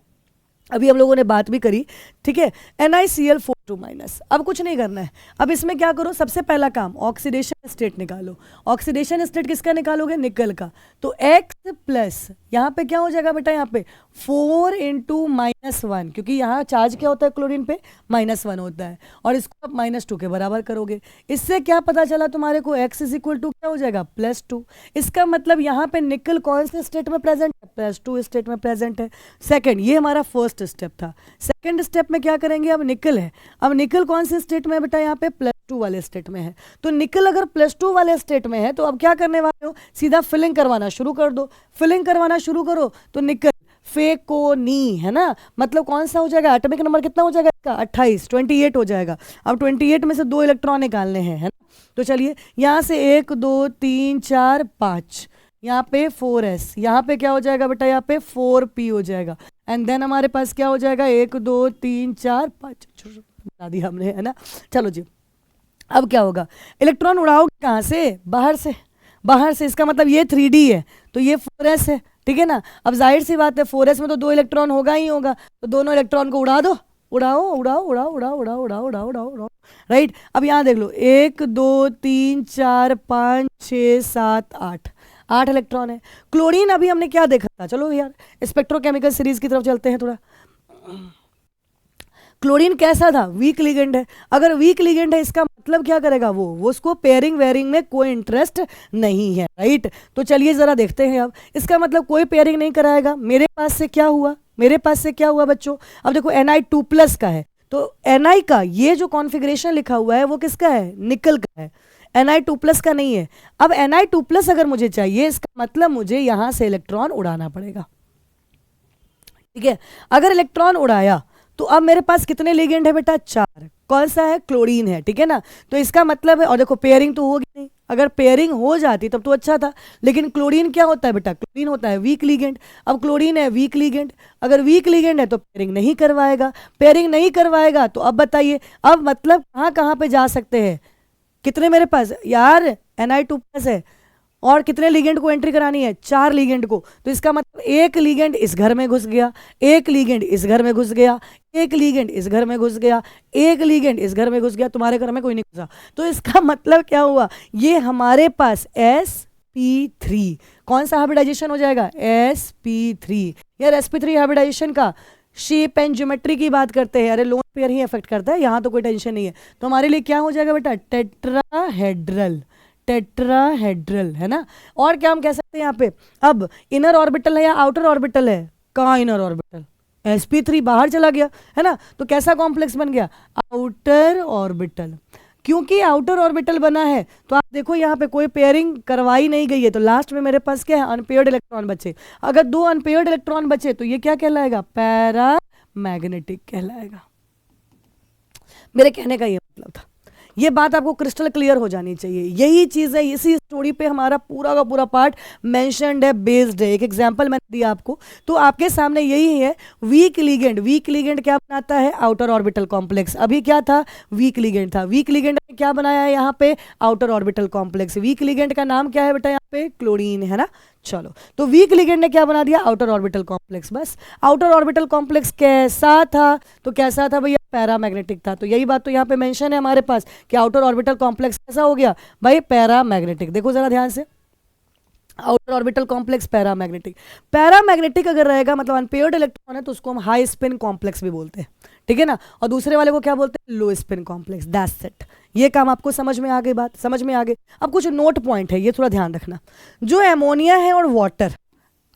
अभी हम लोगों ने बात भी करी। ठीक है, NiCl4 2-। अब कुछ नहीं करना है। अब इसमें क्या करो? सबसे पहला काम ऑक्सीडेशन स्टेट निकालो। ऑक्सीडेशन स्टेट किसका निकालोगे? निकल का। तो X प्लस यहाँ पे क्या हो जाएगा बेटा? यहाँ पे 4 × -1, क्योंकि यहाँ चार्ज क्या होता है क्लोरीन पे? -1 होता है। और इसको आप -2 के बराबर करोगे। इससे क्या पता चला तुम्हारे को? X = क्या हो जाएगा? +2। इसका मतलब यहाँ पे निकल कौन से स्टेट में प्रेजेंट है? +2 स्टेट में प्रेजेंट है। सेकेंड, ये हमारा फर्स्ट स्टेप था। सेकेंड स्टेप में क्या करेंगे? अब निकल है। अब निकल कौन से स्टेट में है बेटा? यहाँ पे +2 वाले स्टेट में है। तो निकल अगर +2 वाले स्टेट में है तो अब क्या करने वाले हो? सीधा फिलिंग करवाना शुरू कर दो। फिलिंग करवाना शुरू करो तो निकल फेकोनी, है ना, मतलब कौन सा हो जाएगा? एटॉमिक नंबर कितना हो जाएगा इसका? 28, 28 हो जाएगा। अब 28 में से 2 इलेक्ट्रॉन निकालने हैं, है ना। तो चलिए यहाँ से 1 2 3 4 5, यहाँ पे 4s, यहाँ पे क्या हो जाएगा बेटा? यहाँ पे 4p हो जाएगा। एंड देन हमारे पास क्या हो जाएगा? 1 2 3 4 5 बता दिया हमने, है ना। चलो जी, अब क्या होगा? इलेक्ट्रॉन उड़ाओगे कहाँ से? बाहर से। बाहर से, इसका मतलब ये 3d है तो ये 4s है। ठीक है ना। अब जाहिर सी बात है 4s में तो 2 इलेक्ट्रॉन होगा ही होगा, तो दोनों इलेक्ट्रॉन को उड़ा दो। उड़ाओ उड़ाओ उड़ाओ उड़ाओ उड़ाओ उड़ाओ उड़ाओ उड़ाओ उड़ाओ। राइट, अब यहाँ देख लो 1 2 3 4 5 6 7 8, 8 इलेक्ट्रॉन है। क्लोरीन अभी हमने क्या देखा था? चलो यार स्पेक्ट्रोकेमिकल सीरीज की तरफ चलते हैं थोड़ा। क्लोरीन कैसा था? वीक लिगेंड है। अगर वीक लिगेंड है इसका मतलब क्या करेगा? वो उसको पेयरिंग वेयरिंग में कोई इंटरेस्ट नहीं है। राइट, तो चलिए जरा देखते हैं। अब इसका मतलब कोई पेयरिंग नहीं कराएगा। मेरे पास से क्या हुआ? मेरे पास से क्या हुआ बच्चों? अब देखो Ni2+ का है, तो Ni का ये जो कॉन्फ़िगरेशन लिखा हुआ है वो किसका है? निकल का है, Ni2+ का नहीं है। अब Ni2+ अगर मुझे चाहिए इसका मतलब मुझे यहां से इलेक्ट्रॉन उड़ाना पड़ेगा। ठीक है, अगर इलेक्ट्रॉन उड़ाया तो अब मेरे पास कितने लिगेंड है बेटा? 4। कौन सा है? क्लोरीन है। ठीक है ना, तो इसका मतलब है, और देखो पेयरिंग तो होगी नहीं। अगर पेयरिंग हो जाती तब तो अच्छा था, लेकिन क्लोरीन क्या होता है बेटा? क्लोरीन होता है वीक लिगेंड। अब क्लोरीन है वीक लिगेंड, अगर वीक लिगेंड है तो पेयरिंग नहीं करवाएगा। पेयरिंग नहीं करवाएगा तो अब बताइए, अब मतलब कहाँ कहाँ पे जा सकते हैं? कितने मेरे पास यार? Ni2+ है, और कितने लिगेंड को एंट्री करानी है? 4 लिगेंड को। तो इसका मतलब एक लिगेंड इस घर में घुस गया, एक लिगेंड इस घर में घुस गया, एक लिगेंड इस घर में घुस गया, एक लिगेंड इस घर में घुस गया। तुम्हारे घर में कोई नहीं घुसा। तो इसका मतलब क्या हुआ? ये हमारे पास sp3, कौन सा हाइब्रिडाइजेशन हो जाएगा? sp3। यार sp3 हाइब्रिडाइजेशन का शेप एंड ज्योमेट्री की बात करते हैं। अरे लोन पेयर ही इफेक्ट करता है, यहाँ तो कोई टेंशन नहीं है। तो हमारे लिए क्या हो जाएगा बेटा? टेट्राहेड्रल। टेट्राहेड्रल, है ना। और क्या हम कह सकते हैं यहाँ पे? अब इनर ऑर्बिटल है या आउटर ऑर्बिटल है? कहाँ इनर ऑर्बिटल? sp3 बाहर चला गया, है ना। तो कैसा कॉम्प्लेक्स बन गया? Outer orbital. क्योंकि आउटर ऑर्बिटल बना है तो आप देखो यहाँ पे कोई पेयरिंग करवाई नहीं गई है, तो लास्ट में मेरे पास क्या है? अनपेयर्ड इलेक्ट्रॉन बचे। अगर 2 अनपेयर्ड इलेक्ट्रॉन बचे तो ये क्या कहलाएगा? पैरा मैग्नेटिक कहलाएगा। मेरे कहने का ये मतलब था, ये बात आपको क्रिस्टल क्लियर हो जानी चाहिए। यही चीज़ है, इसी स्टोरी पे हमारा पूरा का पूरा पार्ट मेंशन्ड है, बेस्ड है। एक एग्जांपल मैंने दिया आपको, तो आपके सामने यही है। वीक लिगेंड, वीक लिगेंड क्या बनाता है? Outer orbital complex. अभी क्या था? वीक लिगेंड था। वीक लिगेंड ने क्या बनाया है यहाँ पे? Outer orbital complex. Week ligand का नाम क्या है बेटा? यहाँ पे क्लोरीन, है ना। चलो, तो वीक लिगेंड ने क्या बना दिया? Outer orbital complex. बस आउटर ऑर्बिटल कॉम्प्लेक्स कैसा था? तो कैसा था भैया? पैरामैग्नेटिक था। तो यही बात तो यहाँ पे मेंशन है हमारे पास कि आउटर ऑर्बिटल कॉम्प्लेक्स कैसा हो गया भाई? पैरामैग्नेटिक। देखो जरा ध्यान से, outer orbital complex paramagnetic. Paramagnetic अगर रहेगा मतलब अनपेयर्ड इलेक्ट्रॉन है तो उसको हम हाई स्पिन कॉम्प्लेक्स भी बोलते हैं, ठीक है ना, और दूसरे वाले को क्या बोलते हैं, लो स्पिन कॉम्प्लेक्स। That's it. ये काम आपको समझ में आ गई, बात समझ में आ गई। अब कुछ नोट पॉइंट है, ये थोड़ा ध्यान रखना। जो एमोनिया है और वाटर,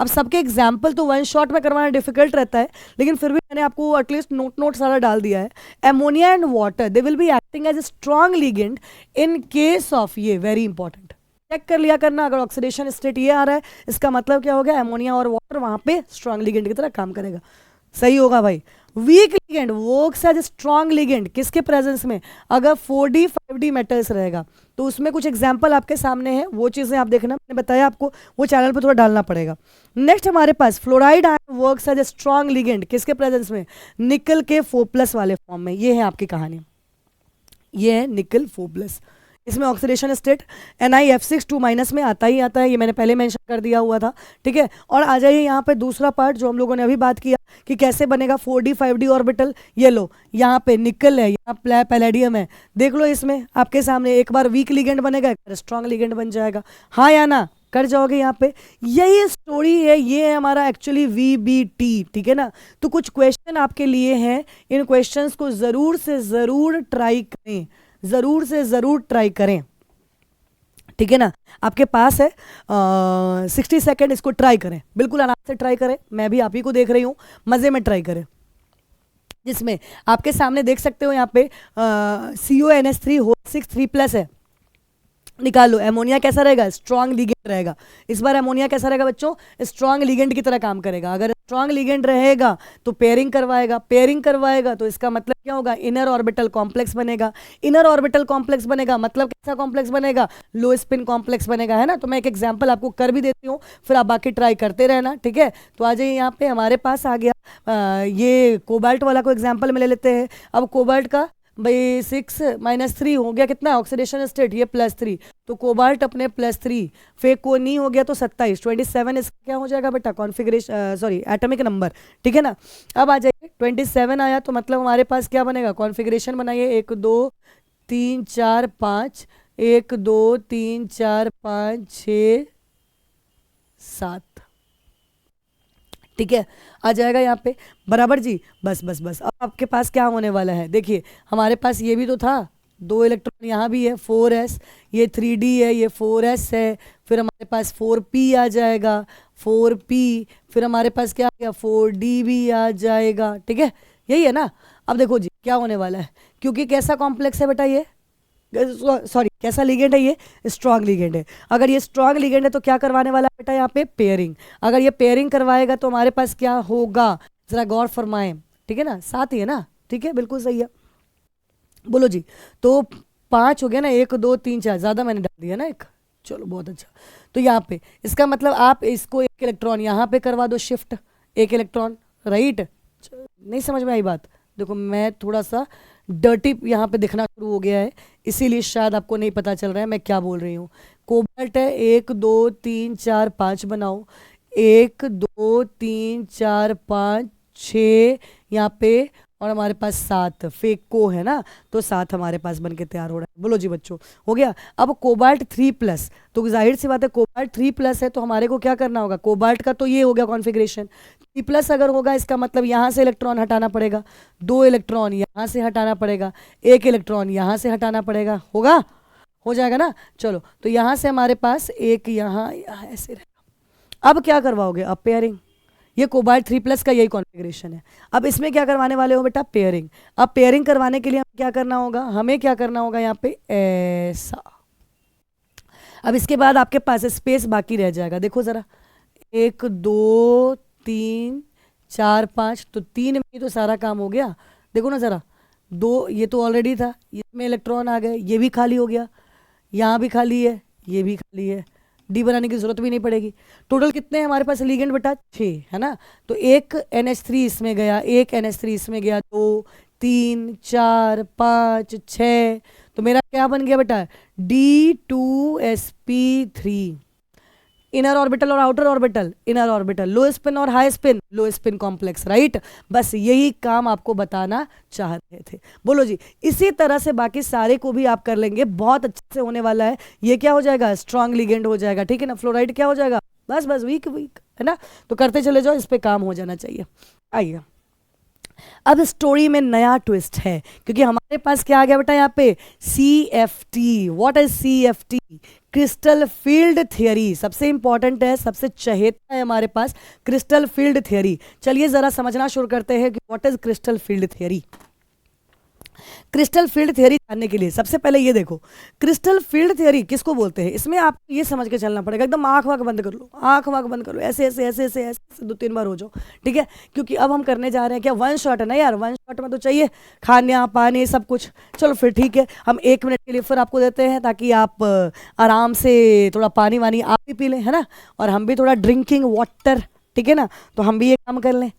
अब सबके एग्जाम्पल तो वन शॉट में करवाना डिफिकल्ट रहता है, लेकिन फिर भी मैंने आपको एटलीस्ट नोट सारा डाल दिया है। Ammonia and water they will be acting as a strong ligand in case of, ये वेरी इंपॉर्टेंट, चेक कर लिया करना। अगर ऑक्सीडेशन स्टेट ये आ रहा है, इसका मतलब क्या हो गया, एमोनिया और वाटर वहां पे स्ट्रॉन्ग लिगेंड की तरह काम करेगा। सही होगा भाई। Weak ligand works as strong ligand किसके प्रेजेंस में, अगर 4D 5D मेटल्स रहेगा तो उसमें कुछ एग्जांपल आपके सामने है, वो चीजें आप देखना, मैंने बताया आपको, वो चैनल पे थोड़ा डालना पड़ेगा। नेक्स्ट हमारे पास fluoride ion works as strong ligand किसके प्रेजेंस में, निकल के 4+ वाले फॉर्म में। ये है आपकी कहानी, ये है निकल 4+। इसमें ऑक्सीडेशन स्टेट NiF6 2- में आता ही आता है, ये मैंने पहले मेंशन कर दिया हुआ था, ठीक है। और आ जाइए यहाँ पे दूसरा पार्ट जो हम लोगों ने अभी बात किया कि कैसे बनेगा 4D 5D ऑर्बिटल। ये लो, यहाँ पे निकल है, यहाँ पैलेडियम है, देख लो इसमें आपके सामने, एक बार वीक लिगेंड बनेगा, एक बार स्ट्रॉन्ग लिगेंड बन जाएगा, हाँ या ना, कर जाओगे यहाँ पे। यही स्टोरी है, ये है हमारा एक्चुअली VBT, ठीक है ना। तो कुछ क्वेश्चन आपके लिए हैं, इन क्वेश्चंस को जरूर से जरूर ट्राई करें, जरूर से जरूर ट्राई करें, ठीक है ना। आपके पास है 60 सेकेंड, इसको ट्राई करें, बिल्कुल आराम से ट्राई करें, मैं भी आप ही को देख रही हूँ, मजे में ट्राई करें। जिसमें आपके सामने देख सकते हो यहाँ पे CONH3 6 3+ है, निकाल लो। एमोनिया कैसा रहेगा, स्ट्रॉन्ग लिगेंड रहेगा। इस बार एमोनिया कैसा रहेगा बच्चों, स्ट्रॉन्ग लिगेंड की तरह काम करेगा। अगर स्ट्रॉन्ग लिगेंड रहेगा तो पेयरिंग करवाएगा, पेयरिंग करवाएगा तो इसका मतलब क्या होगा, इनर ऑर्बिटल कॉम्प्लेक्स बनेगा। इनर ऑर्बिटल कॉम्प्लेक्स बनेगा मतलब कैसा कॉम्प्लेक्स बनेगा, लो स्पिन कॉम्प्लेक्स बनेगा, है ना। तो मैं एक एग्जाम्पल आपको कर भी देती हूँ, फिर आप बाकी ट्राई करते रहना, ठीक है। तो आ जाइए, यहाँ पे हमारे पास आ गया ये कोबाल्ट वाला को एग्जाम्पल में ले लेते हैं। अब कोबाल्ट का भाई 6-3 हो गया, कितना ऑक्सीडेशन स्टेट, ये +3, तो कोबाल्ट अपने +3, फेक को नहीं हो गया तो 27 27 इसका क्या हो जाएगा बेटा, कॉन्फिगरेशन सॉरी एटॉमिक नंबर, ठीक है ना। अब आ जाइए 27 आया तो मतलब हमारे पास क्या बनेगा, कॉन्फिगरेशन बनाइए, 1 2 3 4 5, 1 2 3 4 5 6 7, ठीक है, आ जाएगा यहाँ पे बराबर जी। बस बस बस, अब आपके पास क्या होने वाला है, देखिए हमारे पास ये भी तो था, 2 इलेक्ट्रॉन यहाँ भी है, 4s, ये 3D है, ये 4s है, फिर हमारे पास 4p आ जाएगा, 4p, फिर हमारे पास क्या आ गया, 4d भी आ जाएगा, ठीक है, यही है ना। अब देखो जी क्या होने वाला है, क्योंकि कैसा कॉम्प्लेक्स है बेटा ये, सॉरी कैसा लिगेंड है ये, स्ट्रॉन्ग लिगेंड है। अगर ये स्ट्रॉन्ग लिगेंड है तो क्या करवाने वाला है बेटा, यहाँ पे पेयरिंग। अगर ये पेयरिंग करवाएगा तो हमारे पास क्या होगा, जरा गौर फरमाएं, ठीक है ना, 7 ही है ना, ठीक है, बिल्कुल सही है, बोलो जी। तो 5 हो गया ना, 1 2 3 4, ज़्यादा मैंने डाल दिया ना एक, चलो बहुत अच्छा। तो यहाँ पे इसका मतलब आप इसको 1 इलेक्ट्रॉन यहाँ पे करवा दो शिफ्ट, 1 इलेक्ट्रॉन, राइट। नहीं समझ में आई बात, देखो मैं थोड़ा सा डर्टी यहाँ पे दिखना शुरू हो गया है, इसीलिए शायद आपको नहीं पता चल रहा है मैं क्या बोल रही हूँ। कोबाल्ट है, 1 2 3 4 5 बनाओ, 1 2 3 4 5 6 यहाँ पे, और हमारे पास 7 फेक को है ना, तो 7 हमारे पास बन के तैयार हो रहा है। बोलो जी बच्चों, हो गया। अब कोबाल्ट 3+, तो जाहिर सी बात है कोबाल्ट 3+ है तो हमारे को क्या करना होगा, कोबाल्ट का तो ये हो गया कॉन्फ़िगरेशन, 3+ अगर होगा इसका मतलब यहाँ से इलेक्ट्रॉन हटाना पड़ेगा, 2 इलेक्ट्रॉन यहाँ से हटाना पड़ेगा, 1 इलेक्ट्रॉन यहाँ से हटाना पड़ेगा, होगा, हो जाएगा ना। चलो तो यहाँ से हमारे पास एक यहाँ ऐसे रहेगा। अब क्या करवाओगे, अब पेयरिंग, ये कोबाल्ट 3+ का यही कॉन्फ़िगरेशन है। अब इसमें क्या करवाने वाले हो बेटा, पेयरिंग। अब पेयरिंग करवाने के लिए हमें क्या करना होगा, हमें क्या करना होगा यहाँ पे ऐसा। अब इसके बाद आपके पास स्पेस बाकी रह जाएगा, देखो ज़रा, 1 2 3 4 5, तो 3 में ही तो सारा काम हो गया, देखो ना ज़रा, 2 ये तो ऑलरेडी था, इसमें इलेक्ट्रॉन आ गए, ये भी खाली हो गया, यहाँ भी खाली है, ये भी खाली है, डी बनाने की जरूरत भी नहीं पड़ेगी। टोटल कितने हैं हमारे पास लिगेंड बेटा, 6 है ना। तो एक NH3 इसमें गया, एक NH3 इसमें गया, 2 3 4 5 6, तो मेरा क्या बन गया बेटा, D2sp3, इनर ऑर्बिटल और outer orbital, inner orbital, low spin और high spin, low spin complex, right. बस यही काम आपको बताना चाह रहे थे। बोलो जी। इसी तरह से बाकी सारे को भी आप कर लेंगे, बहुत अच्छे से होने वाला है। ये क्या हो जाएगा, स्ट्रांग लिगेंड हो जाएगा, ठीक है ना। फ्लोराइड क्या हो जाएगा, बस बस वीक वीक, है ना। तो करते चले जाओ, इस पे काम हो जाना चाहिए। आइए अब स्टोरी में नया ट्विस्ट है, क्योंकि हमारे पास क्या आ गया बेटा यहाँ पे, CFT। What is CFT, crystal field theory. सबसे इंपॉर्टेंट है, सबसे चहेता है हमारे पास क्रिस्टल फील्ड थियरी। चलिए जरा समझना शुरू करते हैं कि what is crystal field theory. Crystal field theory जानने के लिए सबसे पहले ये देखो, क्रिस्टल फील्ड थ्योरी किसको बोलते हैं। इसमें आप ये समझ के चलना पड़ेगा, एकदम आंख वाँख बंद कर लो, आंख वाँख बंद कर लो, ऐसे ऐसे ऐसे ऐसे ऐसे 2-3 बार हो जाओ, ठीक है। क्योंकि अब हम करने जा रहे हैं क्या, वन शॉट है ना यार, वन शॉट में तो चाहिए खाना पानी सब कुछ। चलो फिर ठीक है, हम 1 मिनट के लिए फिर आपको देते हैं, ताकि आप आराम से थोड़ा पानी वानी आप भी पी लें, है ना, और हम भी थोड़ा ड्रिंकिंग वाटर, ठीक है ना। तो हम भी ये काम कर लें,